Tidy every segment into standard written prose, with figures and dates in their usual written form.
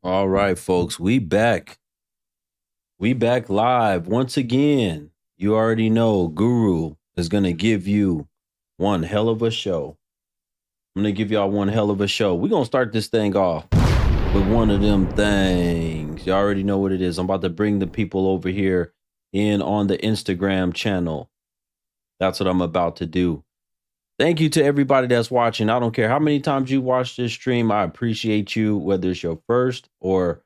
All right, folks, we back. We back live once again. You already know Guru is going to give you one hell of a show. I'm going to give y'all one hell of a show. We're going to start this thing off with one of them things. You already know what it is. I'm about to bring the people over here in on the Instagram channel. That's what I'm about to do. Thank you to everybody that's watching. I don't care how many times you watch this stream. I appreciate you, whether it's your first or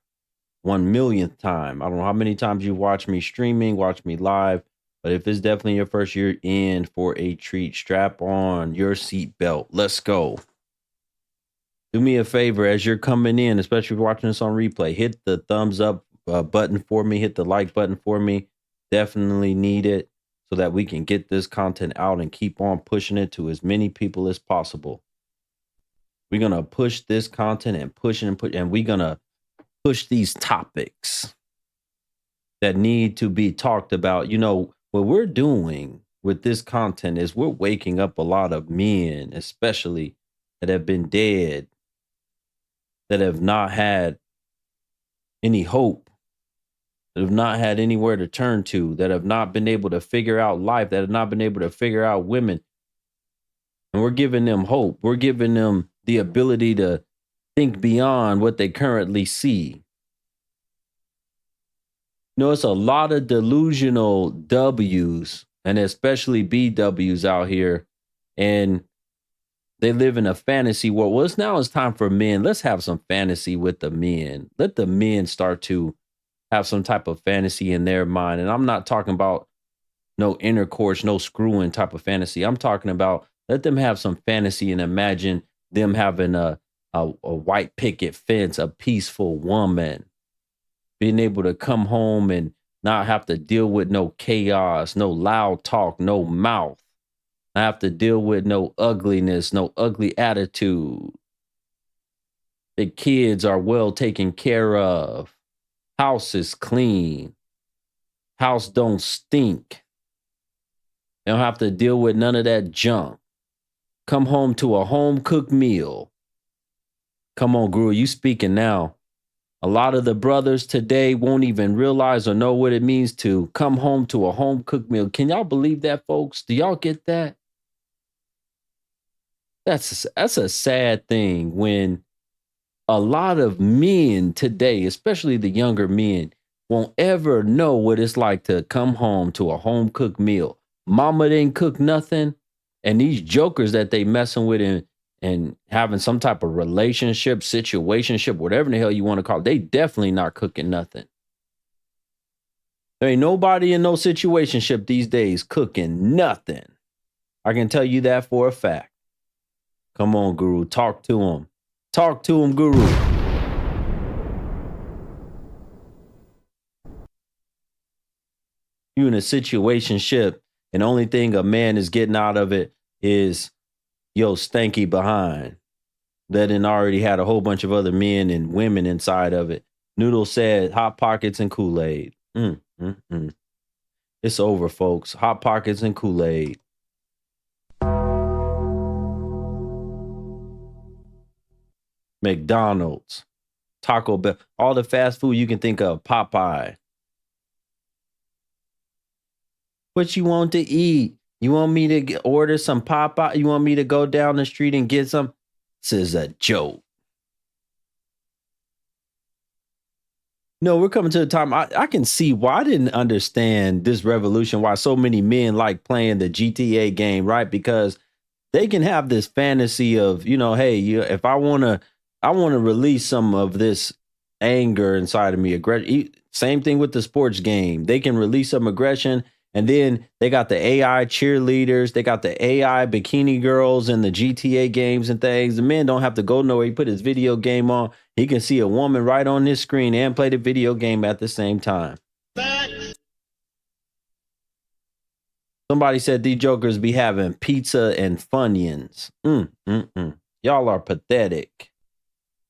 1 millionth time. I don't know how many times you watch me streaming, watch me live, but if it's definitely your first year in for a treat, strap on your seatbelt. Let's go. Do me a favor as you're coming in, especially if you're watching this on replay, hit the thumbs up button for me, hit the like button for me. Definitely need it so that we can get this content out and keep on pushing it to as many people as possible. We're going to push this content and push it and we're going to push these topics that need to be talked about. You know, what we're doing with this content is we're waking up a lot of men, especially that have been dead, that have not had any hope, that have not had anywhere to turn to, that have not been able to figure out life, that have not been able to figure out women. And we're giving them hope. We're giving them the ability to think beyond what they currently see. You know, it's a lot of delusional W's and especially BWs out here. And they live in a fantasy world. Well, it's time for men. Let's have some fantasy with the men. Let the men start to have some type of fantasy in their mind. And I'm not talking about no intercourse, no screwing type of fantasy. I'm talking about let them have some fantasy and imagine them having a white picket fence, a peaceful woman, being able to come home and not have to deal with no chaos, no loud talk, no mouth. I have to deal with no ugliness, no ugly attitude. The kids are well taken care of. House is clean. House don't stink. They don't have to deal with none of that junk. Come home to a home cooked meal. Come on, Guru, you speaking now. A lot of the brothers today won't even realize or know what it means to come home to a home cooked meal. Can y'all believe that, folks? Do y'all get that? That's a sad thing when a lot of men today, especially the younger men, won't ever know what it's like to come home to a home cooked meal. Mama didn't cook nothing, and these jokers that they messing with and having some type of relationship, situationship, whatever the hell you want to call it, they definitely not cooking nothing. There ain't nobody in no situationship these days cooking nothing. I can tell you that for a fact. Come on, Guru, talk to him. Talk to him, Guru. You in a situationship, and the only thing a man is getting out of it is yo stanky behind that and already had a whole bunch of other men and women inside of it. Noodle said Hot Pockets and Kool-Aid. It's over, folks. Hot Pockets and Kool-Aid. McDonald's, Taco Bell, all the fast food you can think of, Popeye. What you want to eat? You want me to order some Popeye? You want me to go down the street and get some? This is a joke. No, we're coming to the time. I can see why I didn't understand this revolution, why so many men like playing the GTA game, right? Because they can have this fantasy of, you know, hey, if I want to release some of this anger inside of me. Same thing with the sports game. They can release some aggression. And then they got the AI cheerleaders. They got the AI bikini girls in the GTA games and things. The men don't have to go nowhere. He put his video game on. He can see a woman right on his screen and play the video game at the same time. Somebody said these jokers be having pizza and Funyuns. Y'all are pathetic.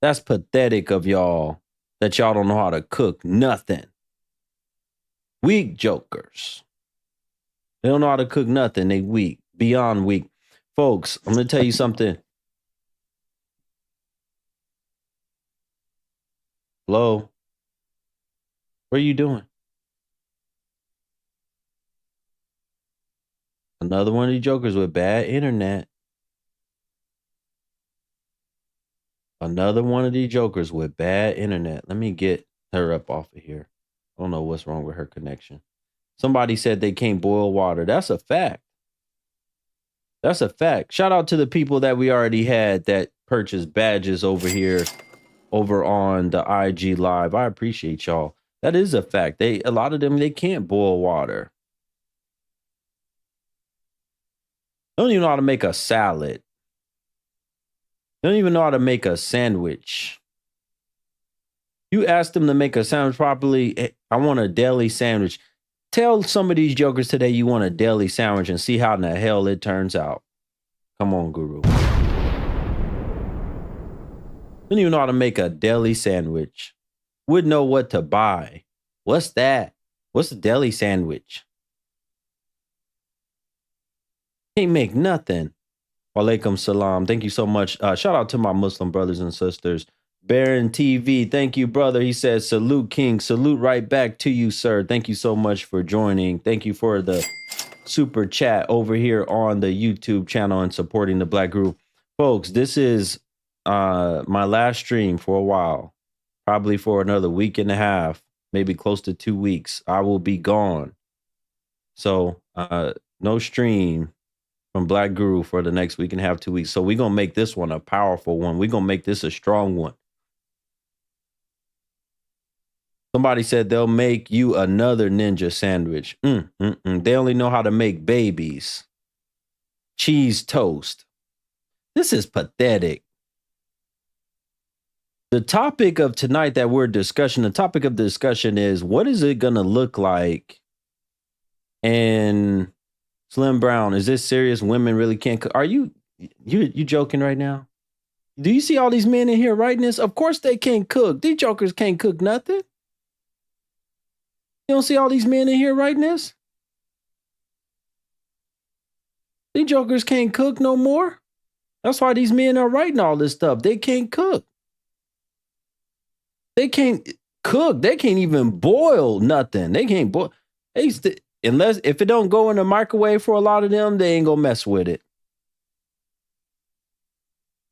That's pathetic of y'all that y'all don't know how to cook nothing. Weak jokers. They don't know how to cook nothing. They weak, beyond weak. Folks, I'm going to tell you something. Hello? What are you doing? Another one of these jokers with bad internet. Another one of these jokers with bad internet. Let me get her up off of here. I don't know what's wrong with her connection. Somebody said they can't boil water. That's a fact. That's a fact. Shout out to the people that we already had that purchased badges over here, over on the IG Live. I appreciate y'all. That is a fact. A lot of them, they can't boil water. They don't even know how to make a salad. They don't even know how to make a sandwich. You ask them to make a sandwich properly. Hey, I want a deli sandwich. Tell some of these jokers today you want a deli sandwich and see how in the hell it turns out. Come on, Guru. Don't even know how to make a deli sandwich. Wouldn't know what to buy. What's that? What's a deli sandwich? Can't make nothing. Walaikum salam. Thank you so much. Shout out to my Muslim brothers and sisters. Baron TV, thank you, brother. He says, salute, King. Salute right back to you, sir. Thank you so much for joining. Thank you for the super chat over here on the YouTube channel and supporting the Black Group. Folks, this is my last stream for a while. Probably for another week and a half, maybe close to 2 weeks. I will be gone. So no stream from Black Guru for the next week and a half, 2 weeks. So we're going to make this one a powerful one. We're going to make this a strong one. Somebody said they'll make you another ninja sandwich. They only know how to make babies. Cheese toast. This is pathetic. The topic of tonight that we're discussing, the topic of the discussion is, what is it going to look like? And Slim Brown, is this serious? Women really can't cook? Are you joking right now? Do you see all these men in here writing this? Of course they can't cook. These jokers can't cook nothing. You don't see all these men in here writing this? These jokers can't cook no more. That's why these men are writing all this stuff. They can't cook. They can't cook. They can't even boil nothing. They can't boil. Unless if it don't go in the microwave for a lot of them, they ain't gonna mess with it.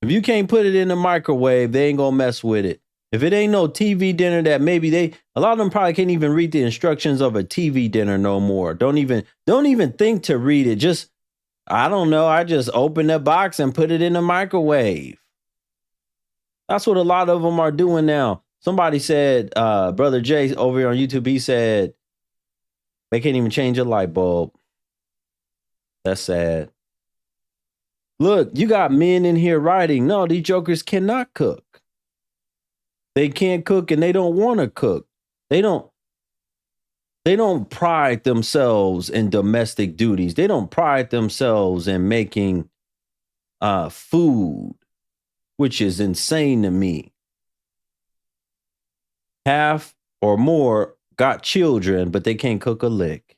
If you can't put it in the microwave, they ain't gonna mess with it. If it ain't no TV dinner that maybe a lot of them probably can't even read the instructions of a TV dinner no more. Don't even think to read it. Just, I don't know. I just open the box and put it in the microwave. That's what a lot of them are doing now. Somebody said, Brother Jay over here on YouTube, he said, they can't even change a light bulb. That's sad. Look, you got men in here writing, no, these jokers cannot cook. They can't cook and they don't want to cook. They don't pride themselves in domestic duties. They don't pride themselves in making food, which is insane to me. Half or more got children, but they can't cook a lick.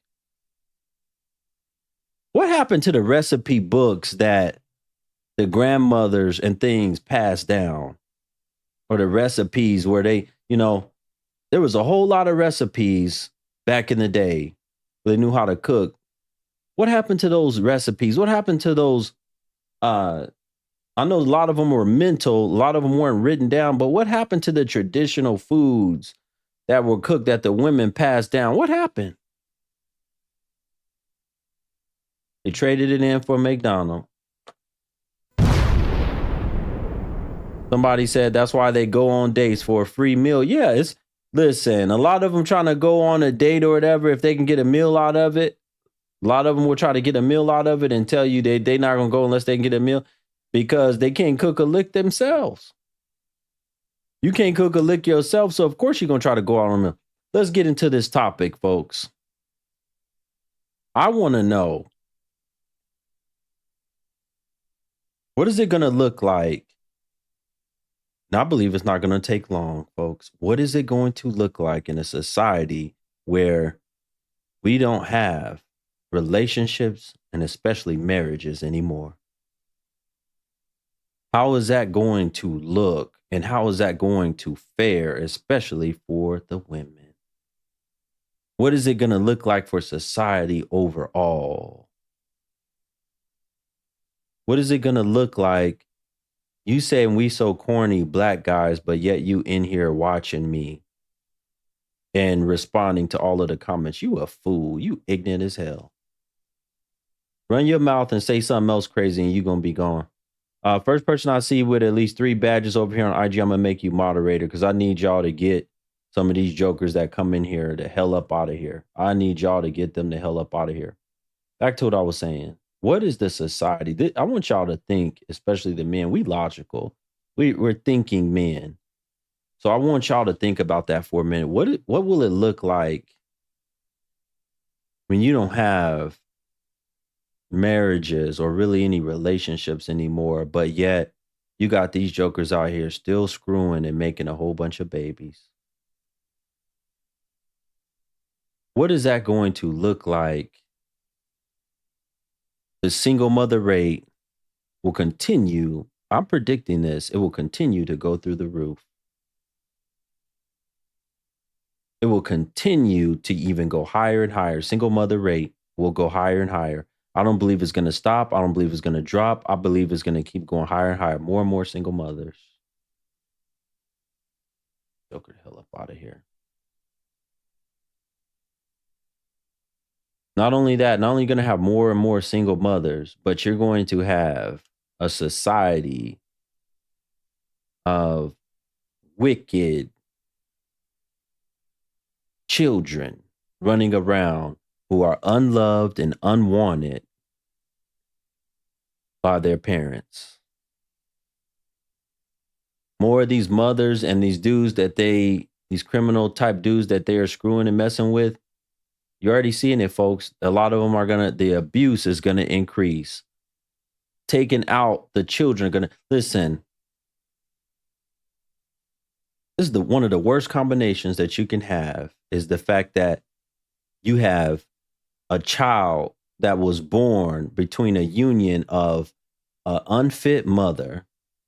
What happened to the recipe books that the grandmothers and things passed down? Or the recipes where they, there was a whole lot of recipes back in the day. They knew how to cook. What happened to those recipes? What happened to those? I know a lot of them were mental. A lot of them weren't written down. But what happened to the traditional foods that were cooked that the women passed down? What happened? They traded it in for McDonald's. Somebody said that's why they go on dates for a free meal. Yeah, listen, a lot of them trying to go on a date or whatever, if they can get a meal out of it. A lot of them will try to get a meal out of it and tell you they're not going to go unless they can get a meal because they can't cook a lick themselves. You can't cook a lick yourself, so of course you're going to try to go out on a meal. Let's get into this topic, folks. I want to know, what is it going to look like? And I believe it's not going to take long, folks. What is it going to look like in a society where we don't have relationships and especially marriages anymore? How is that going to look? And how is that going to fare, especially for the women? What is it going to look like for society overall? What is it going to look like? You saying we so corny black guys, but yet you in here watching me and responding to all of the comments. You a fool. You ignorant as hell. Run your mouth and say something else crazy and you going to be gone. First person I see with at least 3 badges over here on IG, I'm going to make you moderator because I need y'all to get some of these jokers that come in here the hell up out of here. I need y'all to get them the hell up out of here. Back to what I was saying. What is the society? I want y'all to think, especially the men. We logical. We're thinking men. So I want y'all to think about that for a minute. What will it look like when you don't have marriages or really any relationships anymore, but yet you got these jokers out here still screwing and making a whole bunch of babies? What is that going to look like? The single mother rate will continue. I'm predicting this. It will continue to go through the roof. It will continue to even go higher and higher. Single mother rate will go higher and higher. I don't believe it's going to stop. I don't believe it's going to drop. I believe it's going to keep going higher and higher. More and more single mothers. Joker the hell up out of here. Not only that, not only going to have more and more single mothers, but you're going to have a society of wicked children running around who are unloved and unwanted by their parents. More of these mothers and these dudes these criminal type dudes that they are screwing and messing with, you're already seeing it, folks. A lot of them the abuse is gonna increase. Taking out the children are gonna, listen. This is one of the worst combinations that you can have is the fact that you have a child that was born between a union of an unfit mother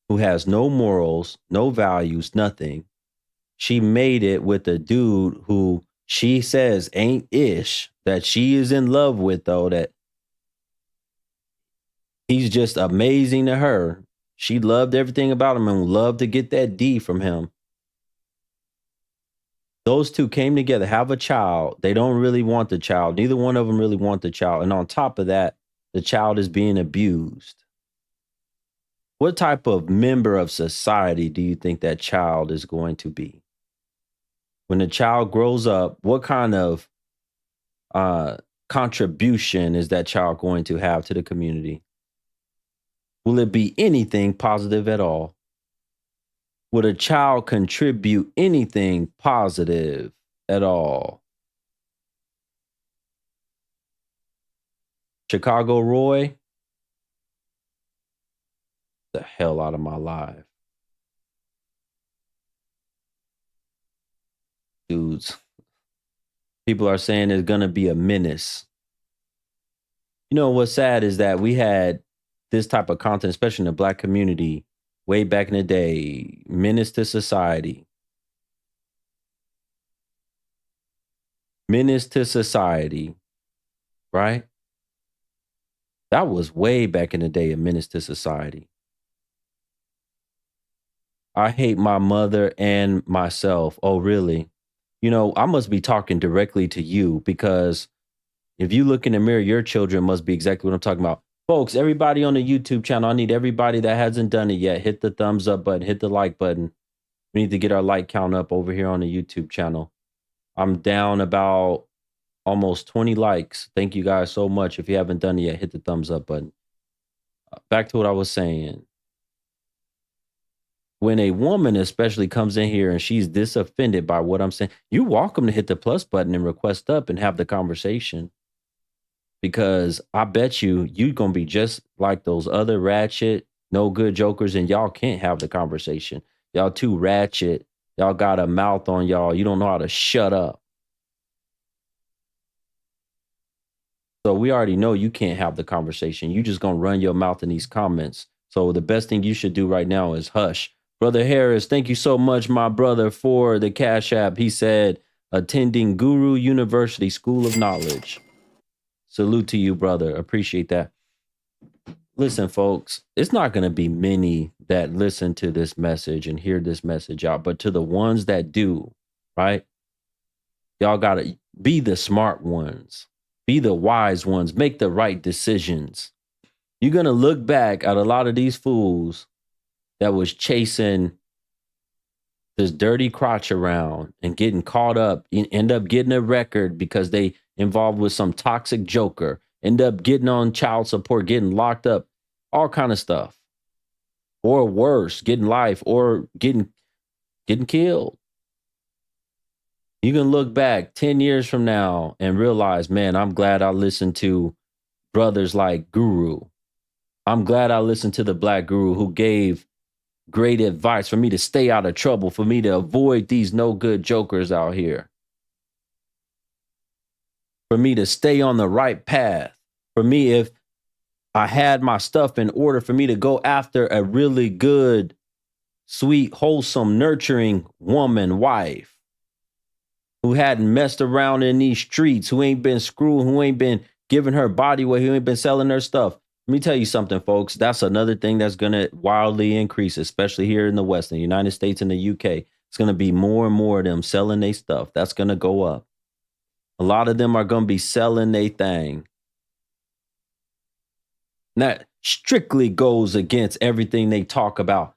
who has no morals, no values, nothing. She made it with a dude who she says ain't ish, that she is in love with, though, that he's just amazing to her. She loved everything about him and loved to get that D from him. Those two came together, have a child. They don't really want the child. Neither one of them really want the child. And on top of that, the child is being abused. What type of member of society do you think that child is going to be? When the child grows up, what kind of contribution is that child going to have to the community? Will it be anything positive at all? Would a child contribute anything positive at all? Chicago Roy, the hell out of my life. Dudes, people are saying there's going to be a menace. You know, what's sad is that we had this type of content, especially in the black community, way back in the day, menace to society. Menace to society, right? That was way back in the day, a menace to society. I hate my mother and myself. Oh, really? You know, I must be talking directly to you because if you look in the mirror, your children must be exactly what I'm talking about. Folks, everybody on the YouTube channel, I need everybody that hasn't done it yet. Hit the thumbs up button, hit the like button. We need to get our like count up over here on the YouTube channel. I'm down about almost 20 likes. Thank you guys so much. If you haven't done it yet, hit the thumbs up button. Back to what I was saying. When a woman especially comes in here and she's this offended by what I'm saying, you're welcome to hit the plus button and request up and have the conversation. Because I bet you're going to be just like those other ratchet, no good jokers, and y'all can't have the conversation. Y'all too ratchet. Y'all got a mouth on y'all. You don't know how to shut up. So we already know you can't have the conversation. You just going to run your mouth in these comments. So the best thing you should do right now is hush. Brother Harris, thank you so much, my brother, for the Cash App. He said, attending Guru University School of Knowledge. Salute to you, brother. Appreciate that. Listen, folks, it's not going to be many that listen to this message and hear this message out, but to the ones that do, right? Y'all got to be the smart ones, be the wise ones, make the right decisions. You're going to look back at a lot of these fools that was chasing this dirty crotch around and getting caught up, end up getting a record because they involved with some toxic joker, end up getting on child support, getting locked up, all kind of stuff. Or worse, getting life or getting killed. You can look back 10 years from now and realize, man, I'm glad I listened to brothers like Guru. I'm glad I listened to the Black Guru who gave great advice for me to stay out of trouble, for me to avoid these no good jokers out here, for me to stay on the right path, for me, if I had my stuff in order, for me to go after a really good, sweet, wholesome, nurturing woman, wife, who hadn't messed around in these streets, who ain't been screwing, who ain't been giving her body away, who ain't been selling her stuff. Let me tell you something, folks. That's another thing that's going to wildly increase, especially here in the West, in the United States and the UK. It's going to be more and more of them selling their stuff. That's going to go up. A lot of them are going to be selling their thing. And that strictly goes against everything they talk about.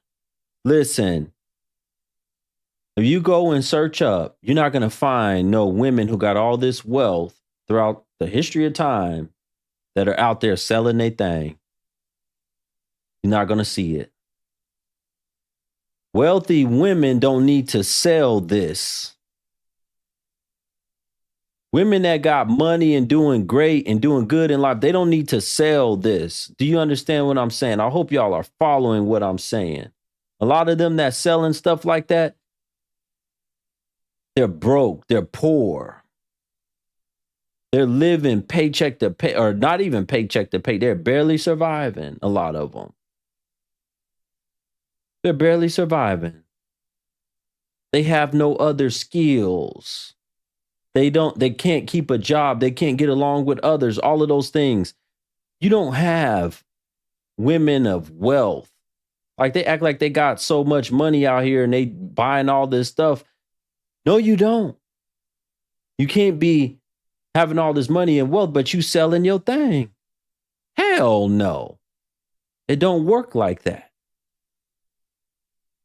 Listen, if you go and search up, you're not going to find no women who got all this wealth throughout the history of time that are out there selling their thing. You're not going to see it. Wealthy women don't need to sell this. Women that got money and doing great and doing good in life, they don't need to sell this. Do you understand what I'm saying? I hope y'all are following what I'm saying. A lot of them that selling stuff like that, they're broke, they're poor. They're living paycheck to pay, or not even paycheck to pay. They're barely surviving, a lot of them. They're barely surviving. They have no other skills. They can't keep a job. They can't get along with others. All of those things. You don't have women of wealth. Like they act like they got so much money out here and they buying all this stuff. No, you don't. You can't be having all this money and wealth, but you selling your thing. Hell no. It don't work like that.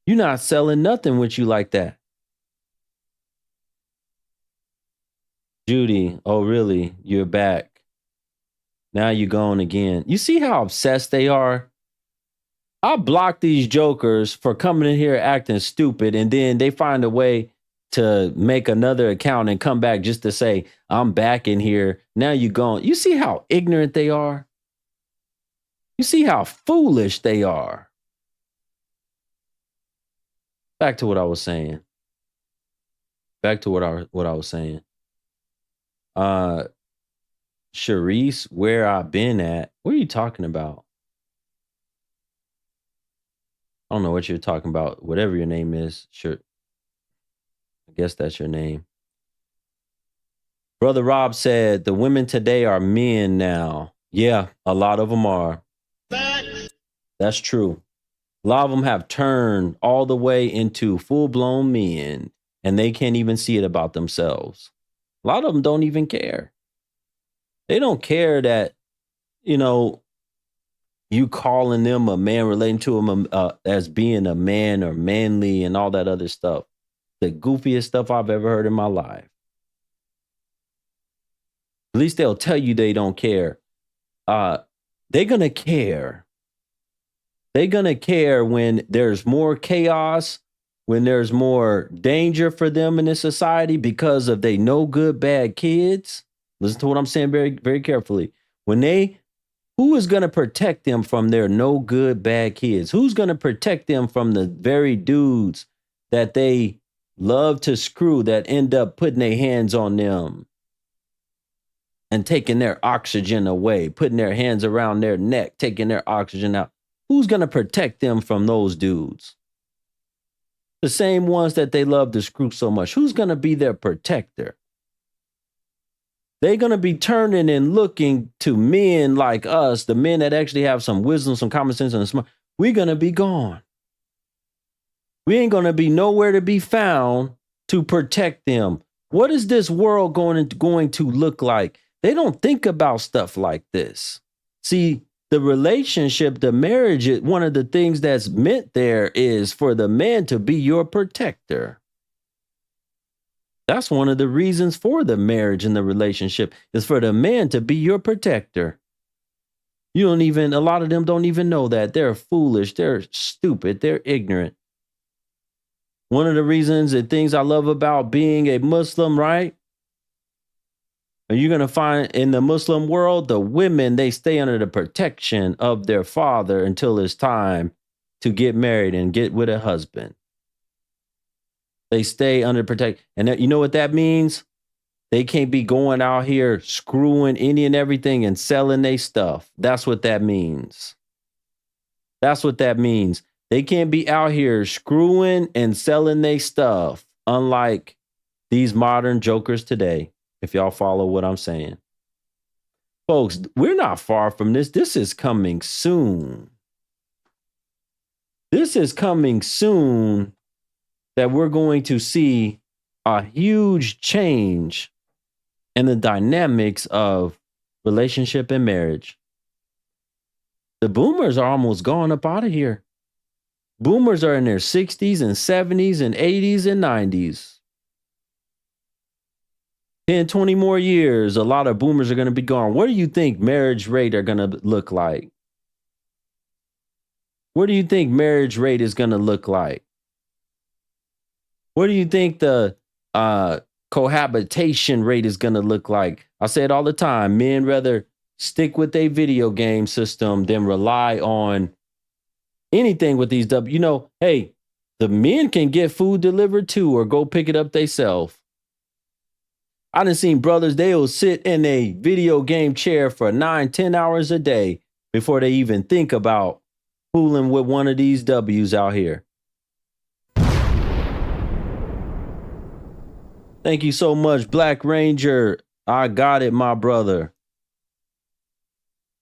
You're not selling nothing with you like that. Judy, oh really? You're back. Now you're gone again. You see how obsessed they are? I block these jokers for coming in here acting stupid, and then they find a way to make another account and come back just to say, I'm back in here. Now you're gone. You see how ignorant they are? You see how foolish they are? Back to what I was saying. Back to what I was saying. Sharice, where I been at? What are you talking about? I don't know what you're talking about. Whatever your name is, sure. I guess that's your name. Brother Rob said the women today are men now. Yeah, a lot of them are. That's true. A lot of them have turned all the way into full-blown men, and they can't even see it about themselves. A lot of them don't even care. They don't care that, you calling them a man, relating to them as being a man or manly and all that other stuff. The goofiest stuff I've ever heard in my life. At least they'll tell you they don't care. They're going to care. They're going to care when there's more chaos, when there's more danger for them in this society because of they no good, bad kids. Listen to what I'm saying very, very carefully. Who is going to protect them from their no good, bad kids? Who's going to protect them from the very dudes that they love to screw that end up putting their hands on them and taking their oxygen away, putting their hands around their neck, taking their oxygen out? Who's going to protect them from those dudes? The same ones that they love to screw so much. Who's going to be their protector? They're going to be turning and looking to men like us, the men that actually have some wisdom, some common sense, and smart. We're going to be gone. We ain't going to be nowhere to be found to protect them. What is this world going to look like? They don't think about stuff like this. See, the relationship, the marriage, one of the things that's meant there is for the man to be your protector. That's one of the reasons for the marriage and the relationship is for the man to be your protector. A lot of them don't even know that. They're foolish. They're stupid. They're ignorant. One of the reasons and things I love about being a Muslim, right? And you're going to find in the Muslim world, the women, they stay under the protection of their father until it's time to get married and get with a husband. They stay under protection. And you know what that means? They can't be going out here screwing any and everything and selling their stuff. That's what that means. That's what that means. They can't be out here screwing and selling their stuff, unlike these modern jokers today, if y'all follow what I'm saying. Folks, we're not far from this. This is coming soon. This is coming soon that we're going to see a huge change in the dynamics of relationship and marriage. The boomers are almost gone up out of here. Boomers are in their 60s and 70s and 80s and 90s. 10, 20 more years, a lot of boomers are going to be gone. What do you think marriage rate are going to look like? What do you think marriage rate is going to look like? What do you think the cohabitation rate is going to look like? I say it all the time. Men rather stick with a video game system than rely on anything with these hey, the men can get food delivered too or go pick it up themselves. I done seen brothers, they'll sit in a video game chair for 9-10 hours a day before they even think about fooling with one of these W's out here. Thank you so much, Black Ranger. I got it, my brother.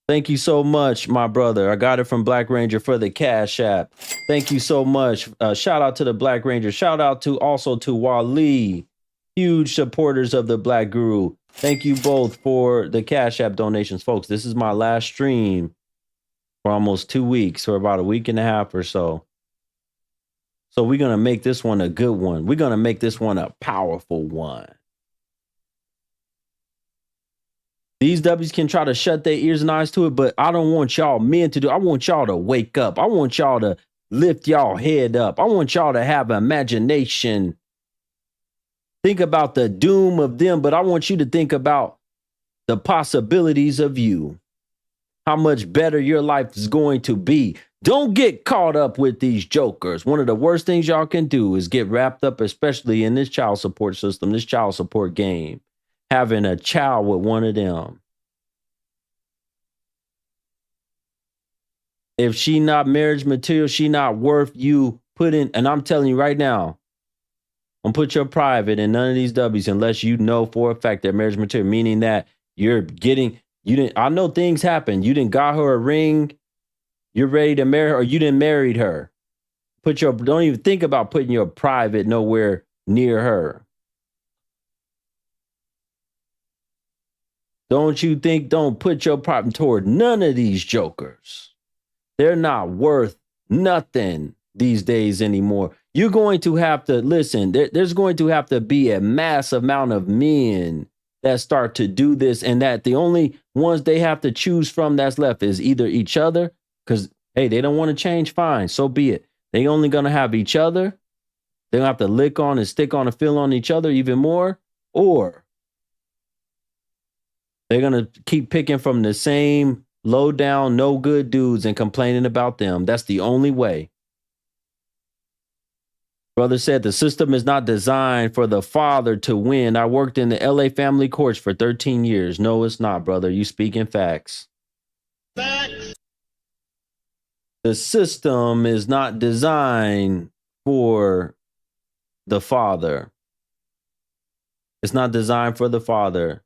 Thank you so much, my brother. I got it from Black Ranger for the Cash App. Thank you so much. Shout out to the Black Ranger. Shout out also to Wally. Huge supporters of the Black Guru. Thank you both for the Cash App donations. Folks, this is my last stream for almost 2 weeks, or about a week and a half or so. So we're going to make this one a good one. We're going to make this one a powerful one. These W's can try to shut their ears and eyes to it, but I don't want y'all men to do. I want y'all to wake up. I want y'all to lift y'all head up. I want y'all to have imagination. Think about the doom of them, but I want you to think about the possibilities of you. How much better your life is going to be. Don't get caught up with these jokers. One of the worst things y'all can do is get wrapped up, especially in this child support system, this child support game, having a child with one of them. If she not marriage material, she not worth you putting, and I'm telling you right now, don't put your private in none of these W's unless you know for a fact they're marriage material, meaning that I know things happen. You didn't got her a ring. You're ready to marry her, or you didn't married her. Don't even think about putting your private nowhere near her. Don't put your private toward none of these jokers. They're not worth nothing these days anymore. You're going to have to listen. There's going to have to be a mass amount of men that start to do this, and that the only ones they have to choose from that's left is either each other, because, hey, they don't want to change, fine, so be it. They only going to have each other. They're going to have to lick on and stick on and feel on each other even more, or they're going to keep picking from the same low down, no good dudes and complaining about them. That's the only way. Brother said the system is not designed for the father to win. I worked in the LA family courts for 13 years. No, it's not, brother. You speaking facts. Facts. The system is not designed for the father. It's not designed for the father.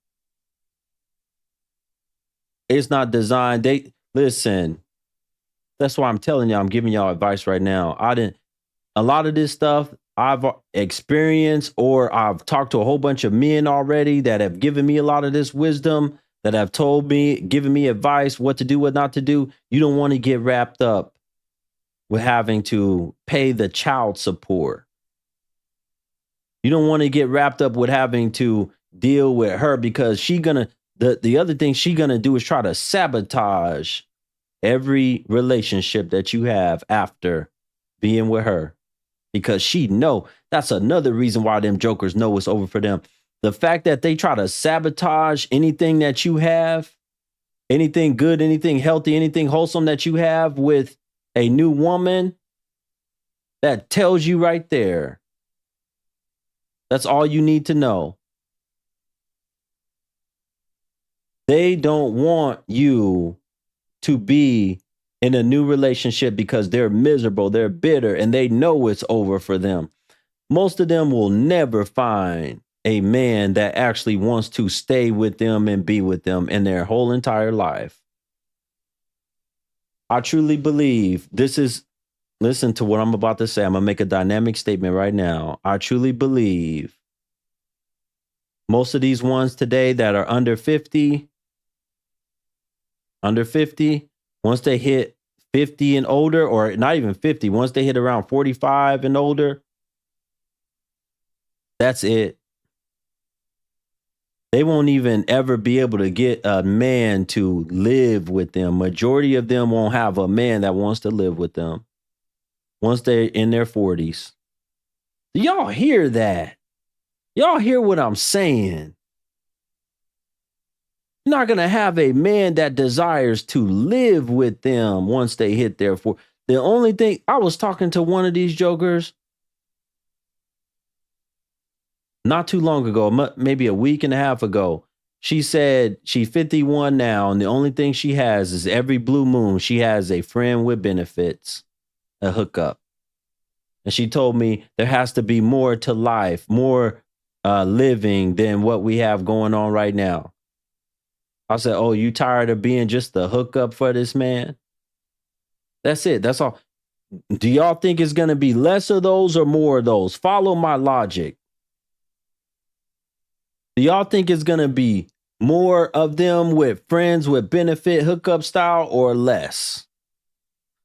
It's not designed. Listen. That's why I'm telling y'all, I'm giving y'all advice right now. A lot of this stuff I've experienced, or I've talked to a whole bunch of men already that have given me a lot of this wisdom, that have told me, given me advice, what to do, what not to do. You don't want to get wrapped up with having to pay the child support. You don't want to get wrapped up with having to deal with her, because the other thing she gonna do is try to sabotage every relationship that you have after being with her, because she know that's another reason why them jokers know it's over for them. The fact that they try to sabotage anything that you have, anything good, anything healthy, anything wholesome that you have with a new woman, that tells you right there. That's all you need to know. They don't want you to be in a new relationship because they're miserable, they're bitter, and they know it's over for them. Most of them will never find a man that actually wants to stay with them and be with them in their whole entire life. I truly believe listen to what I'm about to say. I'm going to make a dynamic statement right now. I truly believe most of these ones today that are under 50, once they hit 50 and older, or not even 50, once they hit around 45 and older, that's it. They won't even ever be able to get a man to live with them. Majority of them won't have a man that wants to live with them once they're in their 40s. Do y'all hear that? Y'all hear what I'm saying? You're not going to have a man that desires to live with them once they hit their 40s. The only thing, I was talking to one of these jokers not too long ago, maybe a week and a half ago. She said she's 51 now, and the only thing she has is every blue moon she has a friend with benefits, a hookup. And she told me there has to be more to life, more living than what we have going on right now. I said, oh, you tired of being just the hookup for this man? That's it. That's all. Do y'all think it's going to be less of those or more of those? Follow my logic. Do y'all think it's going to be more of them with friends with benefit hookup style, or less?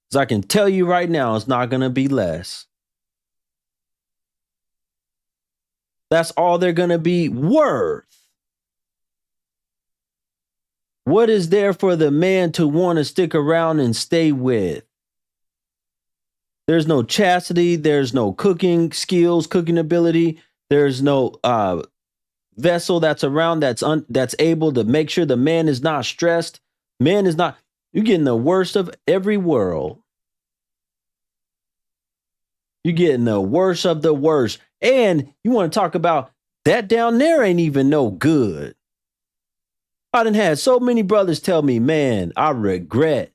Because I can tell you right now, it's not going to be less. That's all they're going to be worth. What is there for the man to want to stick around and stay with? There's no chastity. There's no cooking skills, cooking ability. There's no vessel that's around that's able to make sure the man is not stressed. Man is not. You're getting the worst of every world. You're getting the worst of the worst. And you want to talk about that down there ain't even no good. I done had so many brothers tell me, man, I regret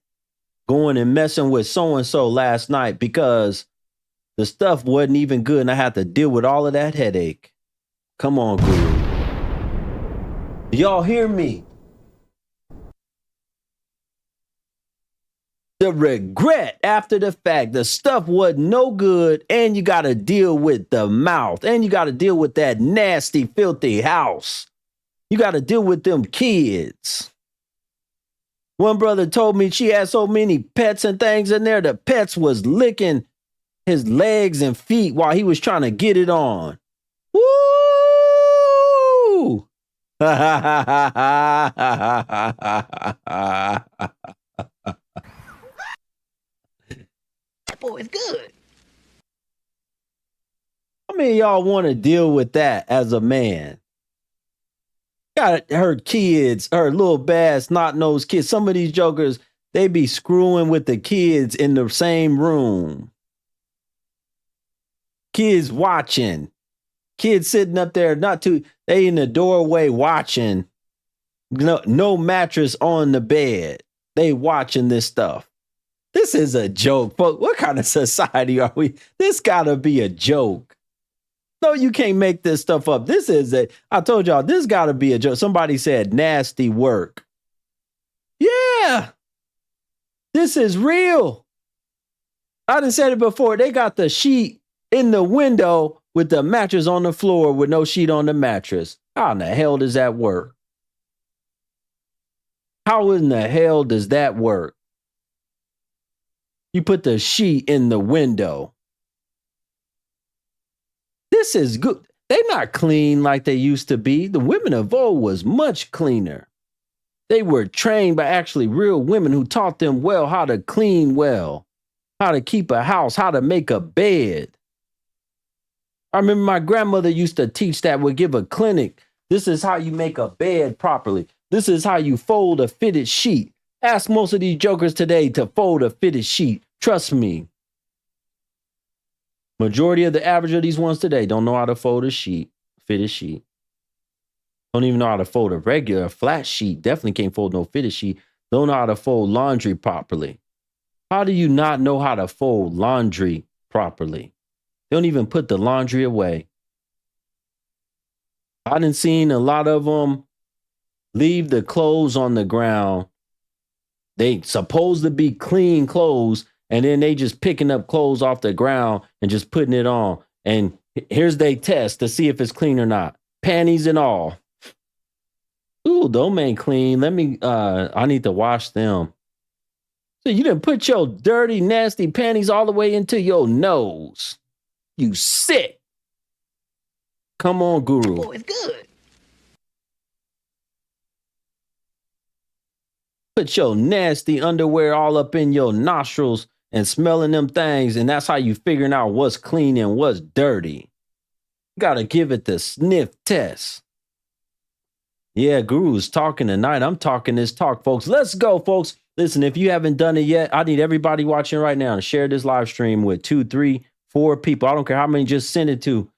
going and messing with so-and-so last night because the stuff wasn't even good and I had to deal with all of that headache. Come on, Guru. Do y'all hear me? The regret after the fact, the stuff wasn't no good, and you got to deal with the mouth, and you got to deal with that nasty, filthy house. You got to deal with them kids. One brother told me she had so many pets and things in there, the pets was licking his legs and feet while he was trying to get it on. Woo! Boy, it's good. How many of y'all want to deal with that as a man? Got her kids, her little bad snot-nosed kids. Some of these jokers, they be screwing with the kids in the same room. Kids watching. Kids sitting up there, they in the doorway watching. No mattress on the bed. They watching this stuff. This is a joke, folks. What kind of society are we? This gotta be a joke. No, you can't make this stuff up. I told y'all, this gotta be a joke. Somebody said nasty work. Yeah, this is real. I done said it before. They got the sheet in the window with the mattress on the floor with no sheet on the mattress. How in the hell does that work? How in the hell does that work? You put the sheet in the window. This is good. They're not clean like they used to be. The women of old was much cleaner. They were trained by actually real women who taught them well how to clean well, how to keep a house, how to make a bed. I remember my grandmother used to teach that, would give a clinic. This is how you make a bed properly. This is how you fold a fitted sheet. Ask most of these jokers today to fold a fitted sheet. Trust me. Majority of the average of these ones today don't know how to fold a sheet, fitted sheet. Don't even know how to fold a regular flat sheet. Definitely can't fold no fitted sheet. Don't know how to fold laundry properly. How do you not know how to fold laundry properly? They don't even put the laundry away. I done seen a lot of them leave the clothes on the ground. They supposed to be clean clothes, and then they just picking up clothes off the ground and just putting it on. And here's their test to see if it's clean or not. Panties and all. Ooh, those ain't clean. I need to wash them. So you done put your dirty, nasty panties all the way into your nose. You sick. Come on, Guru. Boy, it's good. Put your nasty underwear all up in your nostrils and smelling them things, and that's how you figuring out what's clean and what's dirty. You gotta give it the sniff test. Yeah, Guru's talking tonight. I'm talking this talk, folks. Let's go, folks. Listen, if you haven't done it yet, I need everybody watching right now to share this live stream with 2, 3, 4 people. I don't care how many, just send it to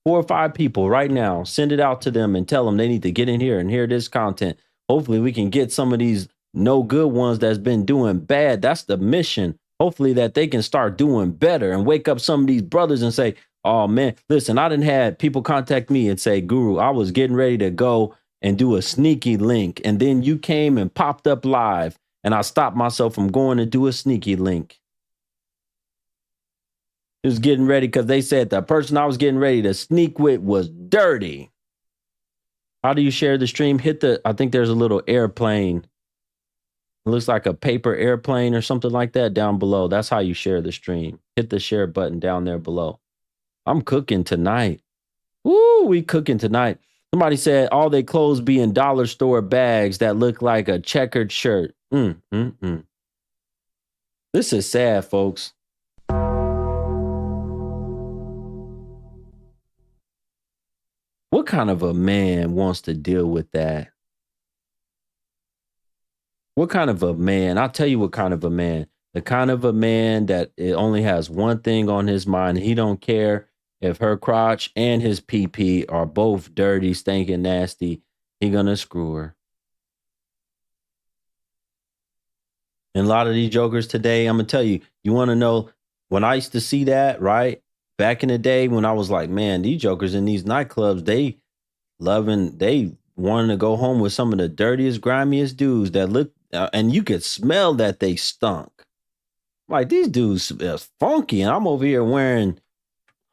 4 or 5 people right now. Send it out to them and tell them they need to get in here and hear this content. Hopefully we can get some of these no good ones that's been doing bad. That's the mission. Hopefully that they can start doing better and wake up some of these brothers and say, oh man, listen, I done had people contact me and say, Guru, I was getting ready to go and do a sneaky link. And then you came and popped up live and I stopped myself from going to do a sneaky link. It was getting ready because they said the person I was getting ready to sneak with was dirty. How do you share the stream? I think there's a little airplane. It looks like a paper airplane or something like that down below. That's how you share the stream. Hit the share button down there below. I'm cooking tonight. Woo, we cooking tonight. Somebody said all they clothes be in dollar store bags that look like a checkered shirt. This is sad, folks. What kind of a man wants to deal with that? What kind of a man? I'll tell you what kind of a man. The kind of a man that it only has one thing on his mind. He don't care if her crotch and his pee-pee are both dirty, stinking, nasty. He gonna screw her. And a lot of these jokers today, I'm gonna tell you, you want to know when I used to see that, right? Back in the day when I was like, man, these jokers in these nightclubs, they wanted to go home with some of the dirtiest, grimiest dudes that look, and you could smell that they stunk. Like these dudes are funky, and I'm over here wearing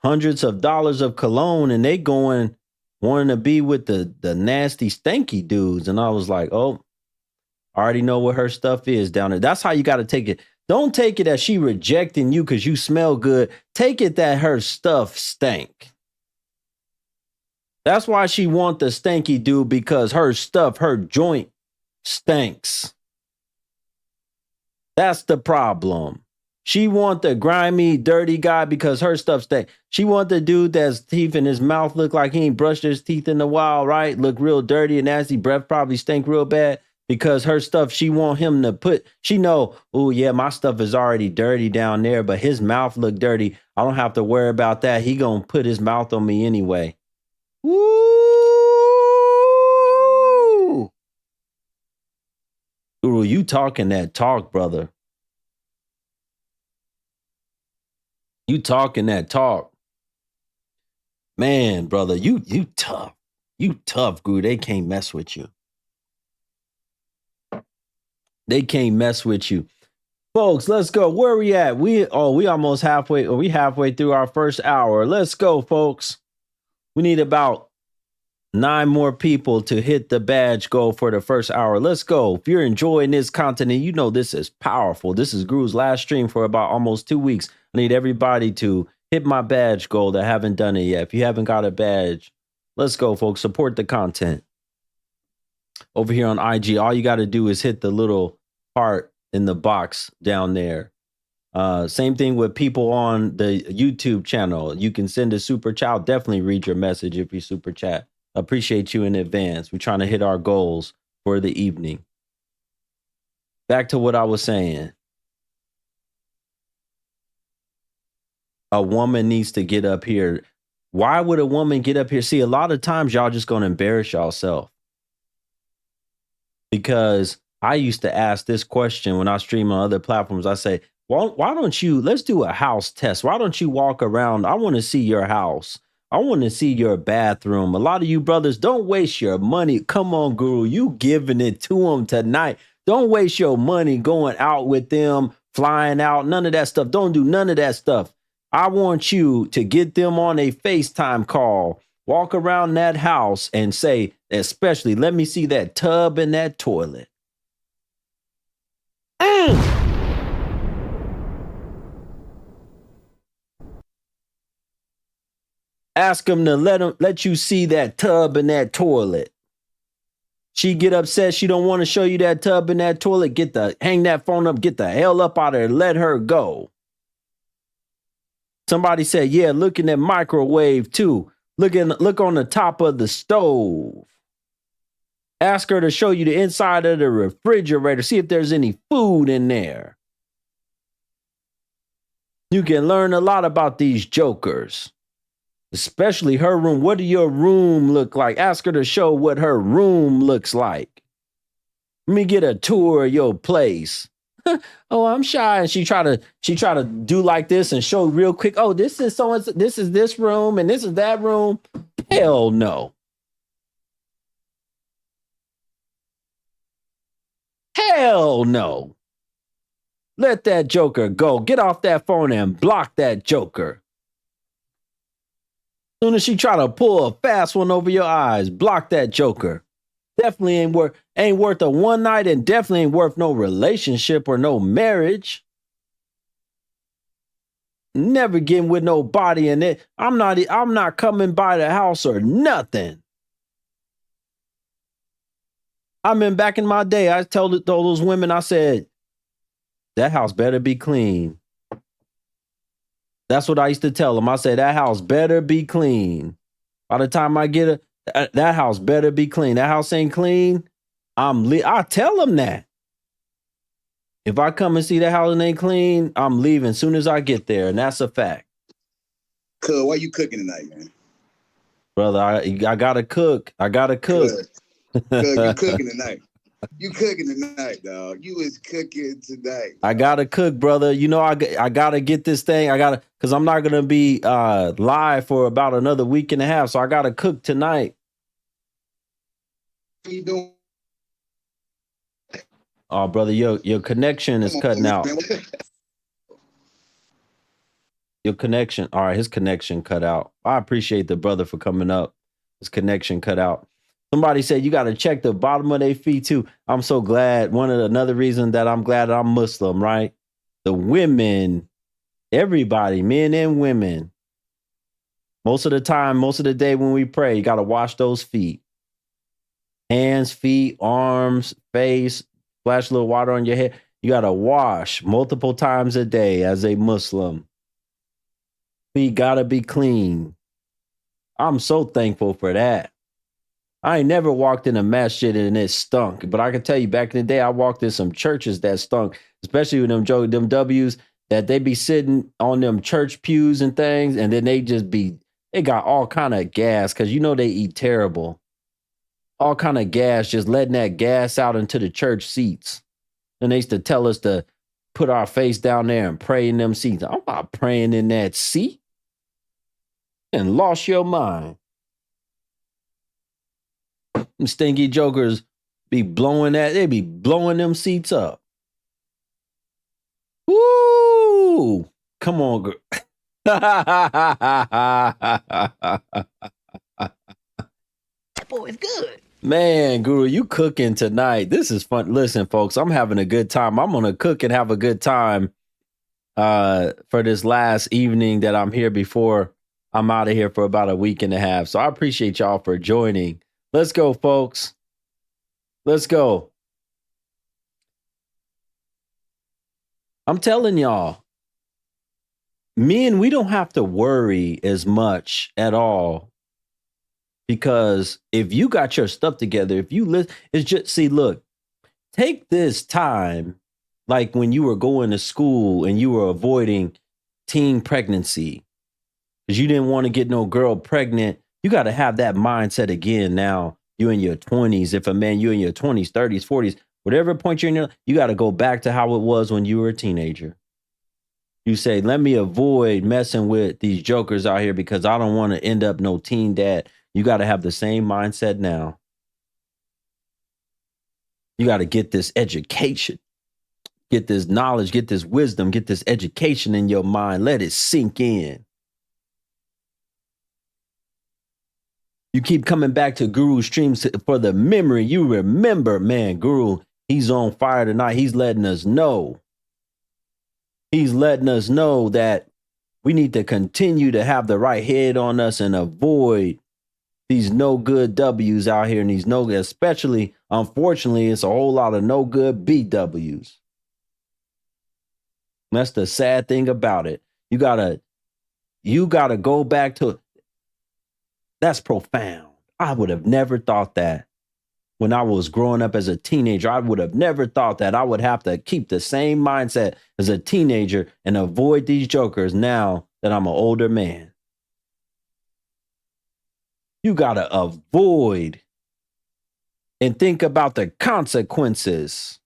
hundreds of dollars of cologne, and they wanting to be with the nasty, stanky dudes. And I was like, oh, I already know what her stuff is down there. That's how you got to take it. Don't take it as she rejecting you because you smell good. Take it that her stuff stank. That's why she want the stanky dude, because her stuff, her joint stinks. That's the problem. She want the grimy, dirty guy because her stuff stinks. She want the dude that's teeth in his mouth look like he ain't brushed his teeth in a while, right? Look real dirty and nasty. Breath probably stink real bad because her stuff, she want him to put, she know, oh yeah, my stuff is already dirty down there, but his mouth look dirty. I don't have to worry about that. He gonna put his mouth on me anyway. Woo! Guru, you talking that talk, brother. You talking that talk. Man, brother, you tough. You tough, Guru. They can't mess with you. They can't mess with you. Folks, let's go. Where are we at? We almost halfway, or we halfway through our first hour. Let's go, folks. We need about 9 more people to hit the badge goal for the first hour. Let's go. If you're enjoying this content, you know this is powerful. This is Guru's last stream for about almost 2 weeks. I need everybody to hit my badge goal that haven't done it yet. If you haven't got a badge, let's go, folks. Support the content. Over here on IG, all you got to do is hit the little heart in the box down there. Same thing with people on the YouTube channel. You can send a super chat. I'll definitely read your message if you super chat. Appreciate you in advance. We're trying to hit our goals for the evening. Back to what I was saying. A woman needs to get up here. Why would a woman get up here? See, a lot of times y'all just going to embarrass y'allself. Because I used to ask this question when I stream on other platforms. I say, well, why don't you, let's do a house test. Why don't you walk around? I want to see your house. I want to see your bathroom. A lot of you brothers, don't waste your money. Come on, Guru, you giving it to them tonight. Don't waste your money going out with them, flying out, none of that stuff. Don't do none of that stuff. I want you to get them on a FaceTime call, walk around that house and say, especially, let me see that tub and that toilet. Ask them to let you see that tub and that toilet. She get upset. She don't want to show you that tub and that toilet. Hang that phone up. Get the hell up out of there. Let her go. Somebody said, yeah, look in that microwave too. Look on the top of the stove. Ask her to show you the inside of the refrigerator. See if there's any food in there. You can learn a lot about these jokers. Especially her room. What do your room look like? Ask her to show what her room looks like. Let me get a tour of your place. Oh, I'm shy. And she try to do like this and show real quick. Oh, this is this room and this is that room. Hell no. Hell no. Let that joker go. Get off that phone and block that joker. Soon as she try to pull a fast one over your eyes, block that joker. Definitely ain't worth a one night and definitely ain't worth no relationship or no marriage. Never getting with nobody in it. I'm not coming by the house or nothing. I mean, back in my day, I told those women, I said, that house better be clean. That's what I used to tell them. I said, that house better be clean. By the time I get that house better be clean. That house ain't clean. I tell them that. If I come and see the house and ain't clean, I'm leaving as soon as I get there. And that's a fact. Cuz, why you cooking tonight, man? Brother, I gotta cook. I gotta cook. Cuz, you cooking tonight. You cooking tonight, dog. You is cooking tonight. Dog. I gotta cook, brother. You know, I gotta get this thing. Because I'm not gonna be live for about another week and a half. So I gotta cook tonight. What you doing? Oh, brother, your connection is cutting out. Your connection. All right, his connection cut out. I appreciate the brother for coming up. His connection cut out. Somebody said you got to check the bottom of their feet too. I'm so glad. Another reason that I'm glad I'm Muslim, right? The women, everybody, men and women. Most of the time, most of the day when we pray, you got to wash those feet. Hands, feet, arms, face, splash a little water on your head. You got to wash multiple times a day as a Muslim. Feet got to be clean. I'm so thankful for that. I ain't never walked in a masjid and it stunk. But I can tell you, back in the day, I walked in some churches that stunk, especially with them W's that they be sitting on them church pews and things. And then they got all kind of gas because you know they eat terrible. All kind of gas, just letting that gas out into the church seats. And they used to tell us to put our face down there and pray in them seats. I'm not praying in that seat. And lost your mind. Them stinky jokers be blowing that. They be blowing them seats up. Woo! Come on, girl. That boy is good. Man, Guru, you cooking tonight. This is fun. Listen, folks, I'm having a good time. I'm going to cook and have a good time for this last evening that I'm here before I'm out of here for about a week and a half. So I appreciate y'all for joining. Let's go, folks. Let's go. I'm telling y'all, men, we don't have to worry as much at all. Because if you got your stuff together, if you listen, it's just, see, look, take this time, like when you were going to school and you were avoiding teen pregnancy because you didn't want to get no girl pregnant. You got to have that mindset again now. You in your 20s. If a man, you in your 20s, 30s, 40s, whatever point you're in, you got to go back to how it was when you were a teenager. You say, let me avoid messing with these jokers out here because I don't want to end up no teen dad. You got to have the same mindset now. You got to get this education, get this knowledge, get this wisdom, get this education in your mind. Let it sink in. You keep coming back to Guru streams for the memory. You remember, man, Guru, he's on fire tonight. He's letting us know. He's letting us know that we need to continue to have the right head on us and avoid these no good W's out here, and these no good, especially, unfortunately, it's a whole lot of no good BWs. That's the sad thing about it. You gotta go back to, that's profound. I would have never thought that when I was growing up as a teenager. I would have never thought that I would have to keep the same mindset as a teenager and avoid these jokers now that I'm an older man. You got to avoid and think about the consequences.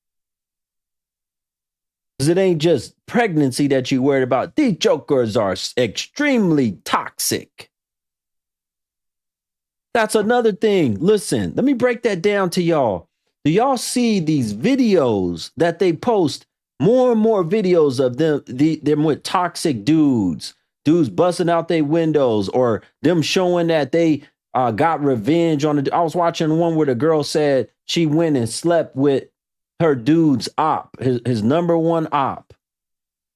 Because it ain't just pregnancy that you worried about. These jokers are extremely toxic. That's another thing. Listen, let me break that down to y'all. Do y'all see these videos that they post? More and more videos of them with toxic dudes busting out their windows, or them showing that they got revenge on it. I was watching one where the girl said she went and slept with her dude's op, his number one op,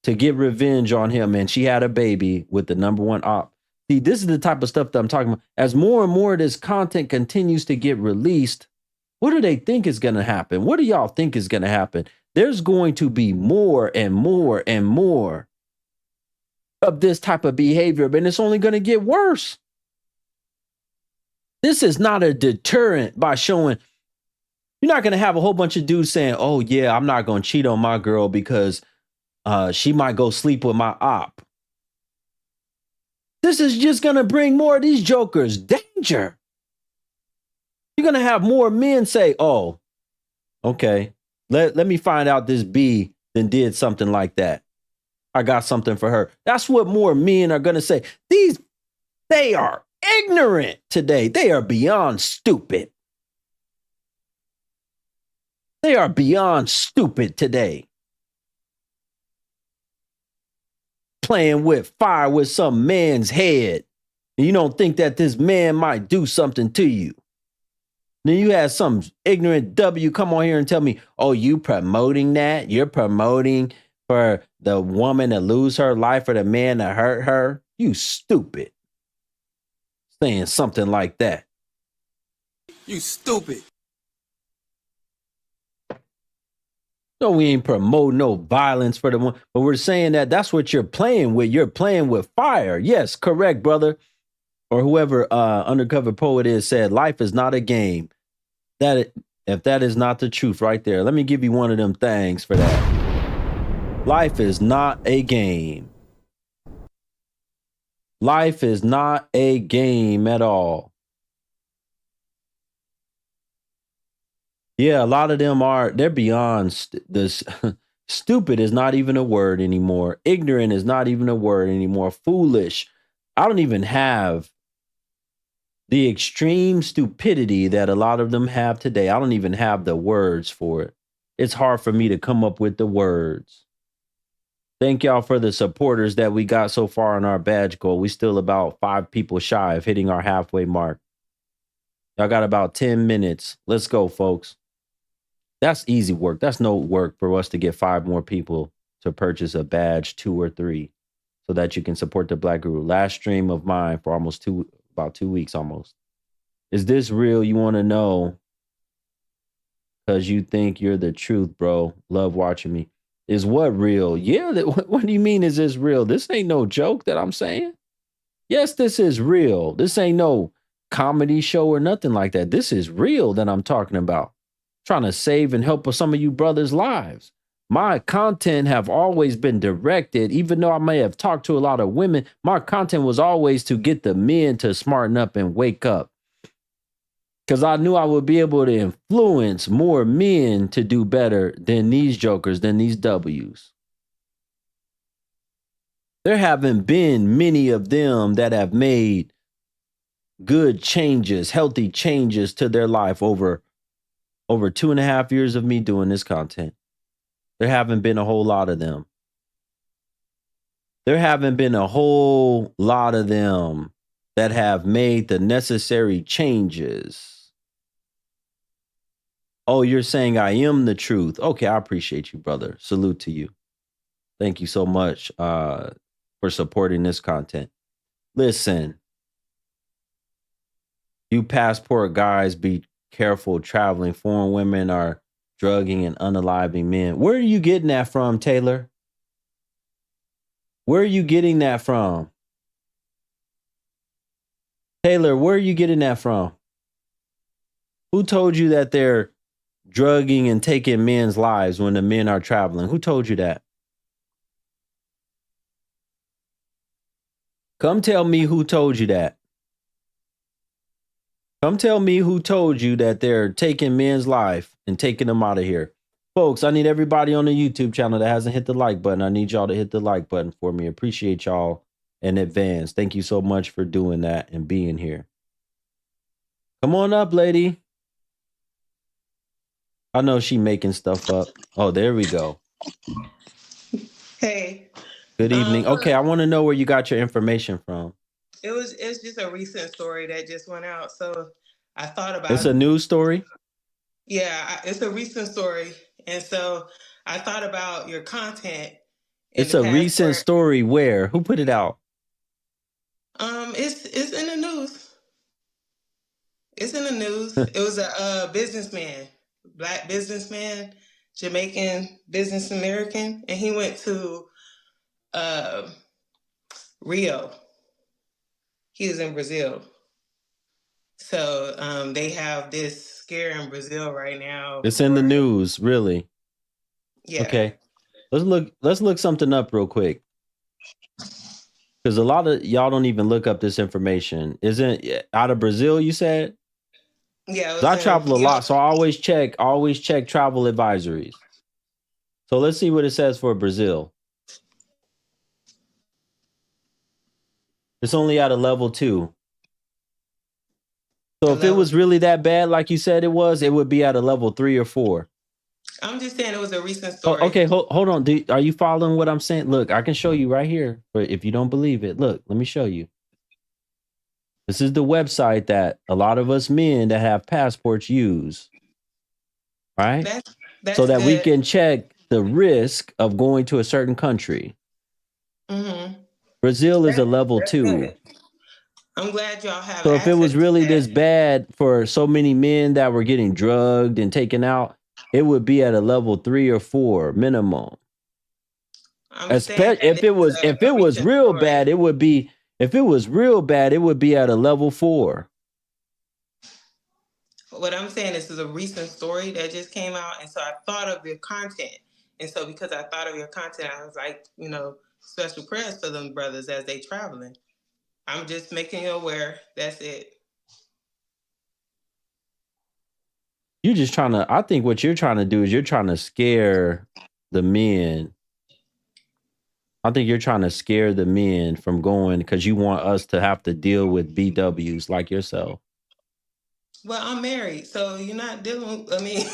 to get revenge on him, and she had a baby with the number one op. See, this is the type of stuff that I'm talking about. As more and more of this content continues to get released, what do they think is going to happen? What do y'all think is going to happen? There's going to be more and more and more of this type of behavior, and it's only going to get worse. This is not a deterrent by showing. You're not going to have a whole bunch of dudes saying, oh, yeah, I'm not going to cheat on my girl because she might go sleep with my op. This is just going to bring more of these jokers danger. You're going to have more men say, oh, okay, let me find out this B then did something like that. I got something for her. That's what more men are going to say. They are ignorant today. They are beyond stupid. They are beyond stupid today. Playing with fire with some man's head. And you don't think that this man might do something to you. Then you have some ignorant W come on here and tell me, oh, you promoting that? You're promoting for the woman to lose her life or the man to hurt her? You stupid. Saying something like that. You stupid. No, we ain't promoting no violence for the one, but we're saying that that's what you're playing with. You're playing with fire. Yes, correct, brother. Or whoever undercover poet is said, life is not a game. If that is not the truth right there, let me give you one of them things for that. Life is not a game. Life is not a game at all. Yeah, a lot of them they're beyond this. Stupid is not even a word anymore. Ignorant is not even a word anymore. Foolish. I don't even have the extreme stupidity that a lot of them have today. I don't even have the words for it. It's hard for me to come up with the words. Thank y'all for the supporters that we got so far on our badge goal. We still about 5 people shy of hitting our halfway mark. Y'all got about 10 minutes. Let's go, folks. That's easy work. That's no work for us to get 5 more people to purchase a badge, 2 or 3, so that you can support the Black Guru. Last stream of mine for about 2 weeks almost. Is this real? You want to know because you think you're the truth, bro. Love watching me. Is what real? Yeah. What do you mean is this real? This ain't no joke that I'm saying. Yes, this is real. This ain't no comedy show or nothing like that. This is real that I'm talking about. Trying to save and help some of you brothers' lives. My content have always been directed, even though I may have talked to a lot of women, my content was always to get the men to smarten up and wake up. Because I knew I would be able to influence more men to do better than these jokers, than these W's. There haven't been many of them that have made good changes, healthy changes to their life over 2.5 years of me doing this content. There haven't been a whole lot of them. There haven't been a whole lot of them that have made the necessary changes. Oh, you're saying I am the truth. Okay, I appreciate you, brother. Salute to you. Thank you so much for supporting this content. Listen, you passport guys, be careful traveling. Foreign women are drugging and unaliving men. Where are you getting that from, Taylor? Where are you getting that from? Taylor, where are you getting that from? Who told you that they're drugging and taking men's lives when the men are traveling? Who told you that? Come tell me who told you that. Come tell me who told you that they're taking men's life and taking them out of here. Folks, I need everybody on the YouTube channel that hasn't hit the like button. I need y'all to hit the like button for me. Appreciate y'all in advance. Thank you so much for doing that and being here. Come on up, lady. I know she making stuff up. Oh, there we go. Hey. Good evening. Okay, I want to know where you got your information from. It's just a recent story that just went out. So I thought about It's a news story? Yeah, it's a recent story. And so I thought about your content. It's a recent story where? Who put it out? It's in the news. It's in the news. It was a businessman, Black businessman, Jamaican business American, and he went to Rio. He was in Brazil. So they have this scare in Brazil right now. It's in the news, really. Yeah. Okay. Let's look something up real quick. Because a lot of y'all don't even look up this information. Isn't out of Brazil, you said? Yeah. I travel a lot, so I always check travel advisories. So let's see what it says for Brazil. It's only at a level 2. So if it was really that bad, like you said it would be at a level 3 or 4. I'm just saying it was a recent story. Oh, okay, hold on. Are you following what I'm saying? Look, I can show you right here. But if you don't believe it, look, let me show you. This is the website that a lot of us men that have passports use. Right? That's so that good. we can check the risk of going to a certain country. Mm-hmm. Brazil is a level 2. Good. I'm glad y'all have. So if it was really this bad for so many men that were getting drugged and taken out, it would be at a level 3 or 4 minimum. Especially if it was real bad, it would be at a level 4. What I'm saying is a recent story that just came out, and so I thought of your content, and so because I thought of your content, I was like, special prayers for them brothers as they traveling. I'm just making you aware. That's it. I think what you're trying to do is you're trying to scare the men. I think you're trying to scare the men from going because you want us to have to deal with BWs like yourself. Well, I'm married, so you're not dealing. I mean,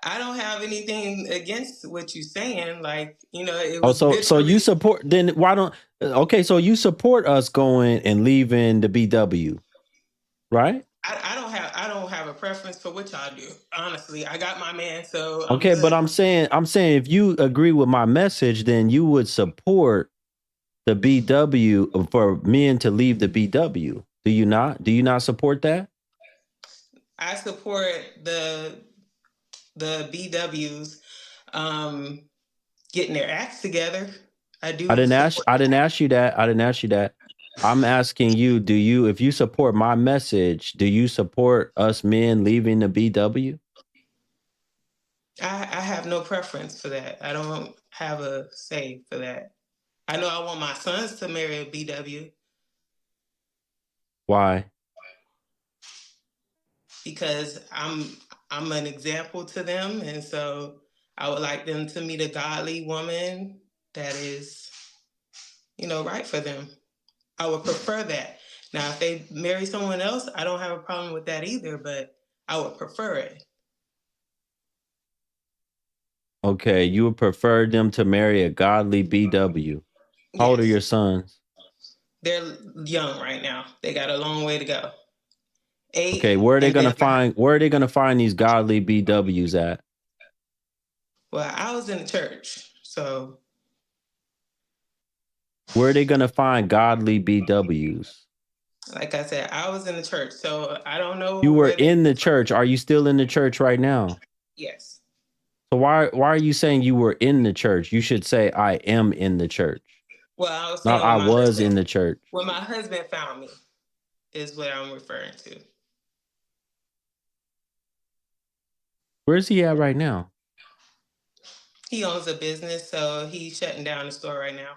I don't have anything against what you're saying. Like, you know, it Oh, was so you literally. support? Then why don't? Okay, so you support us going and leaving the BW, right? I don't have a preference for what y'all do. Honestly, I got my man, so I'm Okay, but good. I'm saying if you agree with my message, then you would support the BW for men to leave the BW. Do you not? Do you not support that? I support the BWs getting their acts together. I do support I didn't that. ask you that. I didn't ask you that. I'm asking you, do you, if you support my message, do you support us men leaving the BW? I have no preference for that. I don't have a say for that. I know I want my sons to marry a BW Why? because I'm an example to them, and so I would like them to meet a godly woman that is, you know, right for them. I would prefer that. Now, if they marry someone else, I don't have a problem with that either, but I would prefer it. Okay, you would prefer them to marry a godly BW. How old are Yes, your sons? they're young right now. They got a long way to go. Okay, 8, and then where are they gonna find these godly BWs at? well, I was in the church, so Where are they gonna find godly BWs? like I said, I was in the church, so I don't You know were where they. in the church. Are you still in the church right now? Yes. So why are you saying you were in the church? You should say I am in the church. Well, I was Not saying I was in the church. when my husband found me is what I'm referring to. Where's he at right now? He owns a business, so he's shutting down the store right now.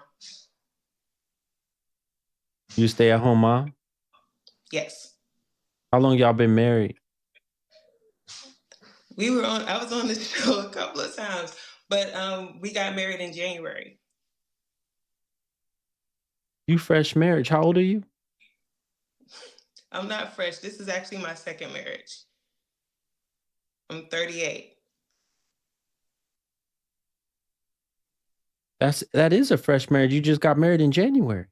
You stay at home mom? Yes. How long y'all been married? I was on the show a couple of times, but we got married in January. You fresh marriage. How old are you? I'm not fresh. This is actually my second marriage. I'm 38. That is a fresh marriage. You just got married in January.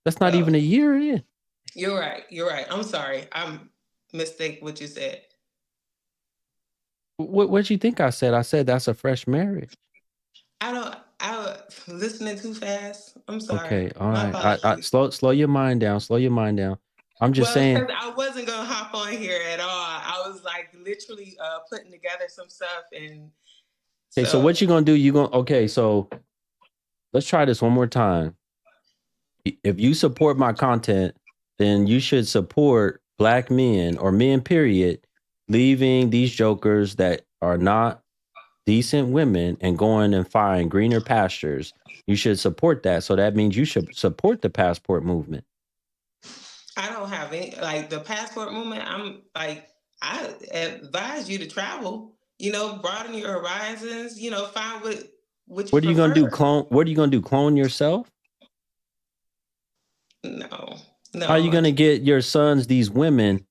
That's not Well, even a year in. you're right. You're right. I'm sorry. I'm mistake what you said. What you think I said? I said that's a fresh marriage. I was listening too fast. I'm sorry. Okay, all My right. I apologies. slow your mind down. Slow your mind down. I'm just Well, saying. because I wasn't gonna hop on here at all. I was like literally putting together some stuff, and Okay, so so what you gonna do? Okay, so let's try this one more time. If you support my content, then you should support black men or men, period, leaving these jokers that are not decent women and going and finding greener pastures. You should support that. So that means you should support the passport movement. I don't have any like the passport movement. I'm like I advise you to travel. You know, broaden your horizons. You know, find what you What are you gonna do? prefer. Clone? What are you gonna do? Clone yourself? No, How are you no. gonna get your sons these women?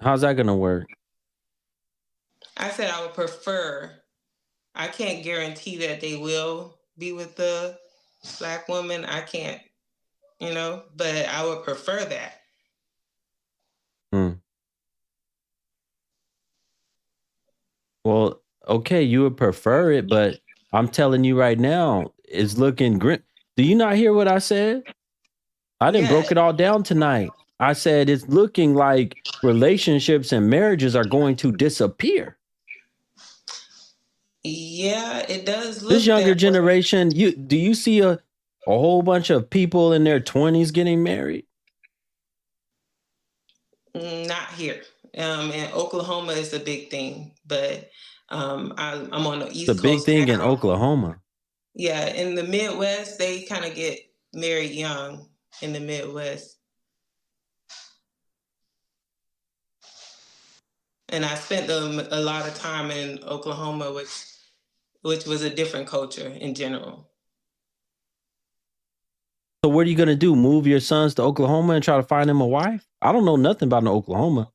How's that gonna work? I said I would prefer. I can't guarantee that they will be with the black woman. I can't, you know, but I would prefer that. Hmm. Well, okay, you would prefer it, but I'm telling you right now, it's looking grim. Do you not hear what I said? I didn't Yeah, broke it all down tonight. I said it's looking like relationships and marriages are going to disappear. yeah, it does This look younger that way. generation, do you see a whole bunch of people in their 20s getting married? Not here. In Oklahoma is a big thing, but I'm on the The East big Coast thing in now. Oklahoma. Yeah, in the Midwest, they kind of get married young in the Midwest. And I spent a lot of time in Oklahoma, which which was a different culture in general. So what are you gonna do? Move your sons to Oklahoma and try to find them a wife? I don't know nothing about no Oklahoma.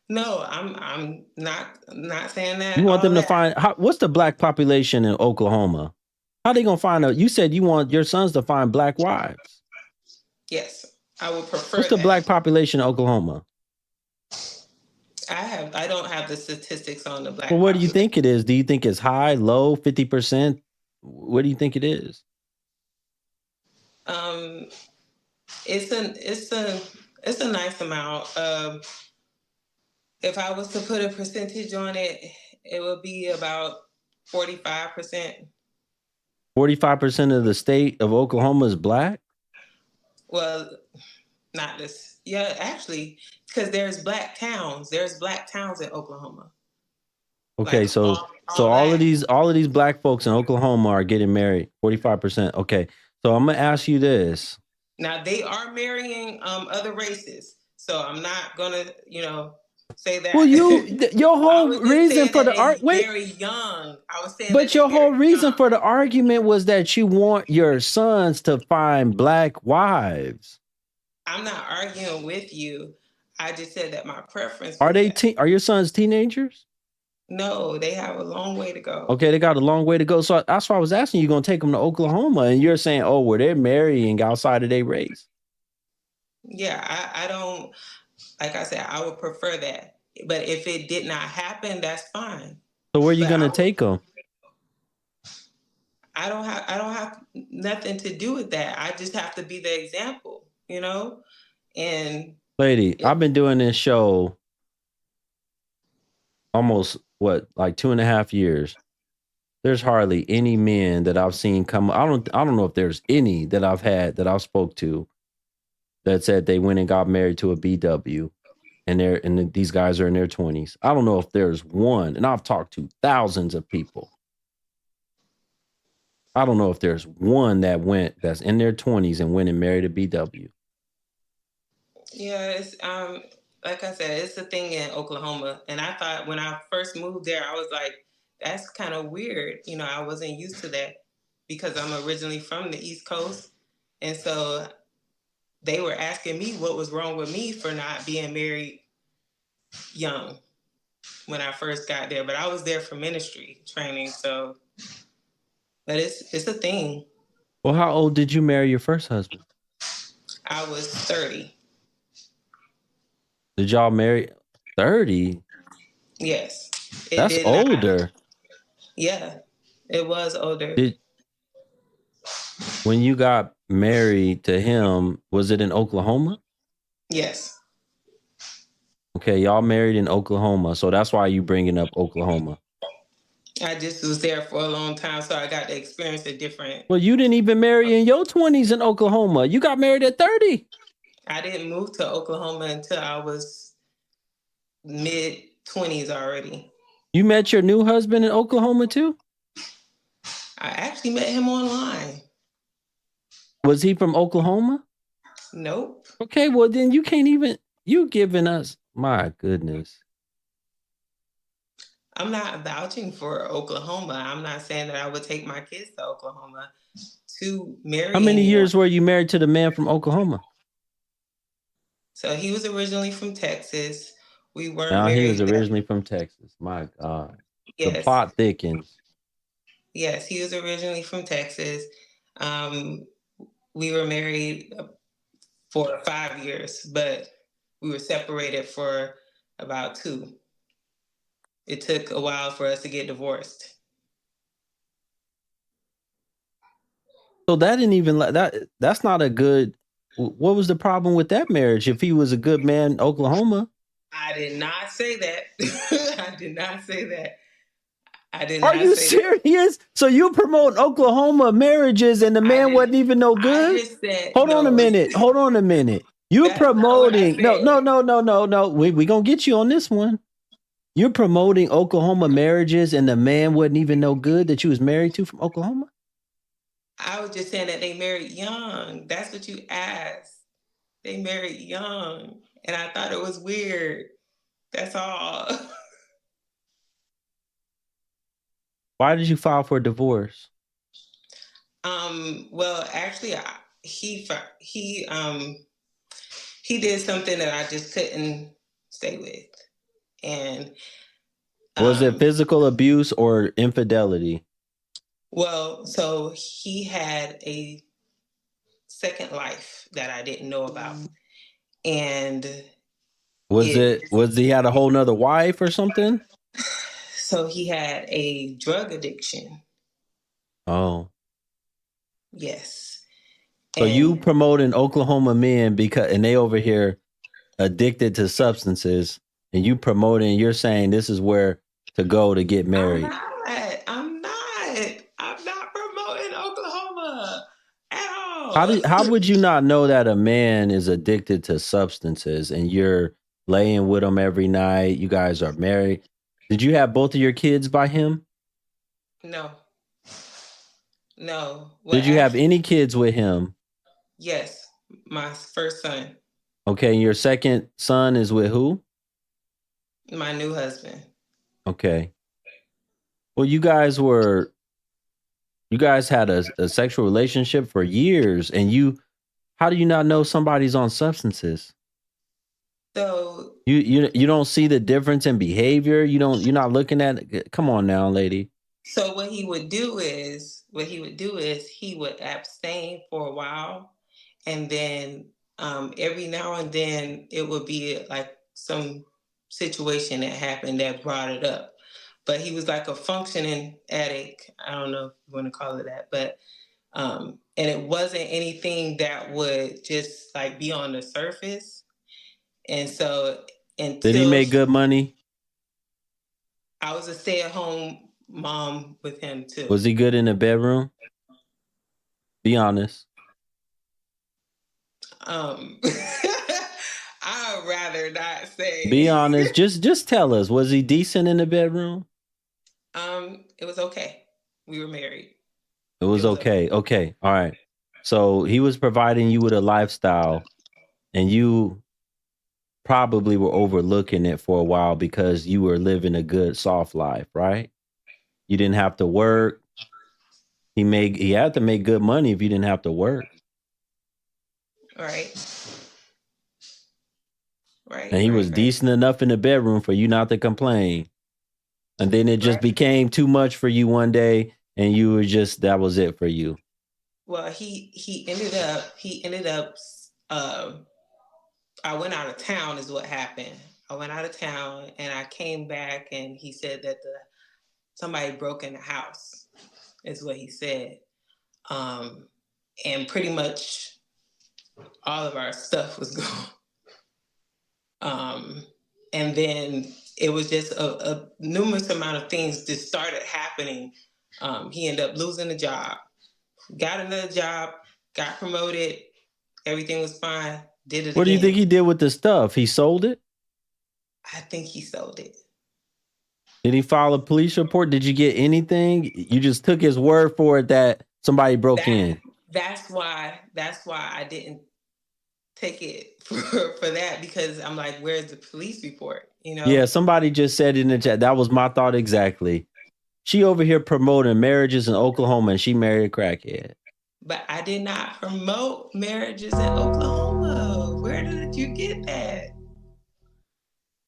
No, I'm not saying that. You want all them to that. find what's the black population in Oklahoma? How they gonna find out? You said you want your sons to find black wives. Yes, I would prefer What's the that. black population in Oklahoma? I don't have the statistics on the black. Well, what do you population. think it is? Do you think it's high, low, 50%? What do you think it is? It's a nice amount. If I was to put a percentage on it, it would be about 45%. 45% of the state of Oklahoma is black? Well, not this. Yeah, actually, because there's black towns. There's black towns in Oklahoma. Okay, Like so all of these black folks in Oklahoma are getting married. 45%. Okay. So I'm gonna ask you this. Now they are marrying other races. So I'm not gonna, say that. Well, your whole reason for the art very young. I was saying but your whole reason for the argument was that you want your sons to find black wives. I'm not arguing with you. I just said that my preference. Are your sons teenagers? No, they have a long way to go. Okay, they got a long way to go. So that's why I was asking you, going to take them to Oklahoma, and you're saying, oh, well, they're marrying outside of their race. Yeah, I don't, like I said, I would prefer that. But if it did not happen, that's fine. So where are you going to take them? I don't have nothing to do with that. I just have to be the example, And lady, I've been doing this show almost like 2.5 years. There's hardly any men that I've seen come. I don't know if there's any that I've spoke to that said they went and got married to a BW, and these guys are in their 20s. I don't know if there's one, and I've talked to thousands of people. I don't know if there's one that's in their 20s and went and married a BW. Yeah, it's like I said, it's a thing in Oklahoma, and I thought when I first moved there, I was like, that's kind of weird. I wasn't used to that because I'm originally from the East Coast, and so they were asking me what was wrong with me for not being married young when I first got there. But I was there for ministry training, so. But it's a thing. Well, how old did you marry your first husband? I was 30. Did y'all marry 30? Yes. That's older. Yeah, it was older. When you got married to him, was it in Oklahoma? Yes. Okay, y'all married in Oklahoma, so that's why you bringing up Oklahoma. I just was there for a long time, so I got to experience a different. Well, you didn't even marry in your 20s in Oklahoma. You got married at 30. I didn't move to Oklahoma until I was mid-20s already. You met your new husband in Oklahoma too? I actually met him online. Was he from Oklahoma? Nope. Okay, well then you giving us, my goodness. I'm not vouching for Oklahoma. I'm not saying that I would take my kids to Oklahoma to marry. How many years were you married to the man from Oklahoma? So he was originally from Texas. We weren't married. He was originally then. from Texas. My God. Yes. The plot thickens. Yes, he was originally from Texas. We were married for 5 years, but we were separated for about 2. It took a while for us to get divorced. So that didn't even that's not a good. What was the problem with that marriage if he was a good man in Oklahoma? I did not say that. I did not say that. Are you serious? So you promote Oklahoma marriages and the man wasn't even no good? Hold on a minute. You're promoting. No. We gonna get you on this one. You're promoting Oklahoma marriages and the man wasn't even no good that you was married to from Oklahoma? I was just saying that they married young. That's what you asked. They married young. And I thought it was weird. That's all. Why did you file for divorce? Well, actually, he did something that I just couldn't stay with, and Was it physical abuse or infidelity? Well, so he had a second life that I didn't know about, and was he had a whole nother wife or something? So he had a drug addiction. Oh. Yes. So you promoting Oklahoma men and they over here addicted to substances, and you promoting, you're saying this is where to go to get married. I'm not promoting Oklahoma at all. How would you not know that a man is addicted to substances and you're laying with him every night? You guys are married. Did you have both of your kids by him? No. Well, did you have any kids with him? Yes, my first son. Okay, and your second son is with who? My new husband. Okay. Well, you guys had a sexual relationship for years, and how do you not know somebody's on substances? So you don't see the difference in behavior. You're not looking at it. Come on now, lady. So what he would do is he would abstain for a while, and then every now and then it would be like some situation that happened that brought it up. But he was like a functioning addict. I don't know if you want to call it that, but and it wasn't anything that would just like be on the surface. And so did he make good money? I was a stay-at-home mom with him too. Was he good in the bedroom? Be honest. I'd rather not say. Be honest. Just tell us. Was he decent in the bedroom? It was okay. We were married. It was okay. Okay. All right. So he was providing you with a lifestyle, and you probably were overlooking it for a while because you were living a good soft life, right? You didn't have to work. He had to make good money if you didn't have to work. Right. And he was decent enough in the bedroom for you not to complain. And then it just became too much for you one day, and you were that was it for you. Well, he ended up I went out of town is what happened. I went out of town and I came back and he said that somebody broke in the house is what he said. And pretty much all of our stuff was gone. And then it was just a numerous amount of things just started happening. He ended up losing a job, got another job, got promoted. Everything was fine. Did it What again. do you think he did with the stuff? He sold it? I think he sold it. Did he file a police report? Did you get anything? You just took his word for it that somebody broke in. That's why I didn't take it for that, because I'm like, where's the police report? You know? Yeah, somebody just said in the chat. That was my thought exactly. She over here promoting marriages in Oklahoma, and she married a crackhead. But I did not promote marriages in Oklahoma. Where did you get that?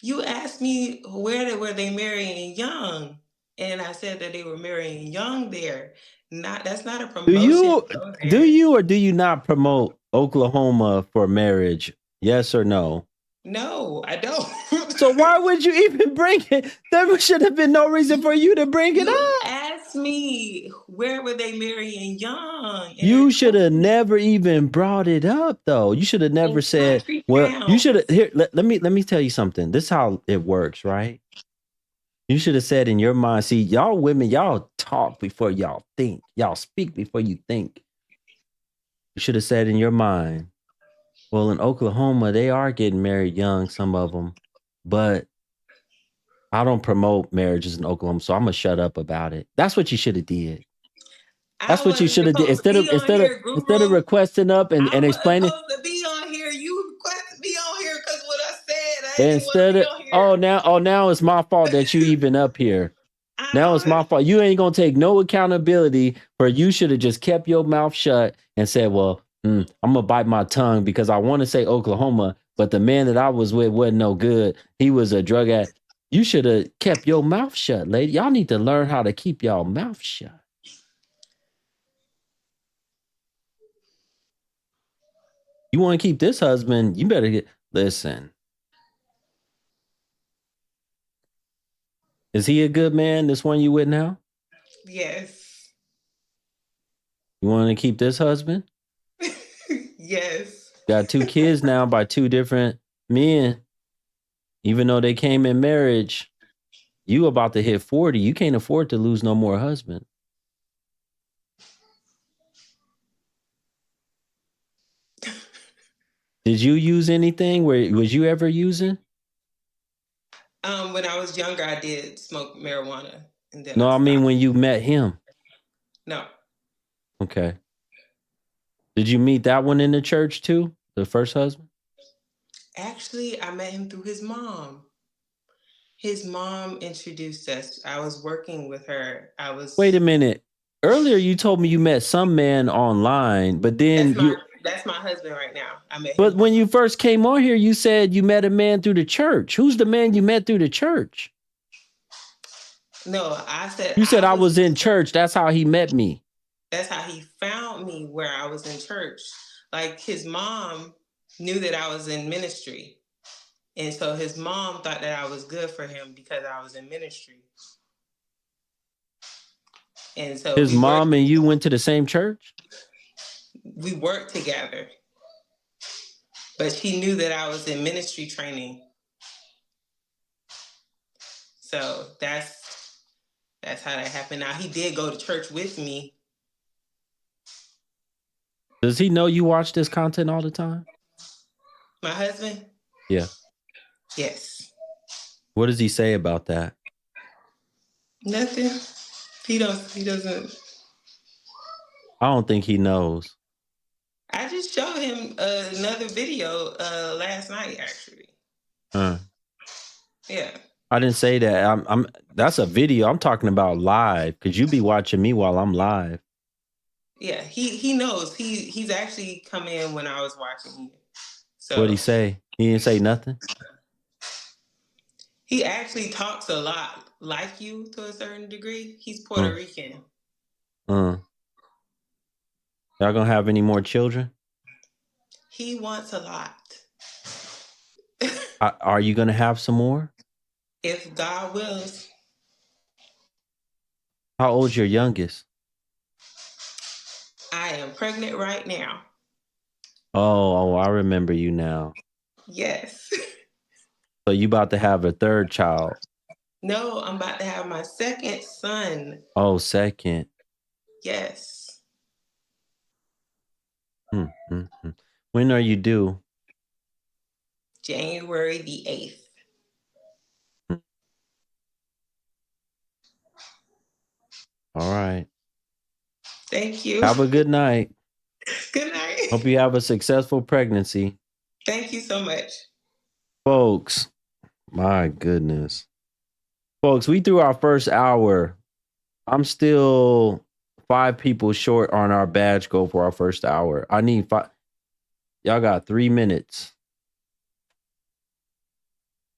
You asked me were they marrying young, and I said that they were marrying young there. That's not a promotion. Do you or do you not promote Oklahoma for marriage? Yes or no? No, I don't. So why would you even bring it? There should have been no reason for you to bring it up. Ask me where were they marrying young. You should have never even brought it up, though. You should have never said, well, you should have here. Let me tell you something. This is how it works, right? You should have said in your mind, see, y'all women, y'all talk before y'all think. Y'all speak before you think. You should have said in your mind, well, in Oklahoma, they are getting married young, some of them, but I don't promote marriages in Oklahoma, so I'm gonna shut up about it. That's what you should have did. That's what you should have did instead of requesting up and explaining. To be on here, you requested me on here because what I said. Now it's my fault that you even up here. Now it's my fault. You ain't gonna take no accountability for you should have just kept your mouth shut and said, well, I'm gonna bite my tongue because I want to say Oklahoma, but the man that I was with wasn't no good. He was a drug addict. You should have kept your mouth shut, lady. Y'all need to learn how to keep y'all mouth shut. You want to keep this husband, you better listen. Is he a good man, this one you with now? Yes. You want to keep this husband? Yes. Got 2 kids now by 2 different men. Even though they came in marriage, you about to hit 40. You can't afford to lose no more husband. Did you use anything? Was you ever using? When I was younger, I did smoke marijuana, and then No, I mean stopped. when you met him. No. Okay. Did you meet that one in the church too? The first husband? Actually, I met him through his mom. His mom introduced us. I was working with her. Wait a minute. Earlier you told me you met some man online, but then that's my husband right now. I met him. But when you first came on here, you said you met a man through the church. Who's the man you met through the church? No, I said you said I was in church. That's how he met me. That's how he found me, where I was in church. Like, his mom knew that I was in ministry. And so his mom thought that I was good for him because I was in ministry. And so his mom and you went to the same church? We worked together. But she knew that I was in ministry training. So that's how that happened. Now, he did go to church with me. Does he know you watch this content all the time? My husband? Yeah. Yes. What does he say about that? Nothing. He doesn't. I don't think he knows. I just showed him another video last night, actually. Yeah. I didn't say that. That's a video. I'm talking about live, because you be watching me while I'm live. Yeah, he knows. He's actually come in when I was watching you. So What'd he say? He didn't say nothing? He actually talks a lot like you to a certain degree. He's Puerto Rican. Y'all gonna have any more children? He wants a lot. Are you gonna have some more? If God wills. How old's your youngest? I am pregnant right now. Oh, I remember you now. Yes. So you about to have a third child? No, I'm about to have my second son. Oh, second. Yes. When are you due? January the 8th. All right. Thank you. Have a good night. Good night. Hope you have a successful pregnancy. Thank you so much. Folks, my goodness. Folks, we threw our first hour. I'm still 5 people short on our badge goal for our first hour. I need 5. Y'all got 3 minutes.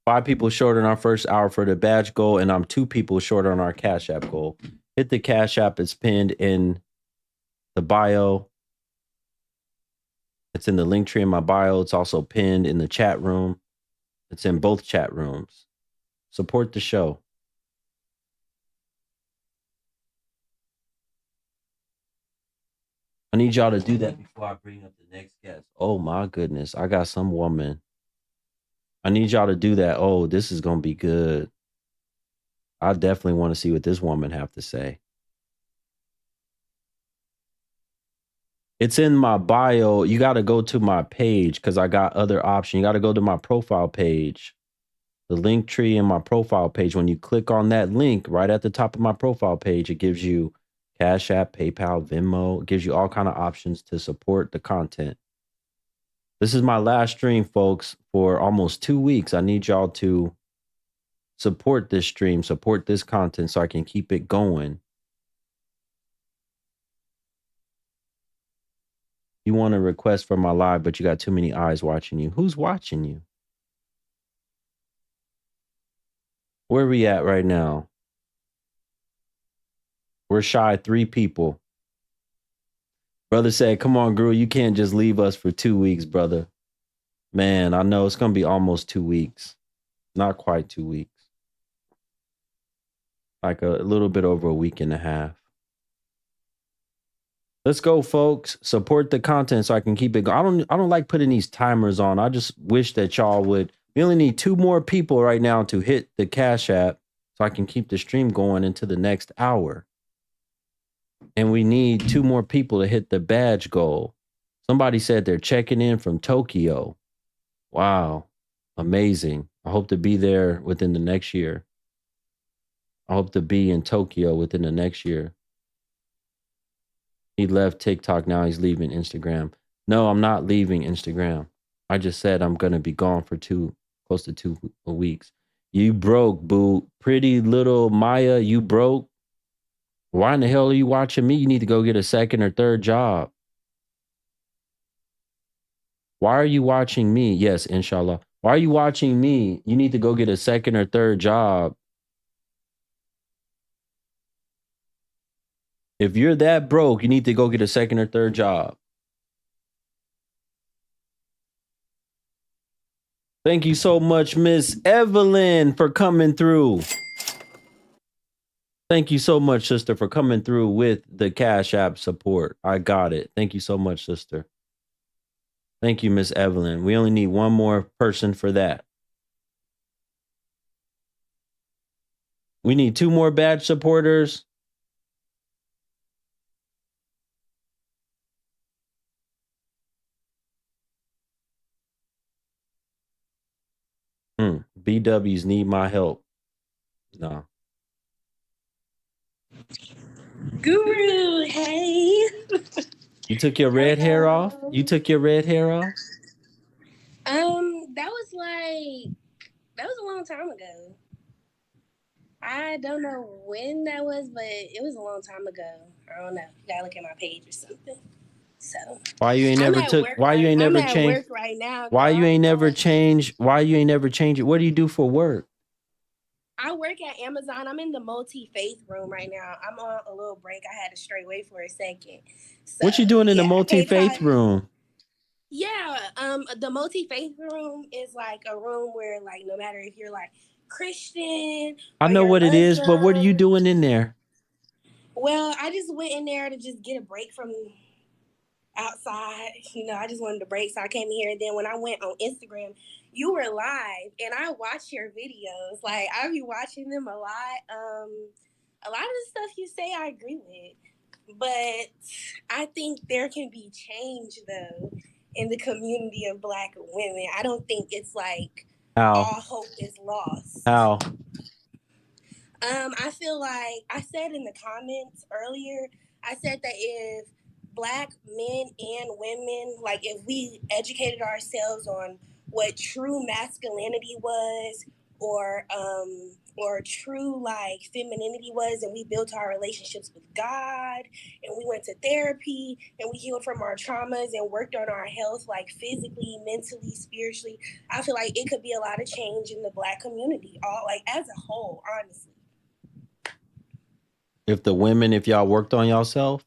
5 people short on our first hour for the badge goal, and I'm 2 people short on our Cash App goal. Hit the Cash App. It's pinned in the bio. It's in the link tree in my bio. It's also pinned in the chat room. It's in both chat rooms. Support the show. I need y'all to do that before I bring up the next guest. Oh my goodness. I got some woman. I need y'all to do that. Oh, this is going to be good. I definitely want to see what this woman have to say. It's in my bio. You got to go to my page because I got other options. You got to go to my profile page. The link tree in my profile page. When you click on that link right at the top of my profile page, it gives you Cash App, PayPal, Venmo. It gives you all kind of options to support the content. This is my last stream, folks, for almost 2 weeks. I need y'all to support this stream, support this content so I can keep it going. You want a request for my live, but you got too many eyes watching you. Who's watching you? Where are we at right now? We're shy 3 people. Brother said, come on, Guru, you can't just leave us for 2 weeks, brother. Man, I know it's going to be almost 2 weeks. Not quite 2 weeks. Like a little bit over a week and a half. Let's go, folks. Support the content so I can keep it going. I don't like putting these timers on. I just wish that y'all would. We only need 2 more people right now to hit the Cash App so I can keep the stream going into the next hour. And we need 2 more people to hit the badge goal. Somebody said they're checking in from Tokyo. Wow. Amazing. I hope to be there within the next year. I hope to be in Tokyo within the next year. He left TikTok. Now he's leaving Instagram. No, I'm not leaving Instagram. I just said I'm going to be gone for close to 2 weeks. You broke, boo. Pretty little Maya, you broke. Why in the hell are you watching me? You need to go get a 2nd or 3rd job. Why are you watching me? Yes, inshallah. Why are you watching me? You need to go get a 2nd or 3rd job. If you're that broke, you need to go get a 2nd or 3rd job. Thank you so much, Miss Evelyn, for coming through. Thank you so much, sister, for coming through with the Cash App support. I got it. Thank you so much, sister. Thank you, Miss Evelyn. We only need 1 more person for that. We need 2 more badge supporters. BWs need my help. No. Guru, hey. You took your red hair off? You took your red hair off? That was a long time ago. I don't know when that was, but it was a long time ago. I don't know. You gotta look at my page or something. So why you ain't never took? Why you ain't never changed? I'm at work right now. Why you ain't never changed? Why you ain't never changed it? What do you do for work? I work at Amazon. I'm in the multi-faith room right now. I'm on a little break. I had to stray away for a second. So, what you doing in the multi-faith room? Yeah, the multi-faith room is like a room where, like, no matter if you're like Christian, I know what it is, but what are you doing in there? Well, I just went in there to just get a break from outside. You know, I just wanted a break, so I came here. And then when I went on Instagram, you were live, and I watch your videos. Like, I be watching them a lot. A lot of the stuff you say, I agree with, but I think there can be change though in the community of Black women. I don't think it's like all hope is lost. How? I feel like I said in the comments earlier, I said that if Black men and women, like if we educated ourselves on what true masculinity was, or true like femininity was, and we built our relationships with God, and we went to therapy, and we healed from our traumas and worked on our health, like physically, mentally, spiritually, I feel like it could be a lot of change in the Black community, all like as a whole, honestly. If y'all worked on yourself?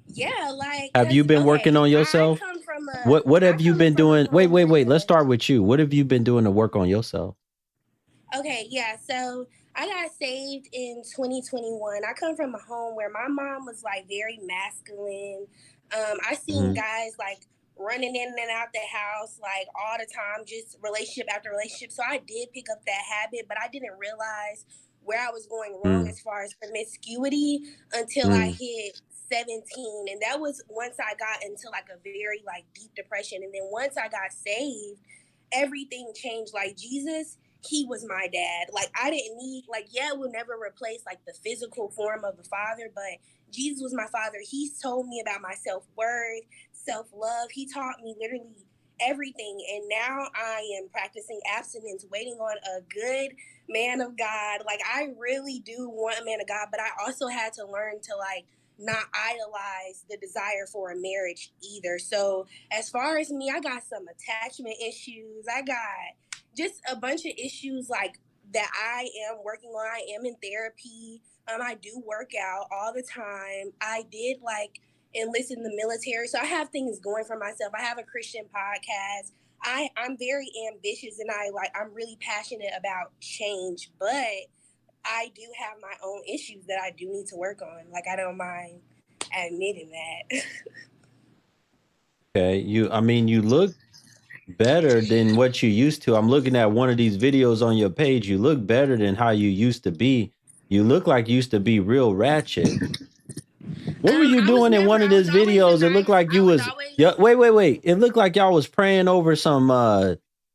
Yeah, like, have you been working on yourself? What have you been doing? Wait. Let's start with you. What have you been doing to work on yourself? Okay, yeah. So I got saved in 2021. I come from a home where my mom was like very masculine. I seen guys like running in and out the house like all the time, just relationship after relationship. So I did pick up that habit, but I didn't realize where I was going wrong as far as promiscuity until I hit 17. And that was once I got into like a very like deep depression. And then once I got saved, everything changed. Like Jesus, he was my dad. Like I didn't need, like, yeah, it will never replace like the physical form of the father, but Jesus was my father. He told me about my self-worth, self-love. He taught me literally everything. And now I am practicing abstinence, waiting on a good man of God. Like, I really do want a man of God, but I also had to learn to, like, not idolize the desire for a marriage either. So as far as me, I got some attachment issues. I got just a bunch of issues like that I am working on. I am in therapy. I do work out all the time. I did like enlist in the military. So I have things going for myself. I have a Christian podcast. I'm very ambitious and I'm really passionate about change, but I do have my own issues that I do need to work on. Like, I don't mind admitting that. Okay. You look better than what you used to. I'm looking at one of these videos on your page. You look better than how you used to be. You look like you used to be real ratchet. What were you doing in one of these videos? It looked like you was wait. It looked like y'all was praying over some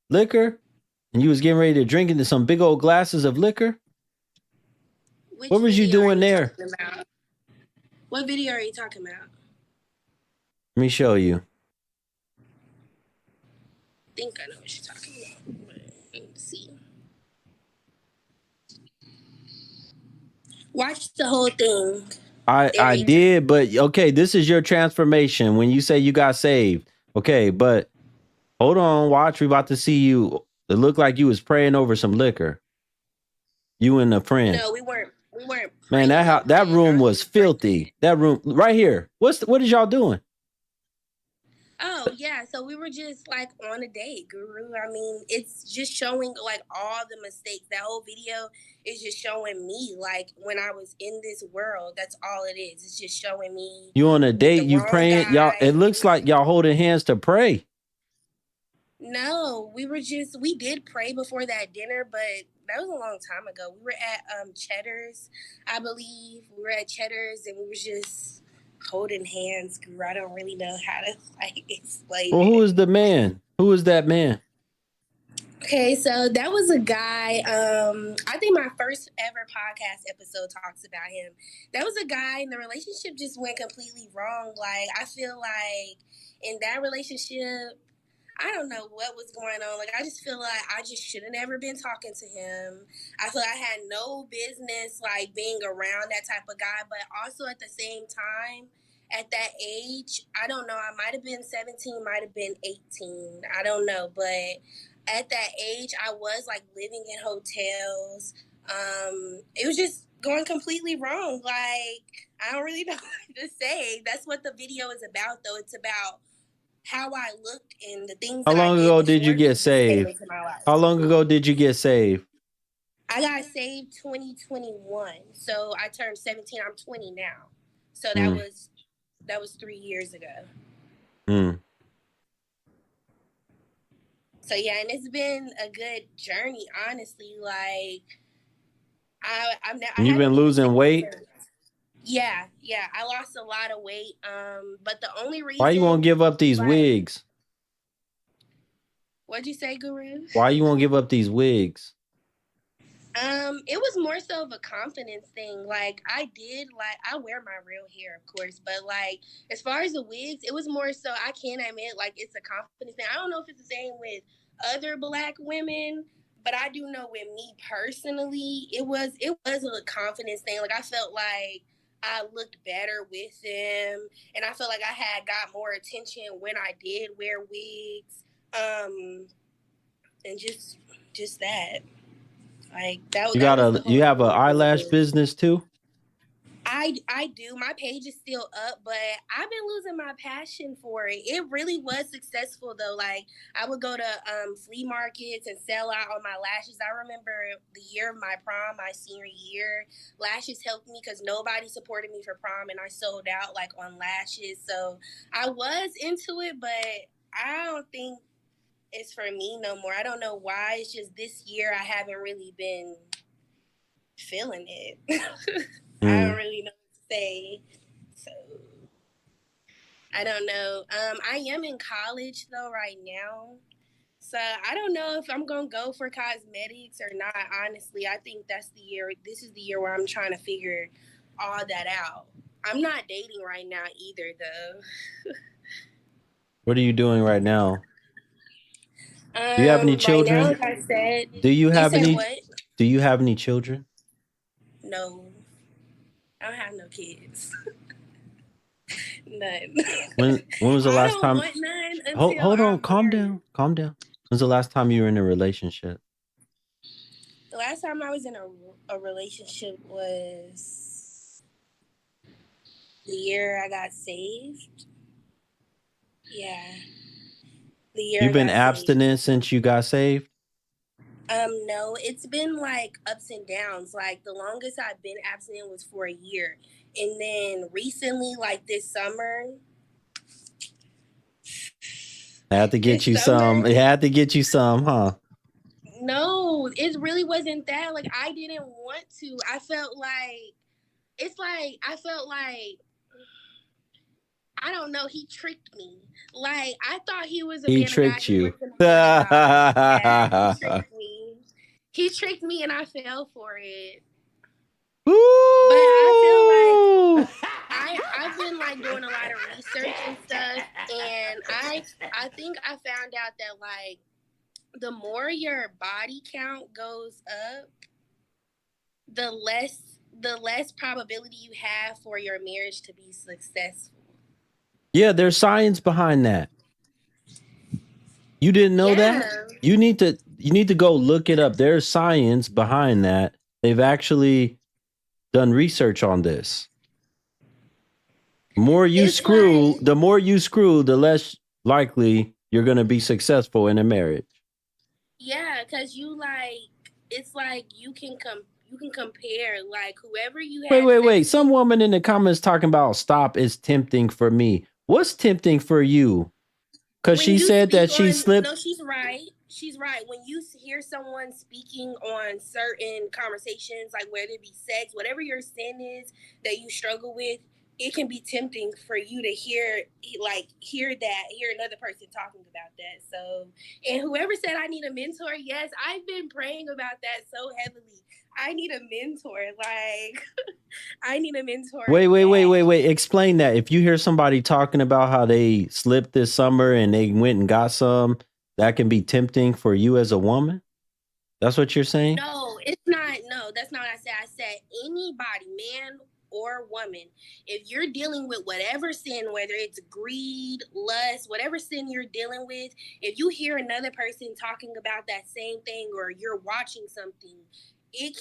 liquor and you was getting ready to drink into some big old glasses of liquor. What was you doing there? What video are you talking about? Let me show you. I think I know what you're talking about. Let me see. Watch the whole thing. I did, but okay, this is your transformation when you say you got saved. Okay, but hold on, watch. We about to see you. It looked like you was praying over some liquor. You and a friend. No, we weren't. Man, that room was filthy. That room right here. What is y'all doing? Oh, yeah. So we were just like on a date, Guru. I mean, it's just showing like all the mistakes. That whole video is just showing me like when I was in this world. That's all it is. It's just showing me. You on a date, you praying. Y'all, it looks like y'all holding hands to pray. No, we did pray before that dinner, but that was a long time ago. We were at Cheddar's, I believe. We were at Cheddar's and we were just holding hands, Guru. I don't really know how to like explain. Well, who is the man? Who is that man? Okay, so that was a guy. I think my first ever podcast episode talks about him. That was a guy, and the relationship just went completely wrong. Like, I feel like in that relationship, I don't know what was going on. Like, I just feel like I just should have never been talking to him. I feel like I had no business, like, being around that type of guy. But also at the same time, at that age, I don't know. I might have been 17, might have been 18. I don't know. But at that age, I was, like, living in hotels. It was just going completely wrong. Like, I don't really know what to say. That's what the video is about, though. It's about how I looked and the things. How long ago did you get saved? How long ago did you get saved? I got saved 2021. So I turned 17. I'm 20 now. So that was 3 years ago. So yeah, and it's been a good journey, honestly. Like You've been losing weight? Yeah. I lost a lot of weight. But the only reason. Why you won't give up these wigs? What'd you say, Guru? Why you won't give up these wigs? It was more so of a confidence thing. Like, I wear my real hair, of course, but like, as far as the wigs, it was more so, I can't admit, like, it's a confidence thing. I don't know if it's the same with other Black women, but I do know with me personally, it was a confidence thing. Like, I felt like I looked better with them, and I felt like I had got more attention when I did wear wigs, and just that. Like that. You have an eyelash business too? I do. My page is still up, but I've been losing my passion for it. It really was successful though. Like, I would go to flea markets and sell out on my lashes. I remember the year of my prom, my senior year, lashes helped me because nobody supported me for prom, and I sold out like on lashes. So I was into it, but I don't think it's for me no more. I don't know why. It's just this year I haven't really been feeling it. I don't really know what to say. So I don't know. I am in college though right now. So I don't know if I'm gonna go for cosmetics or not. Honestly, I think that's the year. This is the year where I'm trying to figure all that out. I'm not dating right now either though. What are you doing right now? Do you have any Right now, children? like I said, Do you you have said any? what? Do you have any children? No, I don't have no kids. None. When was the I last don't time? want none Hold, until hold on, I'm calm married. down, calm down. When's the last time you were in a relationship? The last time I was in a relationship was the year I got saved. Yeah, the year You've I been got saved. abstinent since you got saved? No, it's been like ups and downs. Like the longest I've been abstinent was for a year. And then recently, like this summer. Had to get This you summer, some. It had to get you some, huh? no, it really wasn't that. Like I didn't want to. I felt like I felt like I don't know, he tricked me. Like I thought he was a He man of God, tricked he you. wasn't a man of God. Yeah, he tricked me. He tricked me and I fell for it. But I feel like I've been like doing a lot of research and stuff, and I think I found out that like the more your body count goes up, the less probability you have for your marriage to be successful. Yeah, there's science behind that. You didn't know that? You need to go look it up. There's science behind that. They've actually done research on this. The more you screw, the less likely you're going to be successful in a marriage. Yeah, because it's like you can compare like whoever you have. Wait. Some woman in the comments talking about stop is tempting for me. What's tempting for you? Because she said that she slipped. No, she's right. She's right. When you hear someone speaking on certain conversations, like whether it be sex, whatever your sin is that you struggle with, it can be tempting for you to hear another person talking about that. So, and whoever said I need a mentor, yes, I've been praying about that so heavily. I need a mentor. Like, I need a mentor. Wait. Explain that. If you hear somebody talking about how they slipped this summer and they went and got some, that can be tempting for you as a woman? That's what you're saying? No, it's not. No, that's not what I said. I said anybody, man or woman, if you're dealing with whatever sin, whether it's greed, lust, whatever sin you're dealing with, if you hear another person talking about that same thing or you're watching something, it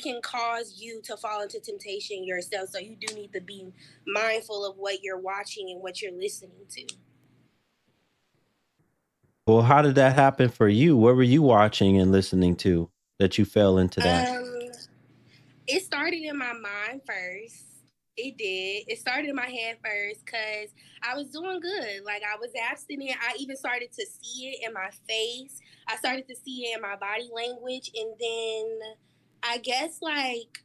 can cause you to fall into temptation yourself. So you do need to be mindful of what you're watching and what you're listening to. Well, how did that happen for you? What were you watching and listening to that you fell into that? It started in my mind first. It did. It started in my head first because I was doing good. Like I was abstinent. I even started to see it in my face. I started to see it in my body language. And then I guess like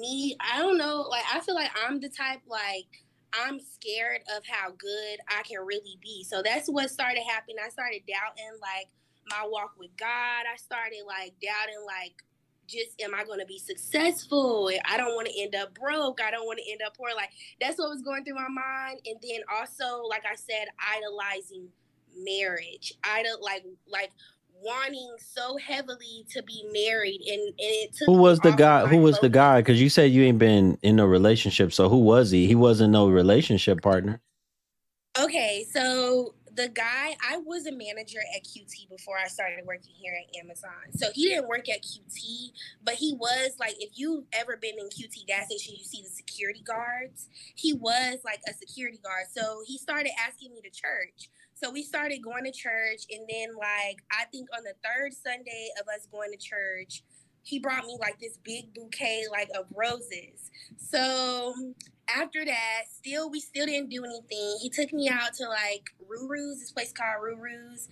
me, I don't know, like I feel like I'm the type like I'm scared of how good I can really be. So that's what started happening. I started doubting like my walk with God. I started like doubting like just am I going to be successful? I don't want to end up broke. I don't want to end up poor. Like that's what was going through my mind. And then also, like I said, idolizing marriage. Like wanting so heavily to be married, and it took Who was the guy? Who was the guy? Because you said you ain't been in no relationship. So who was he? He wasn't no relationship partner. Okay, so the guy, I was a manager at QT before I started working here at Amazon. So he didn't work at QT, but he was like, if you've ever been in QT gas station, you see the security guards. He was like a security guard. So he started asking me to church. So we started going to church. And then like, I think on the third Sunday of us going to church, he brought me like this big bouquet like of roses. So after that, we still didn't do anything. He took me out to like Ruru's, this place called Ruru's.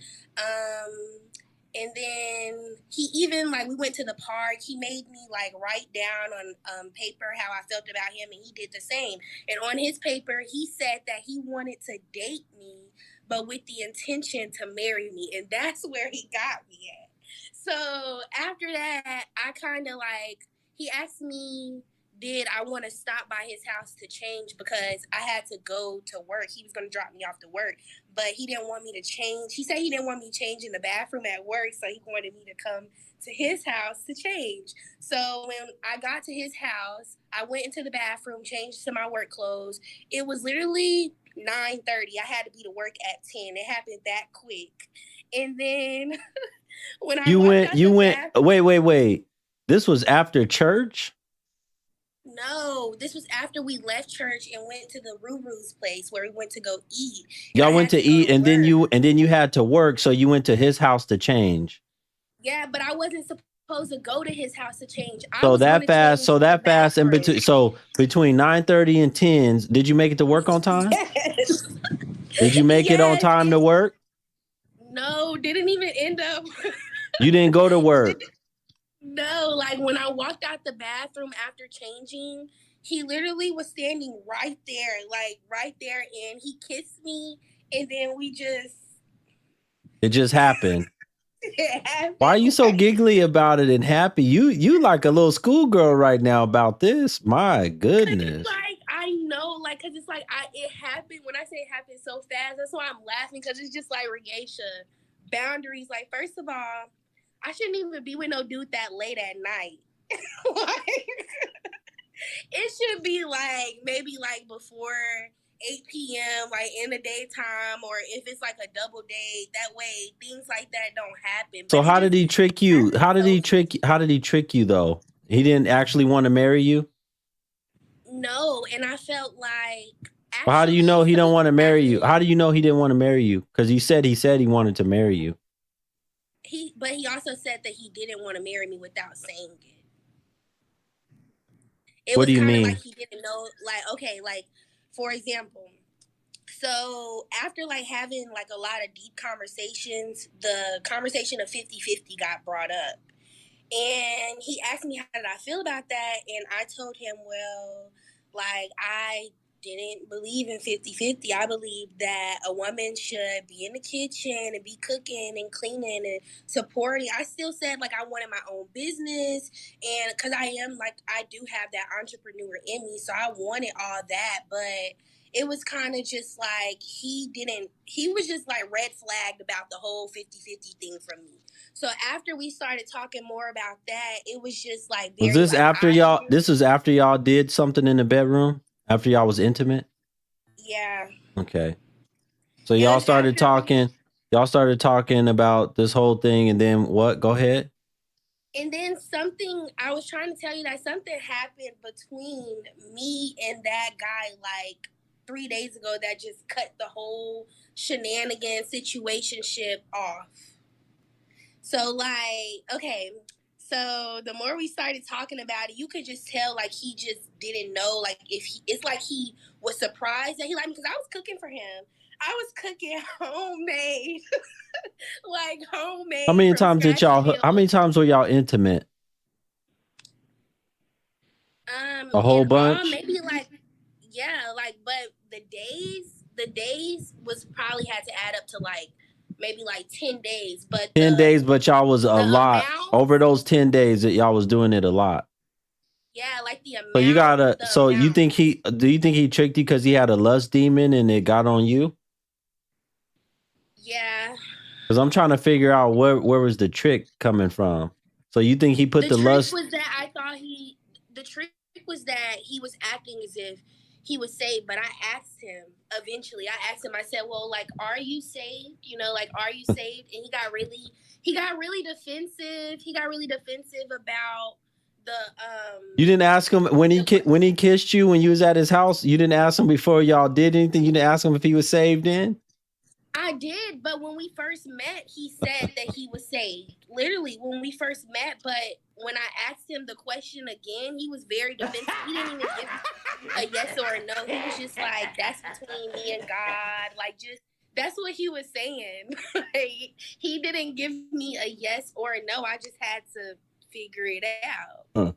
And then he even like we went to the park. He made me like write down on paper how I felt about him, and he did the same. And on his paper, he said that he wanted to date me, but with the intention to marry me, and that's where he got me at. So after that, I kind of like he asked me, did I want to stop by his house to change because I had to go to work. He was going to drop me off to work, but he didn't want me to change. He said he didn't want me to change in the bathroom at work, so he wanted me to come to his house to change. So when I got to his house, I went into the bathroom, changed to my work clothes. It was literally 9:30. I had to be to work at 10. It happened that quick. And then when I wait. This was after church? No, this was after we left church and went to the Ruru's place where we went to go eat. Y'all went to eat and then you had to work, so you went to his house to change. Yeah, but I wasn't supposed to go to his house to change. So that fast in between. So between 9:30 and 10, did you make it to work on time? Yes. Did you make it on time to work? No, didn't even end up. You didn't go to work. No, like when I walked out the bathroom after changing, he literally was standing right there, and he kissed me, and then it just happened. It happened. Why are you so giggly about it and happy? You like a little schoolgirl right now about this. My goodness. Like, I know, like, cause it's like it happened. When I say it happened so fast, that's why I'm laughing, because it's just like, Regatia, boundaries. Like, first of all, I shouldn't even be with no dude that late at night. Like, it should be like maybe like before 8 p.m. like in the daytime, or if it's like a double date, that way things like that don't happen. So how did he trick you? How did he trick you though? He didn't actually want to marry you? No, and I felt like well, how do you know he don't want to marry you? How do you know he didn't want to marry you? Because he said he wanted to marry you. But he also said that he didn't want to marry me without saying it. What do you mean? Like he didn't know, like, okay, like, for example, so after like having like a lot of deep conversations, the conversation of 50-50 got brought up. And he asked me how did I feel about that, and I told him, well, like, I didn't believe in 50-50. I believe that a woman should be in the kitchen and be cooking and cleaning and supporting. I still said, like, I wanted my own business, and because I do have that entrepreneur in me, so I wanted all that, but it was kind of just like he was just like red flagged about the whole 50-50 thing from me. So after we started talking more about that, it was just like was this like, after y'all? This is after y'all did something in the bedroom? After y'all was intimate? Yeah. Okay. So y'all started talking. Y'all started talking about this whole thing, and then what? Go ahead. And then I was trying to tell you that something happened between me and that guy like 3 days ago that just cut the whole shenanigan situationship off. So like, okay, so the more we started talking about it, you could just tell like he just didn't know, like it's like he was surprised that he liked me because I was cooking for him. I was cooking homemade, like homemade. How many times did y'all? How many times were y'all intimate? A whole bunch. Maybe like, yeah, like, but the days was probably had to add up to like maybe like 10 days. But 10 days, but y'all was a lot over those 10 days that y'all was doing it a lot. Yeah, like the amount. So you gotta. So you think do you think he tricked you because he had a lust demon and it got on you? Yeah. Because I'm trying to figure out where was the trick coming from. So you think he put the lust? Was that I thought the trick was that he was acting as if he was saved, but I asked him eventually. I asked him. I said, "Well, like, are you saved? You know, like, are you saved?" And he got really defensive. He got really defensive about the. You didn't ask him when he kissed you when you was at his house. You didn't ask him before y'all did anything. You didn't ask him if he was saved then. I did, but when we first met, he said that he was saved. Literally, when we first met, but when I asked him the question again, he was very defensive. He didn't even give a yes or a no. He was just like, that's between me and God. Like, just, that's what he was saying. Like, he didn't give me a yes or a no. I just had to figure it out. Huh.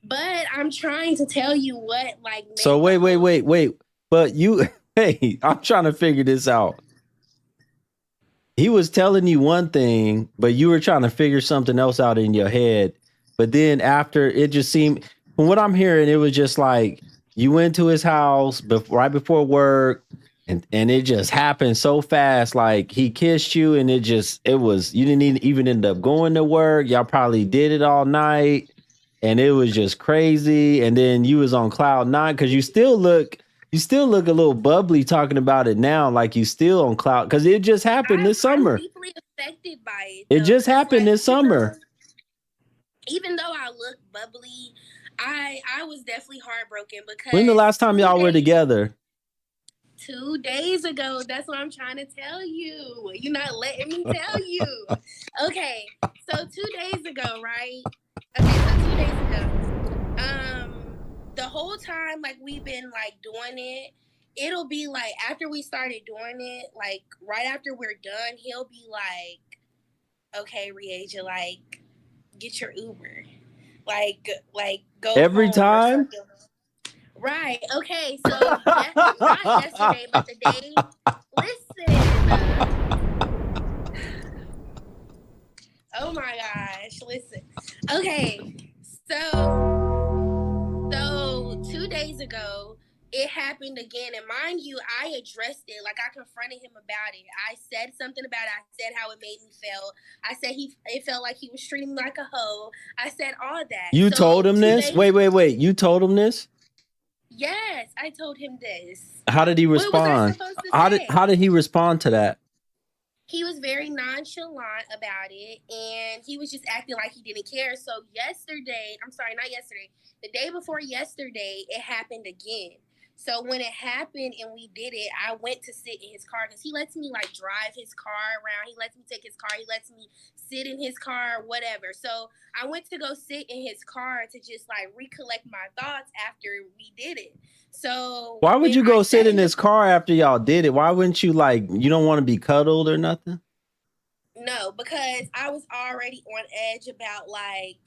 But I'm trying to tell you what, like. So wait. But you, hey, I'm trying to figure this out. He was telling you one thing, but you were trying to figure something else out in your head. But then after it just seemed, from what I'm hearing, it was just like you went to his house right before work, and it just happened so fast. Like he kissed you, and it was you didn't even end up going to work. Y'all probably did it all night, and it was just crazy. And then you was on cloud nine because you still look a little bubbly talking about it now, like you still on cloud because it just happened this summer. I'm deeply affected by it. It just happened this summer. Even though I look bubbly, I was definitely heartbroken because when the last time y'all were together? 2 days ago. That's what I'm trying to tell you. You're not letting me tell you. Okay, so 2 days ago, right? Okay, so 2 days ago. The whole time, like we've been like doing it. It'll be like after we started doing it, like right after we're done, he'll be like, "Okay, Rieja, like get your Uber, like go every time." Right. Okay. So not yesterday, but the day. Listen. Oh my gosh. Listen. Okay. So 2 days ago, it happened again. And mind you, I addressed it. Like I confronted him about it. I said something about it. I said how it made me feel. I said it felt like he was treating me like a hoe. I said all that. You told him this? Wait. You told him this? Yes, I told him this. How did he respond? How did he respond to that? He was very nonchalant about it, and he was just acting like he didn't care. So the day before yesterday, it happened again. So when it happened and we did it, I went to sit in his car because he lets me like drive his car around. He lets me take his car. He lets me sit in his car, whatever. So I went to go sit in his car to just like recollect my thoughts after we did it. So why would you go sit in his car after y'all did it? Why wouldn't you you don't want to be cuddled or nothing? No, because I was already on edge about like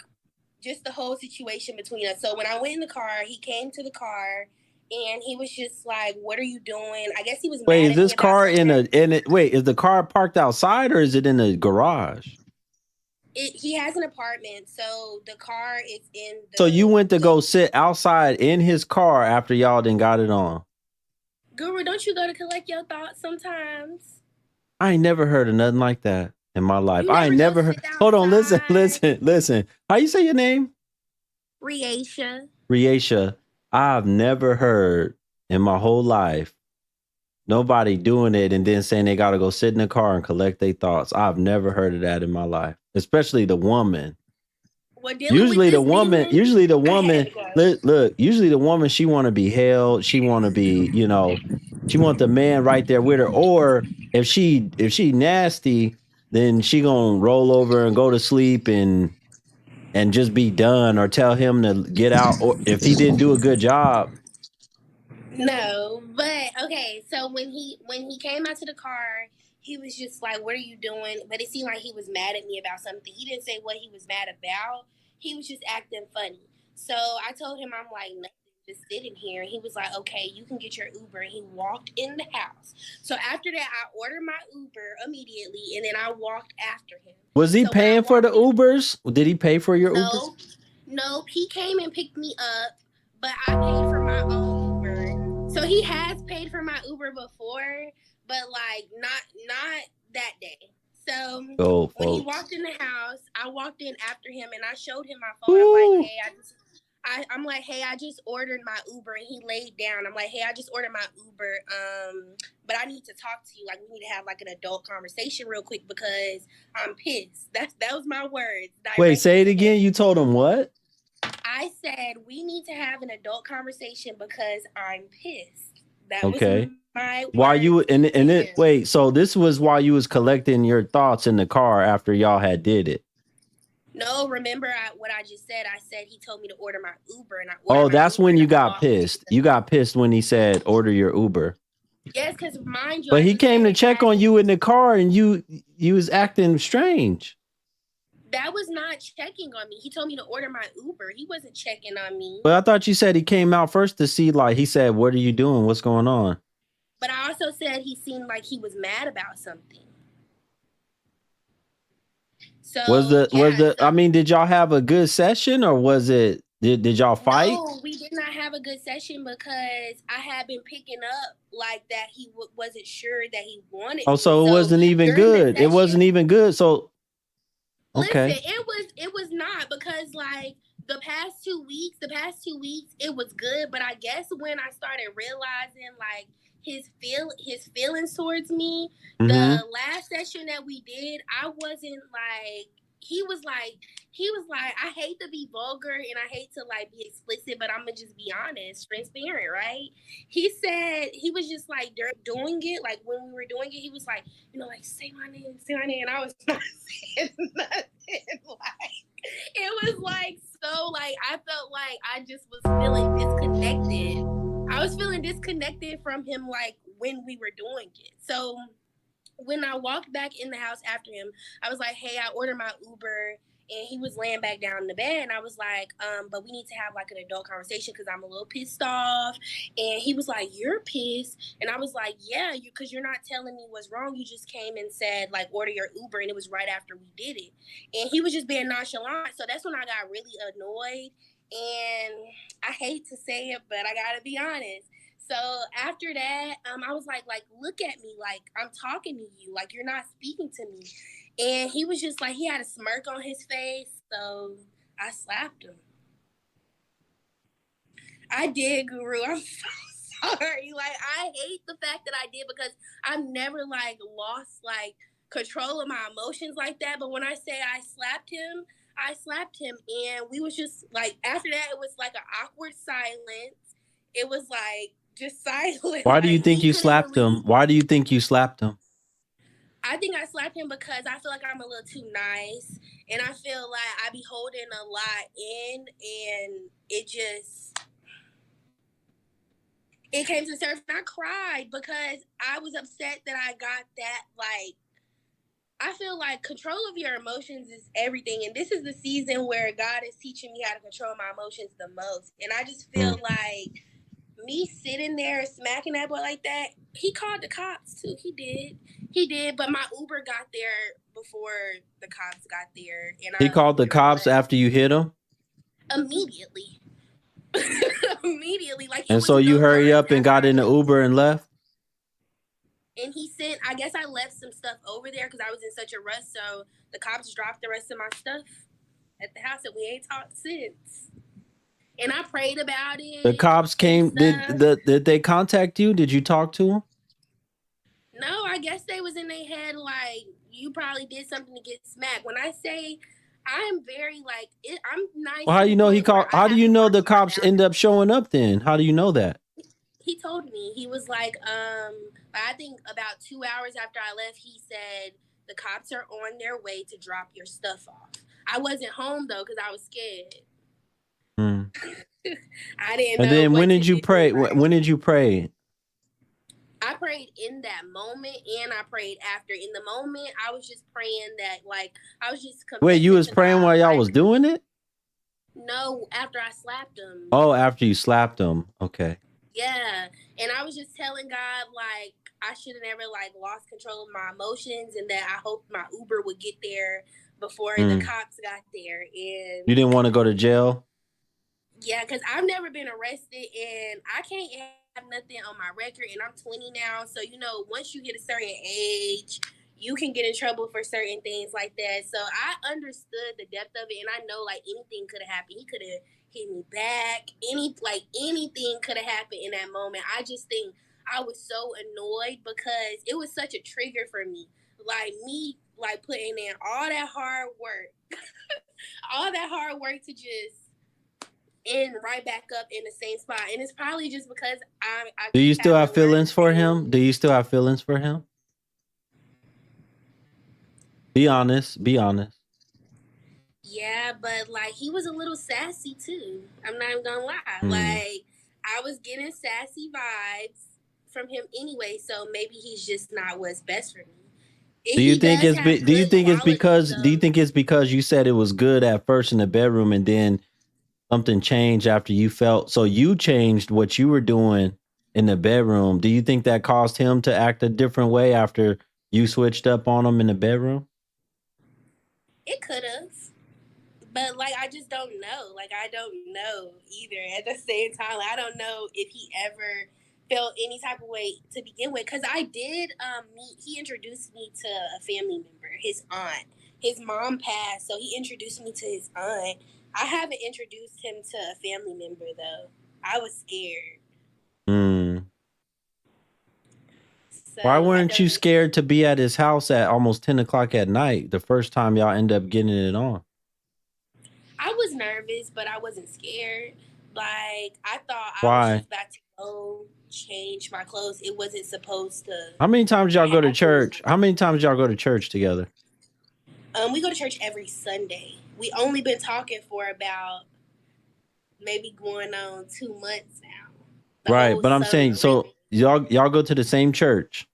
just the whole situation between us. So when I went in the car, he came to the car and he was just like, "What are you doing?" I guess he was Wait, mad is this car is the car parked outside or is it in the garage? He has an apartment, so the car is in the... So you went to go sit outside in his car after y'all done got it on? Guru, don't you go to collect your thoughts sometimes? I ain't never heard of nothing like that in my life. I ain't never heard. Hold on, listen. How you say your name? Rieja. I've never heard in my whole life nobody doing it and then saying they got to go sit in the car and collect their thoughts. I've never heard of that in my life, especially the woman. Usually the woman, look, usually the woman, she want to be held. She want to be, she want the man right there with her. Or if she nasty, then she gonna roll over and go to sleep and just be done, or tell him to get out, or if he didn't do a good job. No, but okay. So when he came out to the car, he was just like, "What are you doing?" But it seemed like he was mad at me about something. He didn't say what he was mad about. He was just acting funny. So I told him, I'm like, "Nothing, just sitting here." And he was like, "Okay, you can get your Uber." And he walked in the house. So after that, I ordered my Uber immediately, and then I walked after him. Was he paying for the Ubers? Did he pay for your Ubers? Nope. He came and picked me up, but I paid for my own Uber. So he has paid for my Uber before, but like not that day. So when he walked in the house, I walked in after him and I showed him my phone. I'm like, "Hey, I just ordered my Uber," and he laid down. I'm like, "Hey, I just ordered my Uber, but I need to talk to you. Like, we need to have like an adult conversation real quick because I'm pissed." That was my words. Wait, say it again. You told him what? I said we need to have an adult conversation because I'm pissed. That okay. was my while you and it wait, so this was while you was collecting your thoughts in the car after y'all had did it? No, remember what I just said? I said he told me to order my Uber, and I ordered. Oh, that's when you got pissed. You got pissed when he said order your Uber. Yes, because mind you, but he came to check on you in the car, and you was acting strange. That was not checking on me. He told me to order my Uber. He wasn't checking on me. But I thought you said he came out first to see, like, he said, "What are you doing? What's going on?" But I also said he seemed like he was mad about something. So I mean, did y'all have a good session, or was it Did y'all fight? No, we did not have a good session because I had been picking up like that he wasn't sure that he wanted Oh, me. so it wasn't even good. It wasn't even good. So okay. Listen, it was not, because like the past 2 weeks, it was good, but I guess when I started realizing like his feelings towards me, the last session that we did, I wasn't like he was like, I hate to be vulgar and I hate to like be explicit, but I'm gonna just be honest, transparent, right? He said he was just like doing it, like when we were doing it, he was like, you know, like say my name, and I was not saying nothing. Like it was like so like I felt like I just was feeling disconnected. I was feeling disconnected from him like when we were doing it. So when I walked back in the house after him, I was like, hey, I ordered my Uber, and he was laying back down in the bed, and I was like, but we need to have like an adult conversation because I'm a little pissed off. And he was like, you're pissed? And I was like, yeah, because you're not telling me what's wrong. You just came and said like order your Uber, and it was right after we did it. And he was just being nonchalant. So that's when I got really annoyed. And I hate to say it, but I gotta be honest. So after that, I was like, look at me, like I'm talking to you, like you're not speaking to me. And he was just like, he had a smirk on his face, so I slapped him. I did, Guru. I'm so sorry. Like I hate the fact that I did, because I've never like lost like control of my emotions like that. But when I say I slapped him, and we was just like, after that, it was like an awkward silence. It was like just silent. Why do you think you slapped him? Why do you think you slapped him? I think I slapped him because I feel like I'm a little too nice, and I feel like I be holding a lot in, and it came to the surface. And I cried because I was upset that I got that. Like, I feel like control of your emotions is everything, and this is the season where God is teaching me how to control my emotions the most. And I just feel like me sitting there smacking that boy like that, he called the cops too. He did, but my Uber got there before the cops got there. And he called the cops after you hit him? Immediately. Immediately. Like, and so you hurry up and got in the Uber and left? And he sent, I guess I left some stuff over there because I was in such a rush. So the cops dropped the rest of my stuff at the house, and we ain't talked since. And I prayed about it. The cops came. Did they contact you? Did you talk to them? No, I guess they was in their head like, you probably did something to get smacked. When I say I'm very like, I'm nice. Well, how do you know he called? How do you know the cops end up showing up then? How do you know that? He told me. He was like, I think about 2 hours after I left, he said, the cops are on their way to drop your stuff off. I wasn't home though because I was scared. I didn't know. And then when did you pray? When did you pray? I prayed in that moment, and I prayed after. In the moment, I was just praying that, like, I was just. Wait, you was praying while y'all was doing it? No, after I slapped him. Oh, after you slapped him. Okay. Yeah, and I was just telling God, like, I should have never, like, lost control of my emotions, and that I hoped my Uber would get there before the cops got there. And you didn't want to go to jail? Yeah, because I've never been arrested, and I can't have nothing on my record, and I'm 20 now. So, you know, once you get a certain age, you can get in trouble for certain things like that. So I understood the depth of it, and I know, like, anything could have happened. He could have hit me back. Anything could have happened in that moment. I just think I was so annoyed because it was such a trigger for me. Like, me, like, putting in all that hard work, to just end right back up in the same spot. And it's probably just because I Do you still have feelings for him? Do you still have feelings for him? Be honest. Yeah, but like he was a little sassy too. I'm not even gonna lie. Like I was getting sassy vibes from him anyway, so maybe he's just not what's best for me. Do you think it's because you said it was good at first in the bedroom and then something changed after you felt, so you changed what you were doing in the bedroom? Do you think that caused him to act a different way after you switched up on him in the bedroom? It could have, But like, I just don't know. Like, I don't know either. At the same time, like, I don't know if he ever felt any type of way to begin with. Because I did meet. He introduced me to a family member, his aunt. His mom passed, so he introduced me to his aunt. I haven't introduced him to a family member though. I was scared. So Why weren't you scared to be at his house at almost 10 o'clock at night the first time y'all end up getting it on? I was nervous, but I wasn't scared. Like, I thought I was Why? just about to go change my clothes. It wasn't supposed to. How many times y'all go to church? How many times y'all go to church together? We go to church every Sunday. We only been talking for about maybe going on 2 months now. Right, but I'm saying, so y'all go to the same church.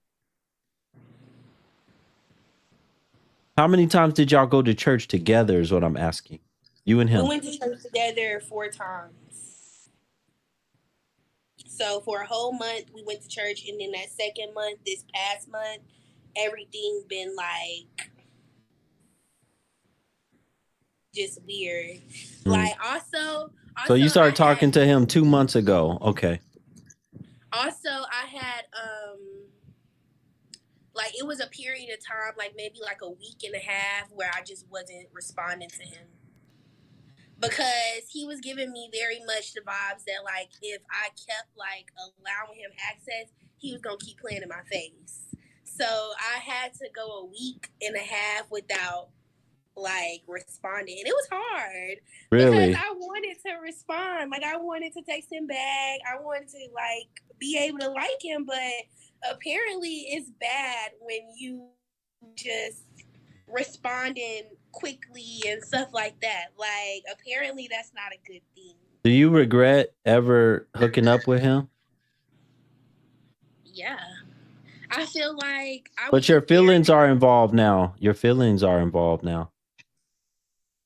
How many times did y'all go to church together is what I'm asking. You and him. We went to church together 4 times. So for a whole month, we went to church. And then that second month, this past month, everything been like just weird. Like, also so you started talking to him 2 months ago. Okay. Also, I had like, it was a period of time, like maybe like a week and a half, where I just wasn't responding to him. Because he was giving me very much the vibes that, like, if I kept, like, allowing him access, he was going to keep playing in my face. So I had to go a week and a half without, like, responding. And it was hard. Really? Because I wanted to respond. Like, I wanted to text him back. I wanted to, like, be able to like him. But apparently it's bad when you just responding quickly and stuff like that. Like, apparently that's not a good thing. Do you regret ever hooking up with him? Yeah. I feel like But your feelings are involved now. Your feelings are involved now.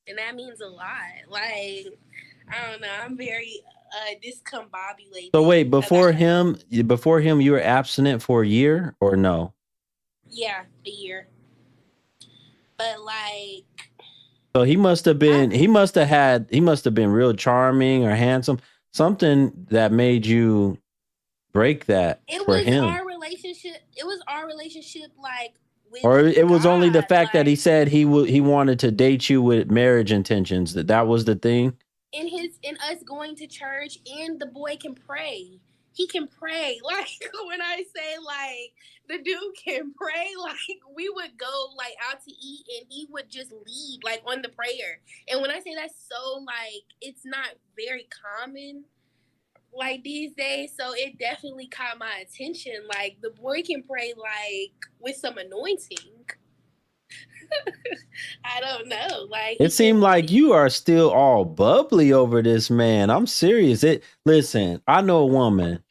And that means a lot. Like, I don't know. I'm very discombobulated. So wait, before him, you were abstinent for a year or no? Yeah, a year. But like, so he must have been real charming or handsome, something that made you break that for him. Our relationship. It was our relationship, like, with or it was God. only the fact that he said he wanted to date you with marriage intentions. That was the thing. In us going to church, and the boy can pray. He can pray. Like, when I say, like, the dude can pray, like, we would go, like, out to eat, and he would just lead, like, on the prayer. And when I say that's so, like, it's not very common, like, these days, so it definitely caught my attention. Like, the boy can pray, like, with some anointing. I don't know. Like, it seemed like you are still all bubbly over this man. I'm serious. Listen, I know a woman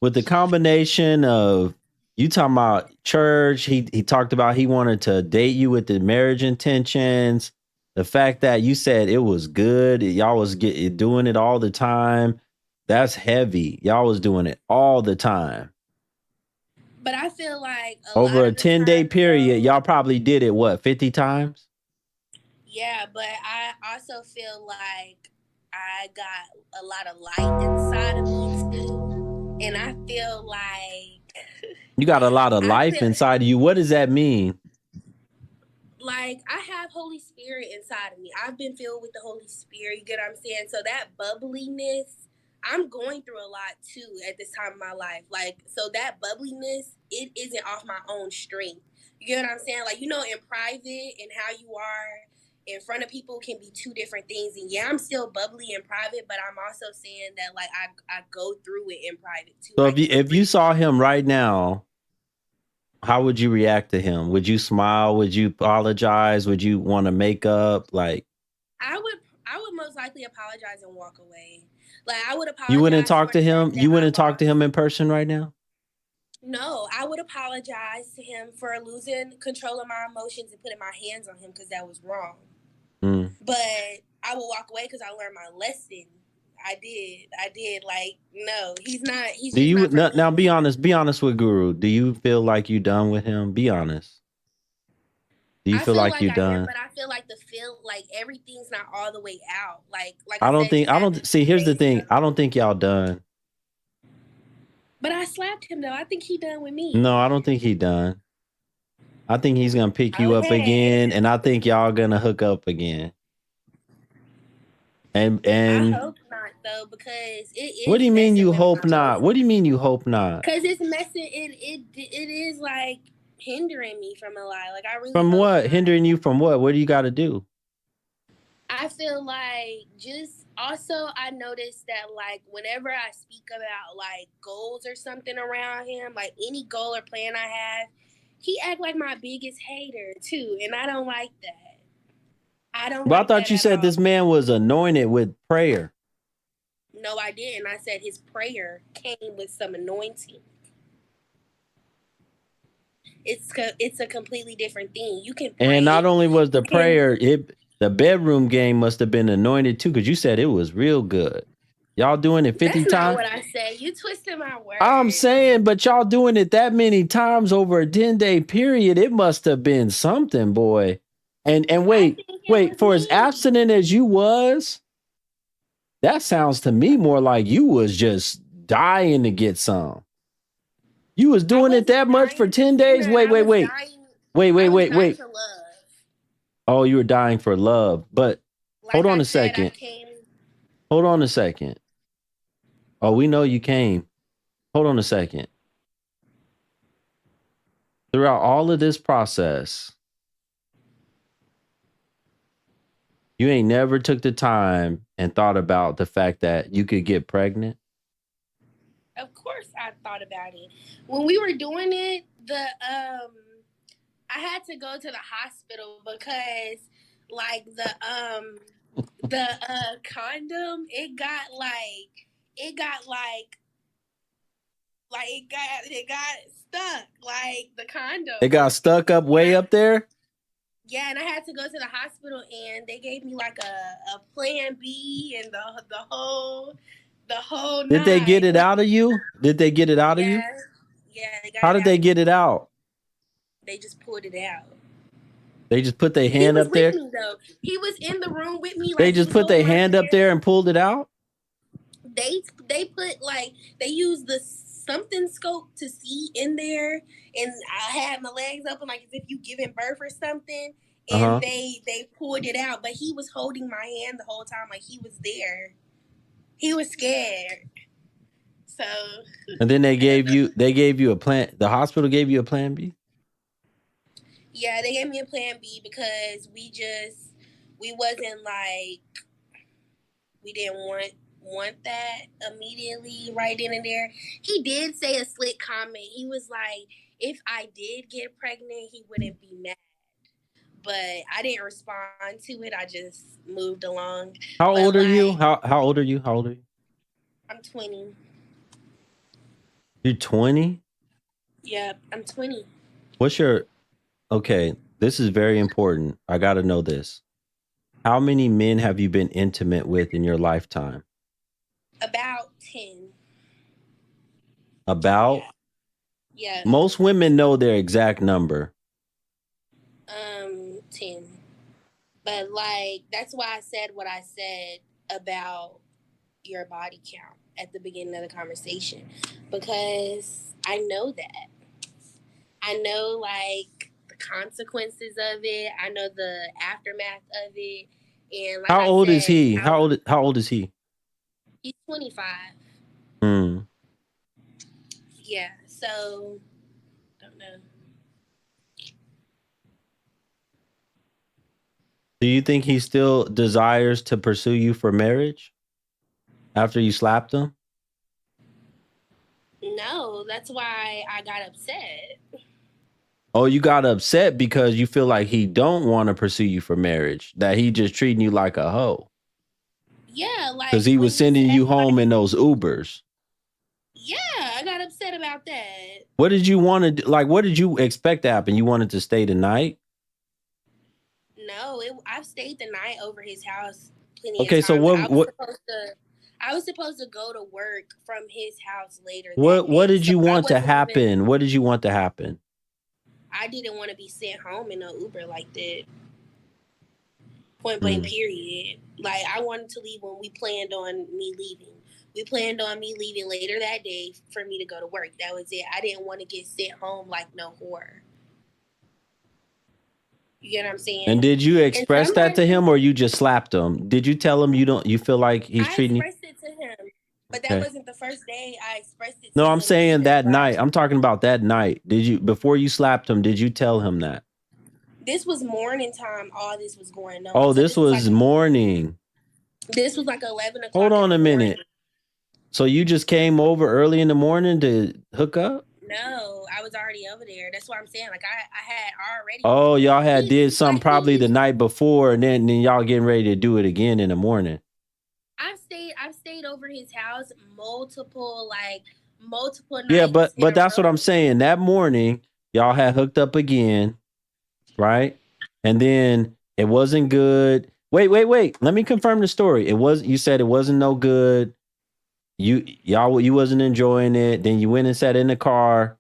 with the combination of you talking about church. He talked about he wanted to date you with the marriage intentions. The fact that you said it was good. Y'all was doing it all the time. That's heavy. Y'all was doing it all the time. But I feel like over a 10-day period, y'all probably did it, what, 50 times? Yeah, but I also feel like I got a lot of light inside of me too. And I feel like you got a lot of life inside of you. What does that mean? Like, I have Holy Spirit inside of me. I've been filled with the Holy Spirit. You get what I'm saying? So that bubbliness, I'm going through a lot too at this time of my life. Like, so that bubbliness, it isn't off my own strength. You get what I'm saying? Like, you know, in private and how you are in front of people can be two different things. And yeah, I'm still bubbly in private, but I'm also saying that, like, I go through it in private too. So if you saw him right now, how would you react to him? Would you smile? Would you apologize? Would you want to make up? Like, I would most likely apologize and walk away. Like, I would apologize. You wouldn't talk to him? You wouldn't talk to him in person right now? No, I would apologize to him for losing control of my emotions and putting my hands on him because that was wrong. But I will walk away because I learned my lesson. I did. Like, no, he's not. Do you now be honest? Be honest with Guru. Do you feel like you done with him? Be honest. Do you I feel feel like like you I am, done? but I feel like like everything's not all the way out. Like I I don't said, think, just I happened don't see, 2 here's the days thing. ago. I don't think y'all done. But I slapped him though. I think he done with me. No, I don't think he done. I think he's going to pick you up Okay. again. And I think y'all going to hook up again. I And hope not though, because it what do is you mean messing you with my hope not? What do you mean you hope not? Because it's messing. It is like hindering me from a lot. Like I really From hope what? not. Hindering you from what? What do you got to do? I feel like just also I noticed that like whenever I speak about like goals or something around him, like any goal or plan I have, he act like my biggest hater too, and I don't like that. I don't Well, I like thought that you at said all. this man was anointed with prayer. No, I didn't. I said his prayer came with some anointing. It's a completely different thing. You can pray. And not only was the You can. prayer, the bedroom game must have been anointed too, because you said it was real good. Y'all doing it 50 That's not times? what I said. You twisted my words. I'm saying, but y'all doing it that many times over a 10-day period, it must have been something, boy. And wait, for as abstinent as you was, that sounds to me more like you was just dying to get some. You was doing it that much for 10 days? Wait. Wait. For love. Oh, you were dying for love. But hold on a second. Hold on a second. Oh, we know you came. Hold on a second. Throughout all of this process, you ain't never took the time and thought about the fact that you could get pregnant? Of course I thought about it. When we were doing it, I had to go to the hospital because like the condom, it got stuck, like the condom. It got stuck up way up there? Yeah, and I had to go to the hospital, and they gave me like a plan B and the whole Did they get it out of you? Did they get it out of you? Yeah, they got How it did out. they get it out? They just pulled it out. They just put their hand up there? He was with me though. He was in the room with me. Like, They just put their hand up there and pulled it out? They put like they used the something scope to see in there, and I had my legs open like as if you giving birth or something, and they pulled it out. But he was holding my hand the whole time, like he was there. He was scared. So. And then they gave you a plan. The hospital gave you a plan B? Yeah, they gave me a plan B because we wasn't like, we didn't want that immediately right then and there. He did say a slick comment. He was like, if I did get pregnant, he wouldn't be mad. But I didn't respond to it. I just moved along. How old are you? How old are you? How old are you? I'm 20. You're 20? Yeah, I'm 20. Okay, this is very important. I got to know this. How many men have you been intimate with in your lifetime? About 10. About? Yeah. Most women know their exact number. 10. But like, that's why I said what I said about your body count at the beginning of the conversation, because I know that. I know like the consequences of it. I know the aftermath of it. And like How old is he? How old is he? He's 25. Yeah, so don't know. Do you think he still desires to pursue you for marriage after you slapped him? No, that's why I got upset. Oh, you got upset because you feel like he don't want to pursue you for marriage, that he just treating you like a hoe. Yeah, like because he was sending you home in those Ubers. Yeah, I got upset about that. What did you want to do? Like, what did you expect to happen? You wanted to stay the night? No, I've stayed the night over his house plenty Okay, of times. so I was supposed to go to work from his house later. What did you want to happen? What did you want to happen? I didn't want to be sent home in an Uber like that. Point blank, period. Like, I wanted to leave when we planned on me leaving. We planned on me leaving later that day for me to go to work. That was it. I didn't want to get sent home like no whore. You get what I'm saying? And did you express that to him, or you just slapped him? Did you tell him you feel like he's treating you? I expressed it to him, but that wasn't the first day I expressed it to him. No, I'm saying that night. I'm talking about that night. Before you slapped him, did you tell him that? This was morning time. All this was going on. Oh, so this was like morning. This was like 11 o'clock. Hold on a minute. So you just came over early in the morning to hook up? No, I was already over there. That's what I'm saying. Like I had already. Oh, y'all had did something probably the night before, and then y'all getting ready to do it again in the morning. I've stayed over his house multiple nights. Yeah, but that's what I'm saying. That morning, y'all had hooked up again, right? And then it wasn't good. Wait. Let me confirm the story. You said it wasn't no good. You wasn't enjoying it. Then you went and sat in the car,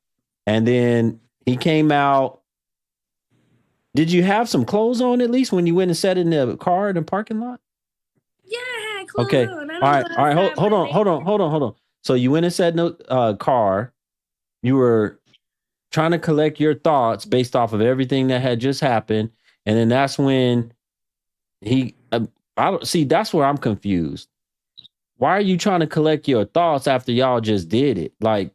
and then he came out. Did you have some clothes on at least when you went and sat in the car in the parking lot? Yeah, I had clothes on. All right. Hold on. So you went and sat in the car. You were trying to collect your thoughts based off of everything that had just happened, and then that's when that's where I'm confused. Why are you trying to collect your thoughts after y'all just did it? Like,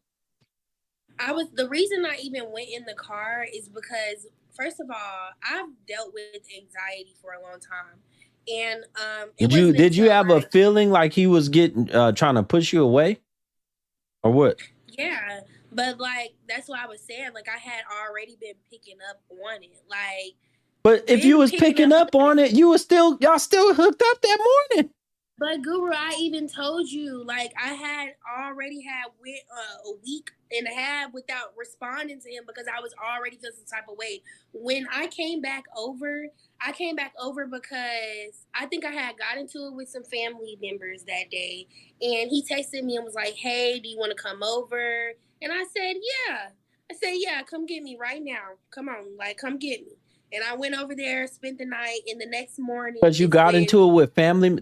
the reason I even went in the car is because, first of all, I've dealt with anxiety for a long time. And did you have a feeling like he was trying to push you away? Or what? Yeah. But like that's what I was saying. Like I had already been picking up on it. Like, but if you was picking up on it, y'all still hooked up that morning. But Guru, I even told you, like I had already went a week and a half without responding to him because I was already feeling some type of way. When I came back over because I think I had got into it with some family members that day, and he texted me and was like, "Hey, do you want to come over?" And I said, "Yeah." I said, "Yeah, come get me right now. Come on, like come get me." And I went over there, spent the night, and the next morning. Because you got into it with family.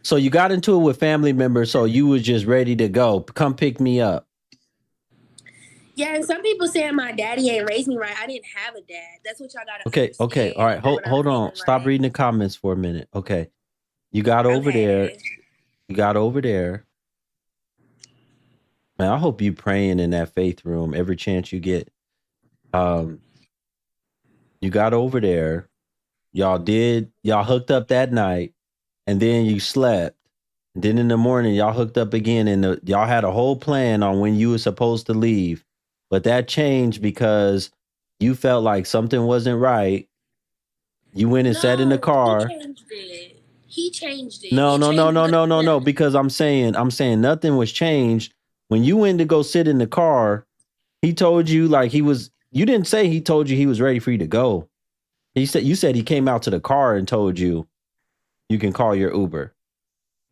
So you got into it with family members, so you was just ready to go. Come pick me up. Yeah, and some people saying my daddy ain't raised me right. I didn't have a dad. That's what y'all got to understand. Okay. All right. Hold on. Stop reading the comments for a minute. Okay. You got over there. You got over there. Man, I hope you praying in that faith room every chance you get. You got over there. Y'all hooked up that night. And then you slept. And then in the morning, y'all hooked up again, and y'all had a whole plan on when you were supposed to leave. But that changed because you felt like something wasn't right. You went and sat in the car. He changed it. No. Because I'm saying nothing was changed. When you went to go sit in the car, he told you you didn't say he told you he was ready for you to go. You said he came out to the car and told you can call your Uber.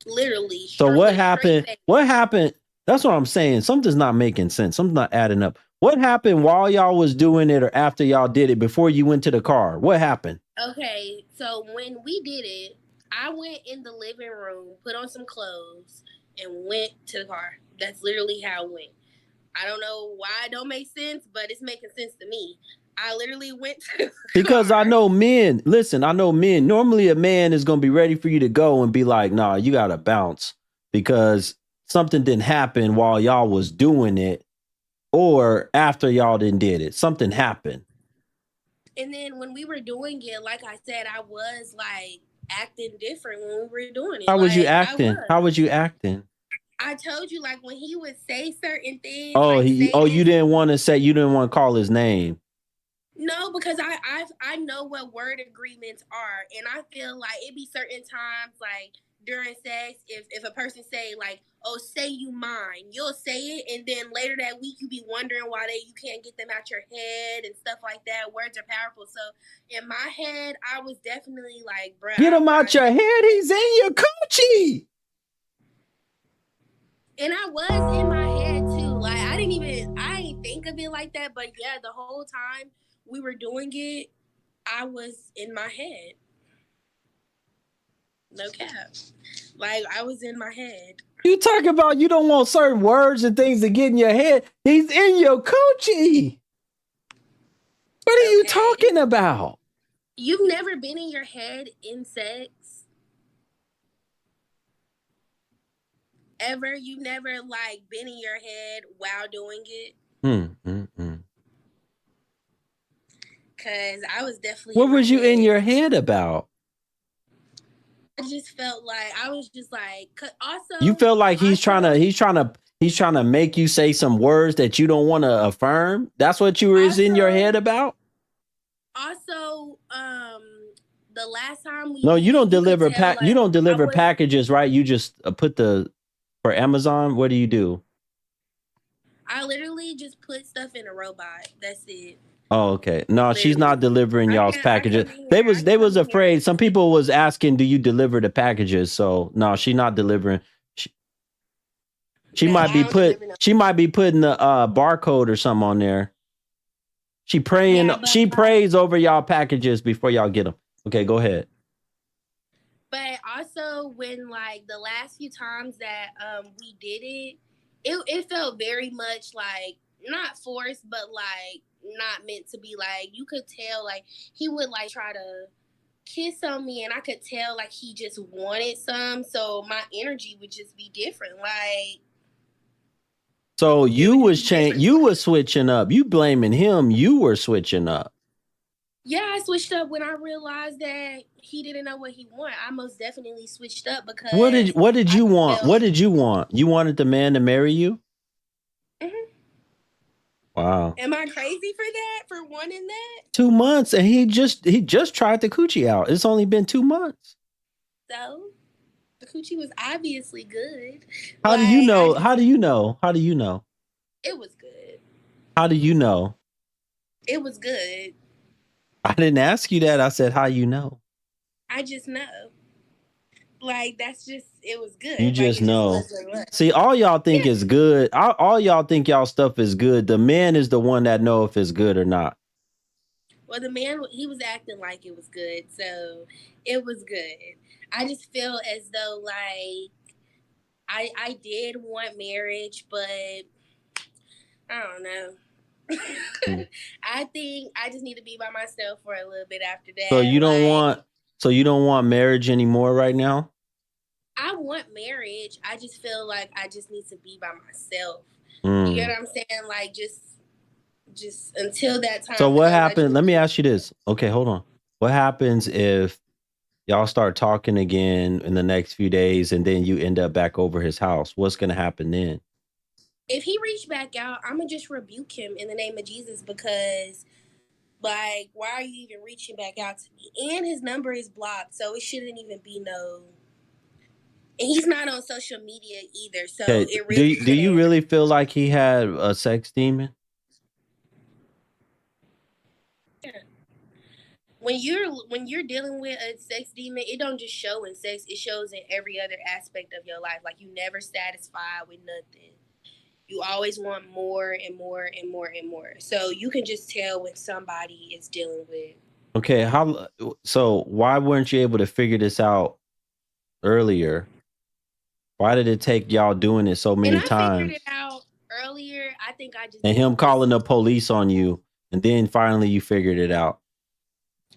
Literally. So what happened? What happened? That's what I'm saying. Something's not making sense. Something's not adding up. What happened while y'all was doing it or after y'all did it before you went to the car? What happened? Okay, so when we did it, I went in the living room, put on some clothes, and went to the car. That's literally how it went. I don't know why it don't make sense, but it's making sense to me. I literally went to because I know men. Listen, I know men. Normally, a man is going to be ready for you to go and be like, "Nah, you got to bounce," because something didn't happen while y'all was doing it, or after y'all didn't did it. Something happened. And then when we were doing it, like I said, I was like acting different when we were doing it. How was you acting? How was you acting? I told you, like when he would say certain things. Oh, you didn't want to call his name. No, because I know what word agreements are, and I feel like it be certain times like during sex, if a person say like, "Oh, say you mine," you'll say it, and then later that week you be wondering why you can't get them out your head and stuff like that. Words are powerful, so in my head, I was definitely like, "Bruh, get him out your head. He's in your coochie." And I was in my head too. Like I didn't think of it like that, but yeah, the whole time we were doing it, I was in my head. No cap. Like, I was in my head. You talk about you don't want certain words and things to get in your head. He's in your coochie. What are you talking about? You've never been in your head in sex? Ever? You've never, like, been in your head while doing it? Because I was definitely What was you in your head about? I just felt like I was just like, also you felt like he's trying to make you say some words that you don't want to affirm. That's what you were in your head about. Also, the last time we you don't deliver you don't deliver packages, right? You just put for Amazon. What do you do? I literally just put stuff in a robot. That's it. Oh, okay. No, she's not delivering y'all's packages. They was afraid. Some people was asking, do you deliver the packages? So no, she's not delivering. She might be putting the barcode or something on there. She prays over y'all packages before y'all get them. Okay, go ahead. But also when like the last few times that we did it felt very much like not forced, but like not meant to be. Like you could tell like he would like try to kiss on me and I could tell like he just wanted some, so my energy would just be different. Like so you was switching up. You blaming him, you were switching up. Yeah, I switched up when I realized that he didn't know what he wanted. I most definitely switched up because what did you want? What did you want? You wanted the man to marry you? Mm-hmm. Wow. Am I crazy for that? For wanting that? 2 months, and he just tried the coochie out. It's only been 2 months. So the coochie was obviously good. How do you know? How do you know? How do you know? It was good. How do you know? It was good. I didn't ask you that. I said, how you know? I just know. Like, that's just, it was good. You just know. See, all y'all think is good. All y'all think y'all stuff is good. The man is the one that know if it's good or not. Well, the man, he was acting like it was good. So it was good. I just feel as though, like, I did want marriage, but I don't know. I think I just need to be by myself for a little bit after that. So you don't want marriage anymore right now? I want marriage. I just feel like I just need to be by myself. You get what I'm saying? Like just until that time. So what happened? Let me ask you this. Okay, hold on. What happens if y'all start talking again in the next few days and then you end up back over his house? What's going to happen then? If he reached back out, I'm going to just rebuke him in the name of Jesus because, like, why are you even reaching back out to me? And his number is blocked, so it shouldn't even be no... And he's not on social media either, so it really... Do you really feel like he had a sex demon? Yeah. When you're dealing with a sex demon, it don't just show in sex, it shows in every other aspect of your life. Like, you never satisfied with nothing. You always want more and more and more and more. So you can just tell when somebody is dealing with. Okay, so why weren't you able to figure this out earlier? Why did it take y'all doing it so many times? I figured it out earlier. I think I just... And him calling the police on you, and then finally you figured it out.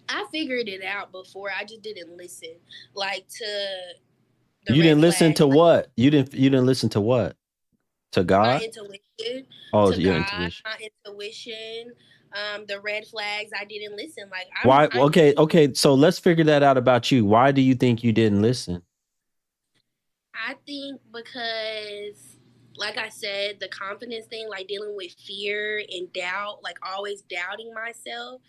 I figured it out before. I just didn't listen. Like to... You didn't listen to what? You didn't listen to what? To God? My intuition. Oh, to your God, intuition. my intuition. The red flags, I didn't listen. Like why? Okay. So let's figure that out about you. Why do you think you didn't listen? I think because, like I said, the confidence thing, like dealing with fear and doubt, like always doubting myself.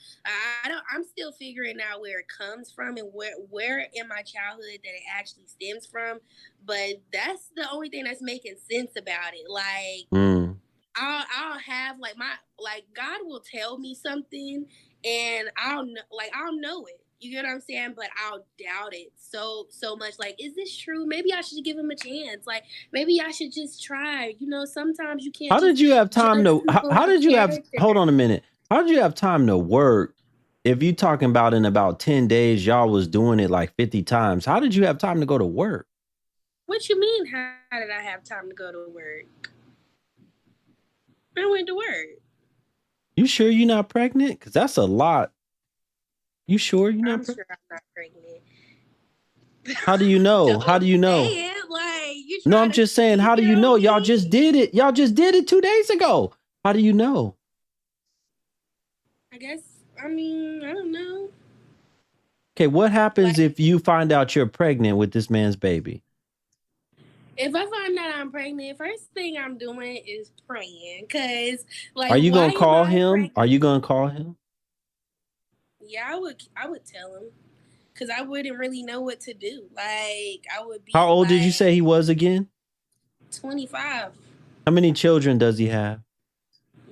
I'm still figuring out where it comes from and where in my childhood that it actually stems from. But that's the only thing that's making sense about it. Like, I'll have like God will tell me something and I'll know it. You get what I'm saying? But I'll doubt it so much. Like, is this true? Maybe I should give him a chance. Like, maybe I should just try. You know, sometimes you can't. How did you have time to? How did you have? Hold on a minute. How did you have time to work? If you talking about in about 10 days, y'all was doing it like 50 times. How did you have time to go to work? What you mean? How did I have time to go to work? I went to work. You sure you're not pregnant? Because that's a lot. You sure you're not? I'm sure I'm not pregnant. How do you know? How do you know? Like, no, I'm just saying. How do you know? Y'all just did it. Y'all just did it 2 days ago. How do you know? I guess. I mean, I don't know. Okay, what happens if you find out you're pregnant with this man's baby? If I find out I'm pregnant, first thing I'm doing is praying. Cause, like, are you gonna call him? Pregnant? Are you gonna call him? Yeah, I would tell him. Cause I wouldn't really know what to do. Like, I would be. How old did you say he was again? 25. How many children does he have?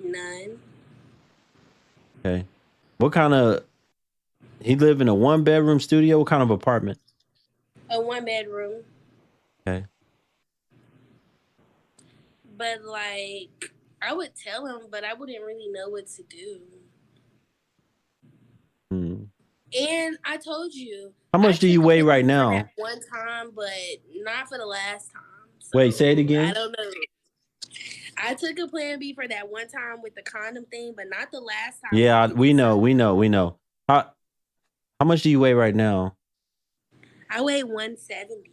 None. Okay. What kind of? He live in a 1-bedroom studio. What kind of apartment? A 1-bedroom. Okay. But like, I would tell him, but I wouldn't really know what to do. And I told you. How much do you weigh right now? That one time, but not for the last time. So wait, say it again. I don't know. I took a plan B for that one time with the condom thing, but not the last time. Yeah, we know. How much do you weigh right now? I weigh 170.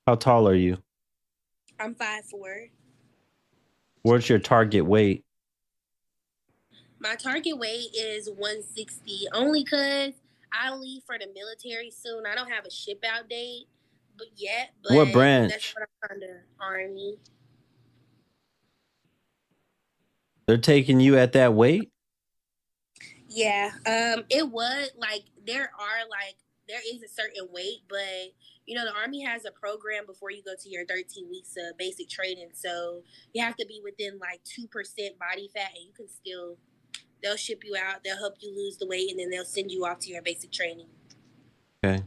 How tall are you? I'm 5'4". What's your target weight? My target weight is 160, only because I leave for the military soon. I don't have a ship out date yet. But what branch? That's what I'm under. Army. They're taking you at that weight? Yeah. It was like there is a certain weight, but you know, the Army has a program before you go to your 13 weeks of basic training. So you have to be within like 2% body fat, and you can still. They'll ship you out. They'll help you lose the weight, and then they'll send you off to your basic training. Okay.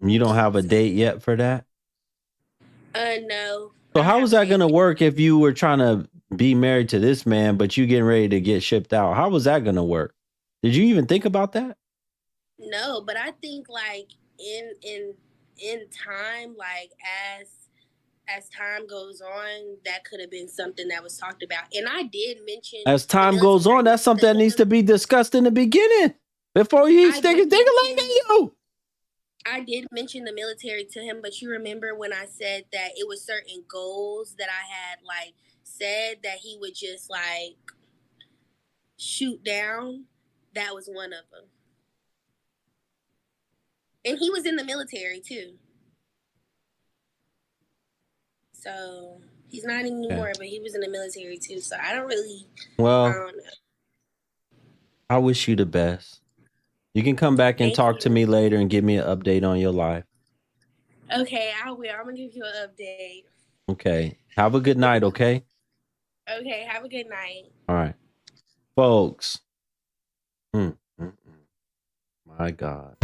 You don't have a date yet for that? No. So how is that going to work if you were trying to be married to this man, but you getting ready to get shipped out? How was that going to work? Did you even think about that? No, but I think like in time, like as time goes on, that could have been something that was talked about. And I did mention as time goes on, that's something that needs to be discussed in the beginning before you stick a ding-a-ling at you. I did mention the military to him, but you remember when I said that it was certain goals that I had like said that he would just like shoot down? That was one of them. And he was in the military too. So he's not anymore, but he was in the military too. So I don't really. Well, I don't know. I wish you the best. You can come back and talk to me later and give me an update on your life. Okay, I will. I'm gonna give you an update. Okay. Have a good night, okay? Okay, have a good night. All right. Folks. My God.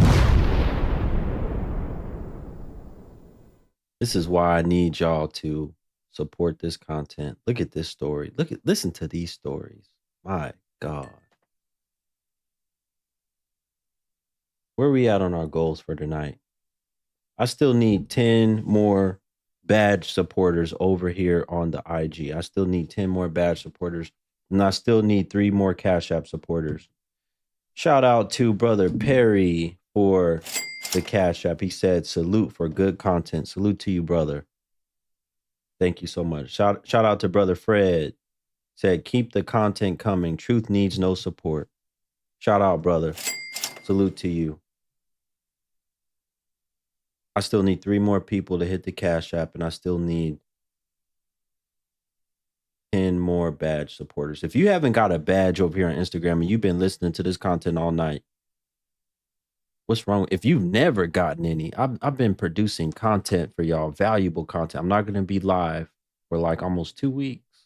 This is why I need y'all to support this content. Look at this story. Listen to these stories. My God. Where are we at on our goals for tonight? I still need 10 more badge supporters over here on the IG. I still need 10 more badge supporters, and I still need 3 more Cash App supporters. Shout out to Brother Perry for the Cash App. He said, salute for good content. Salute to you, brother. Thank you so much. Shout out to Brother Fred. Said, keep the content coming. Truth needs no support. Shout out, brother. Salute to you. I still need 3 more people to hit the Cash App, and I still need 10 more badge supporters. If you haven't got a badge over here on Instagram and you've been listening to this content all night, what's wrong? If you've never gotten any, I've been producing content for y'all, valuable content. I'm not going to be live for like almost 2 weeks.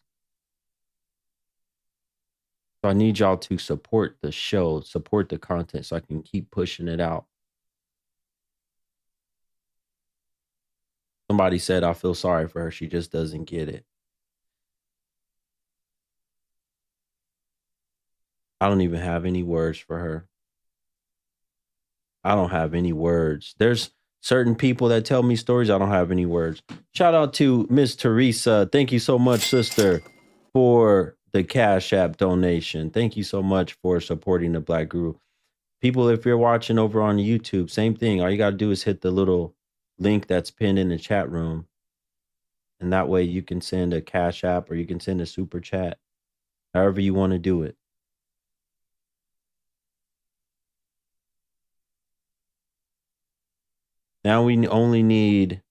So I need y'all to support the show, support the content so I can keep pushing it out. Somebody said, I feel sorry for her. She just doesn't get it. I don't even have any words for her. I don't have any words. There's certain people that tell me stories. I don't have any words. Shout out to Miss Teresa. Thank you so much, sister, for the Cash App donation. Thank you so much for supporting the Black Guru. People, if you're watching over on YouTube, same thing. All you got to do is hit the little link that's pinned in the chat room. And that way you can send a Cash App or you can send a super chat, however you want to do it. Now we only need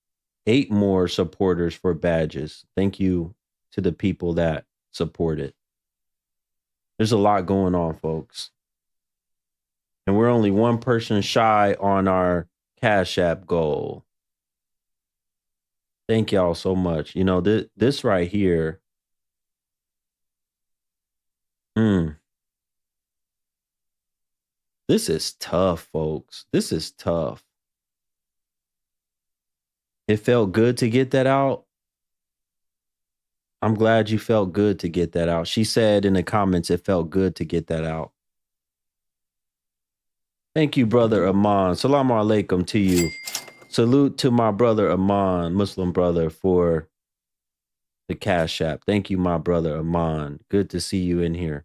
8 more supporters for badges. Thank you to the people that support it. There's a lot going on, folks. And we're only one person shy on our Cash App goal. Thank y'all so much. You know, this right here. This is tough, folks. This is tough. It felt good to get that out. I'm glad you felt good to get that out. She said in the comments, it felt good to get that out. Thank you, brother Aman. Salaam alaikum to you. Salute to my brother Aman, Muslim brother, for the Cash App. Thank you, my brother Aman. Good to see you in here.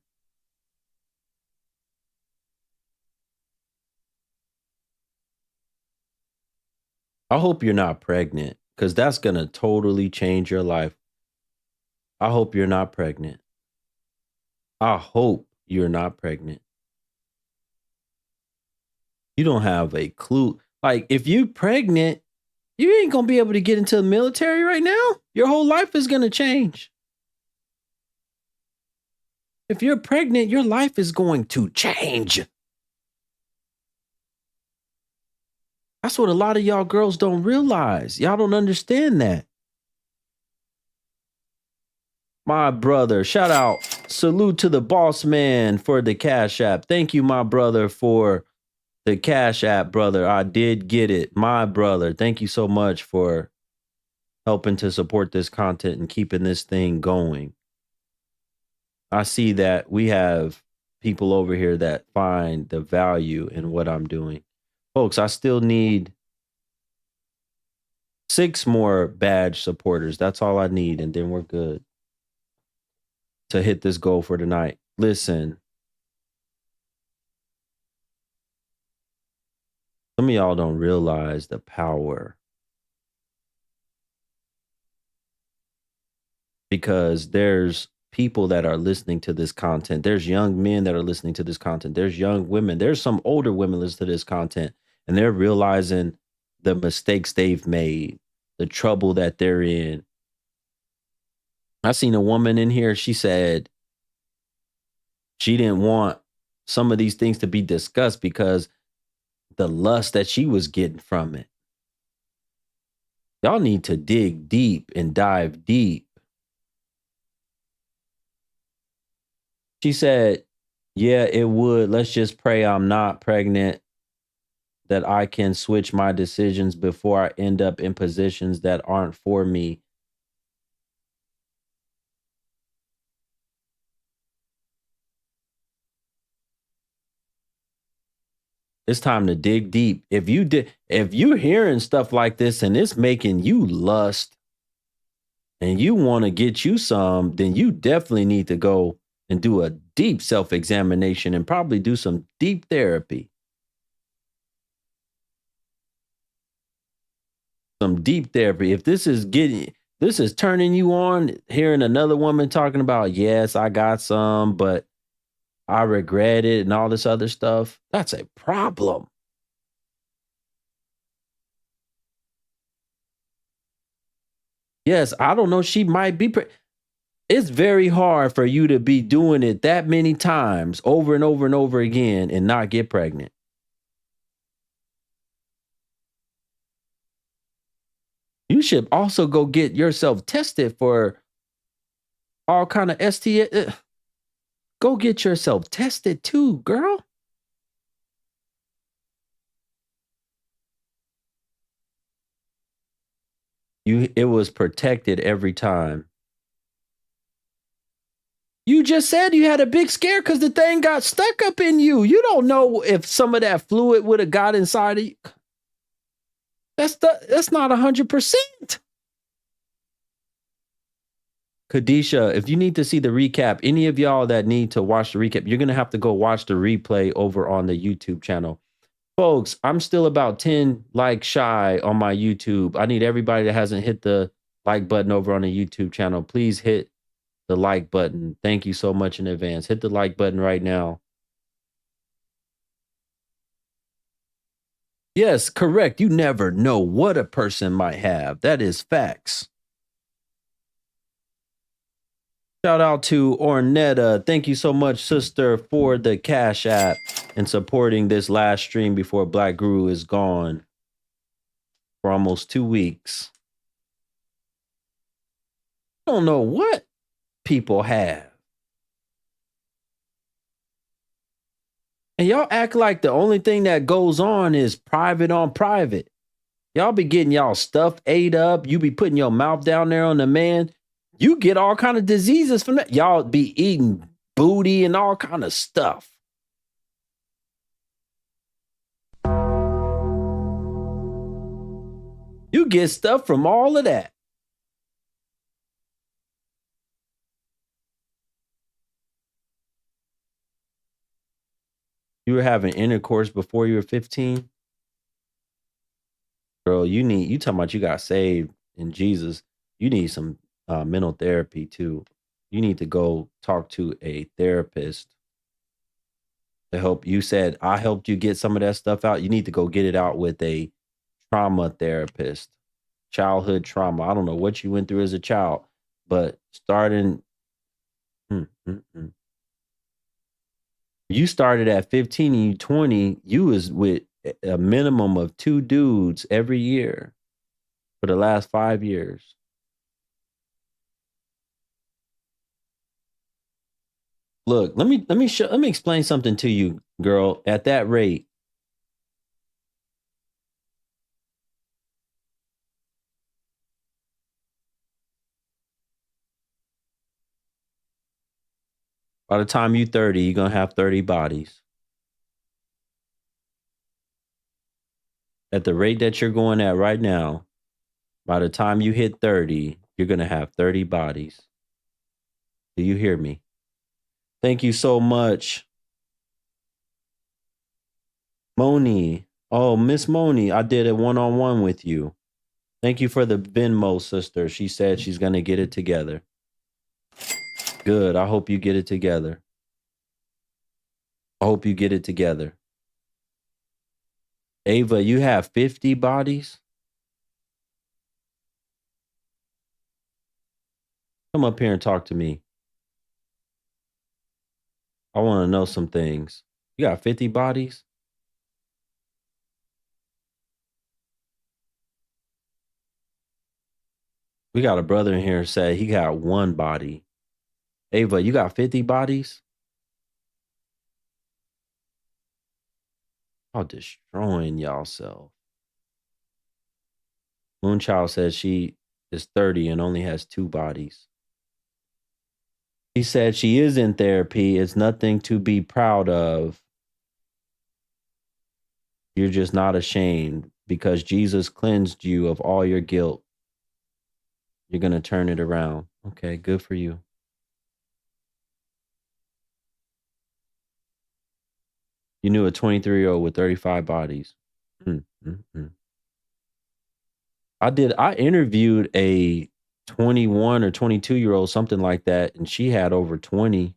I hope you're not pregnant, because that's going to totally change your life. I hope you're not pregnant. I hope you're not pregnant. You don't have a clue. Like, if you're pregnant, you ain't going to be able to get into the military right now. Your whole life is going to change. If you're pregnant, your life is going to change. That's what a lot of y'all girls don't realize. Y'all don't understand that. My brother, shout out, salute to the boss man for the Cash App. Thank you, my brother, for the Cash App, brother. I did get it. My brother, thank you so much for helping to support this content and keeping this thing going. I see that we have people over here that find the value in what I'm doing. Folks, I still need 6 more badge supporters. That's all I need, and then we're good to hit this goal for tonight. Listen, some of y'all don't realize the power, because there's people that are listening to this content. There's young men that are listening to this content. There's young women. There's some older women listening to this content, and they're realizing the mistakes they've made, the trouble that they're in. I seen a woman in here. She said she didn't want some of these things to be discussed because the lust that she was getting from it. Y'all need to dig deep and dive deep. She said, yeah, it would. Let's just pray I'm not pregnant, that I can switch my decisions before I end up in positions that aren't for me. It's time to dig deep. If you're hearing stuff like this and it's making you lust and you want to get you some, then you definitely need to go and do a deep self-examination and probably do some deep therapy. Some deep therapy. If this is turning you on, hearing another woman talking about, yes, I got some, but I regret it and all this other stuff, that's a problem. Yes, I don't know. She might be. It's very hard for you to be doing it that many times over and over and over again and not get pregnant. You should also go get yourself tested for all kind of STI. Go get yourself tested too, girl. It was protected every time. You just said you had a big scare because the thing got stuck up in you. You don't know if some of that fluid would have got inside of you. That's not 100%. Kadisha, if you need to see the recap, any of y'all that need to watch the recap, you're going to have to go watch the replay over on the YouTube channel. Folks, I'm still about 10 likes shy on my YouTube. I need everybody that hasn't hit the like button over on the YouTube channel. Please hit the like button. Thank you so much in advance. Hit the like button right now. Yes, correct. You never know what a person might have. That is facts. Shout out to Ornetta. Thank you so much, sister, for the Cash App and supporting this last stream before Black Guru is gone for almost 2 weeks. I don't know what people have. And y'all act like the only thing that goes on is private on private. Y'all be getting y'all stuff ate up. You be putting your mouth down there on the man. You get all kind of diseases from that. Y'all be eating booty and all kind of stuff. You get stuff from all of that. You were having intercourse before you were 15? Girl, you talking about you got saved in Jesus. You need some mental therapy too. You need to go talk to a therapist to help. You said I helped you get some of that stuff out. You need to go get it out with a trauma therapist. Childhood trauma. I don't know what you went through as a child, but starting you started at 15 and you 20, you was with a minimum of 2 dudes every year for the last 5 years. Look, let me explain something to you, girl. At that rate, by the time you're 30, you're gonna have 30 bodies. At the rate that you're going at right now, by the time you hit 30, you're gonna have 30 bodies. Do you hear me? Thank you so much. Moni. Oh, Miss Moni, I did a one-on-one with you. Thank you for the Venmo, sister. She said she's going to get it together. Good. I hope you get it together. I hope you get it together. Ava, you have 50 bodies? Come up here and talk to me. I want to know some things. You got 50 bodies? We got a brother in here say he got 1 body. Ava, you got 50 bodies? Y'all destroying y'all self. Moonchild says she is 30 and only has 2 bodies. He said she is in therapy. It's nothing to be proud of. You're just not ashamed because Jesus cleansed you of all your guilt. You're going to turn it around. Okay, good for you. You knew a 23-year-old with 35 bodies. I interviewed a 21 or 22-year-old, something like that, and she had over 20.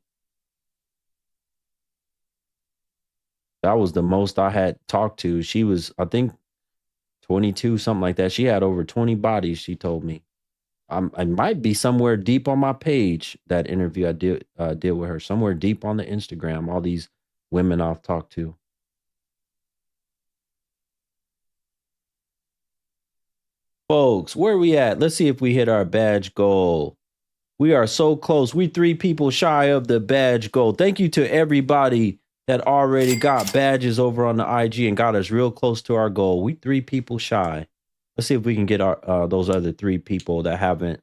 That was the most I had talked to. She was, I think, 22, something like that. She had over 20 bodies, she told me. I might be somewhere deep on my page, that interview I did with her, somewhere deep on the Instagram, all these women I've talked to. Folks, where are we at? Let's see if we hit our badge goal. We are so close. We 3 people shy of the badge goal. Thank you to everybody that already got badges over on the IG and got us real close to our goal. We 3 people shy. Let's see if we can get our those other 3 people that haven't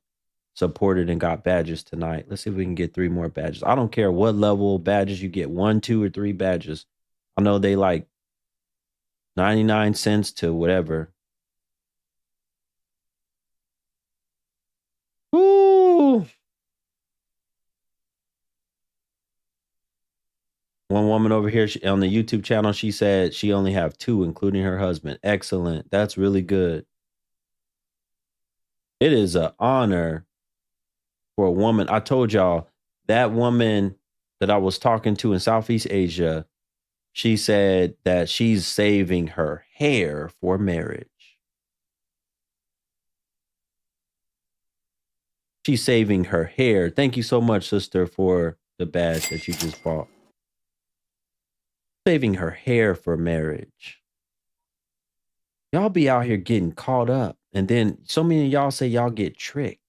supported and got badges tonight. Let's see if we can get 3 more badges. I don't care what level of badges you get, 1, 2, or 3 badges. I know they like 99 cents to whatever. Woo! One woman over here on the YouTube channel, she said she only have 2, including her husband. Excellent. That's really good. It is an honor for a woman. I told y'all that woman that I was talking to in Southeast Asia, she said that she's saving her hair for marriage. She's saving her hair. Thank you so much, sister, for the badge that you just bought. Saving her hair for marriage. Y'all be out here getting caught up. And then so many of y'all say y'all get tricked.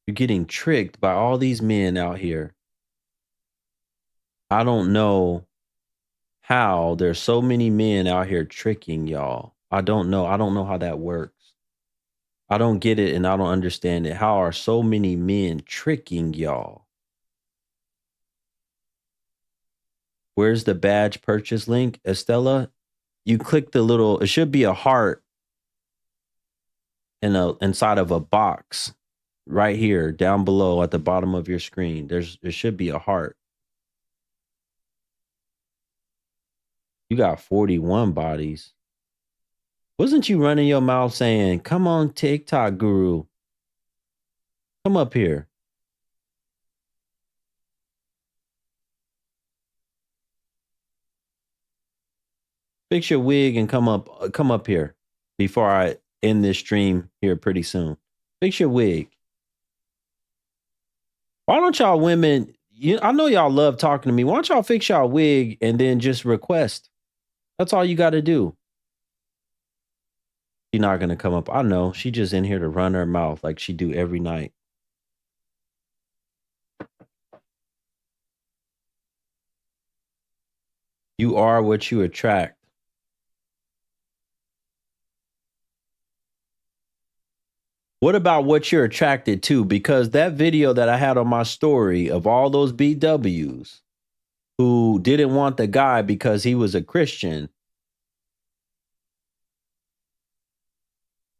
You're getting tricked by all these men out here. I don't know how there's so many men out here tricking y'all. I don't know. I don't know how that works. I don't get it and I don't understand it. How are so many men tricking y'all? Where's the badge purchase link, Estella? You click the little, it should be a heart inside of a box right here down below at the bottom of your screen. There should be a heart. You got 41 bodies. Wasn't you running your mouth saying, come on, TikTok guru? Come up here. Fix your wig and come up here before I end this stream here pretty soon. Fix your wig. Why don't y'all women, I know y'all love talking to me. Why don't y'all fix y'all wig and then just request? That's all you got to do. She's not going to come up. I know. She just in here to run her mouth like she do every night. You are what you attract. What about what you're attracted to? Because that video that I had on my story of all those BWs who didn't want the guy because he was a Christian,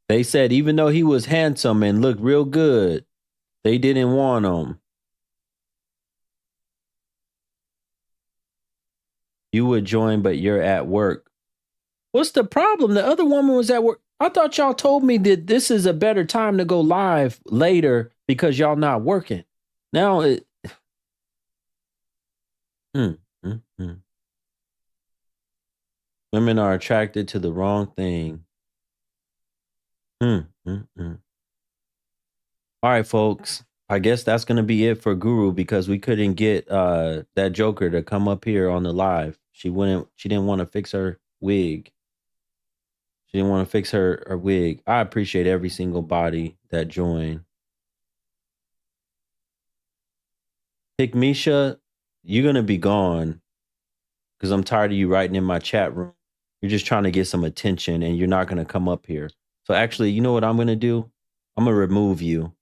they said even though he was handsome and looked real good, they didn't want him. You would join, but you're at work. What's the problem? The other woman was at work. I thought y'all told me that this is a better time to go live later because y'all not working. Now it. Women are attracted to the wrong thing. All right, folks. I guess that's going to be it for Guru because we couldn't get that Joker to come up here on the live. She didn't want to fix her wig. She didn't want to fix her wig. I appreciate every single body that joined. Misha, you're going to be gone because I'm tired of you writing in my chat room. You're just trying to get some attention and you're not going to come up here. So actually, you know what I'm going to do? I'm going to remove you.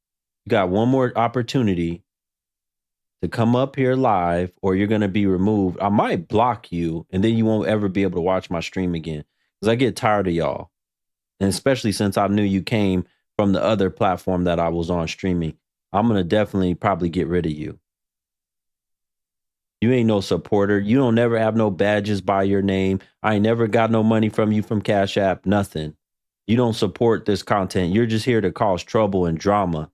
You got one more opportunity to come up here live or you're going to be removed. I might block you and then you won't ever be able to watch my stream again because I get tired of y'all. And especially since I knew you came from the other platform that I was on streaming, I'm going to definitely probably get rid of you. You ain't no supporter. You don't never have no badges by your name. I ain't never got no money from you from Cash App, nothing. You don't support this content. You're just here to cause trouble and drama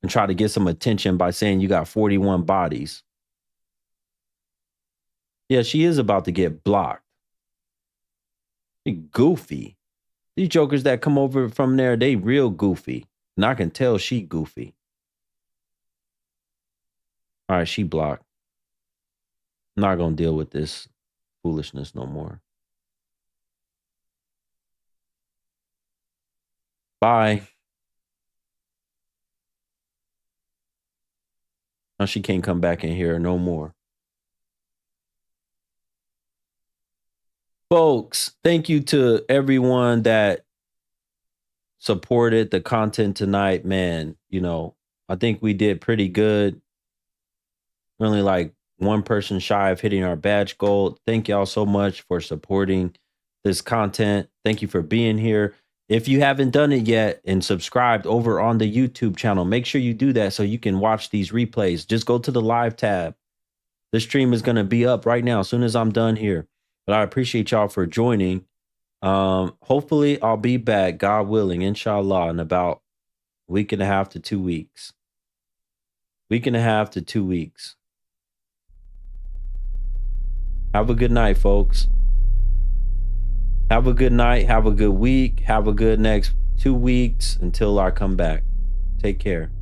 and try to get some attention by saying you got 41 bodies. Yeah, she is about to get blocked. She goofy. These jokers that come over from there, they real goofy. And I can tell she goofy. All right, she blocked. I'm not going to deal with this foolishness no more. Bye. Now she can't come back in here no more. Folks, thank you to everyone that supported the content tonight, man. You know, I think we did pretty good. Only like one person shy of hitting our badge goal. Thank y'all so much for supporting this content. Thank you for being here. If you haven't done it yet and subscribed over on the YouTube channel, make sure you do that so you can watch these replays. Just go to the live tab. The stream is going to be up right now as soon as I'm done here. But I appreciate y'all for joining. Hopefully I'll be back, God willing, inshallah, in about a week and a half to 2 weeks. Week and a half to 2 weeks. Have a good night, folks. Have a good night. Have a good week. Have a good next 2 weeks until I come back. Take care.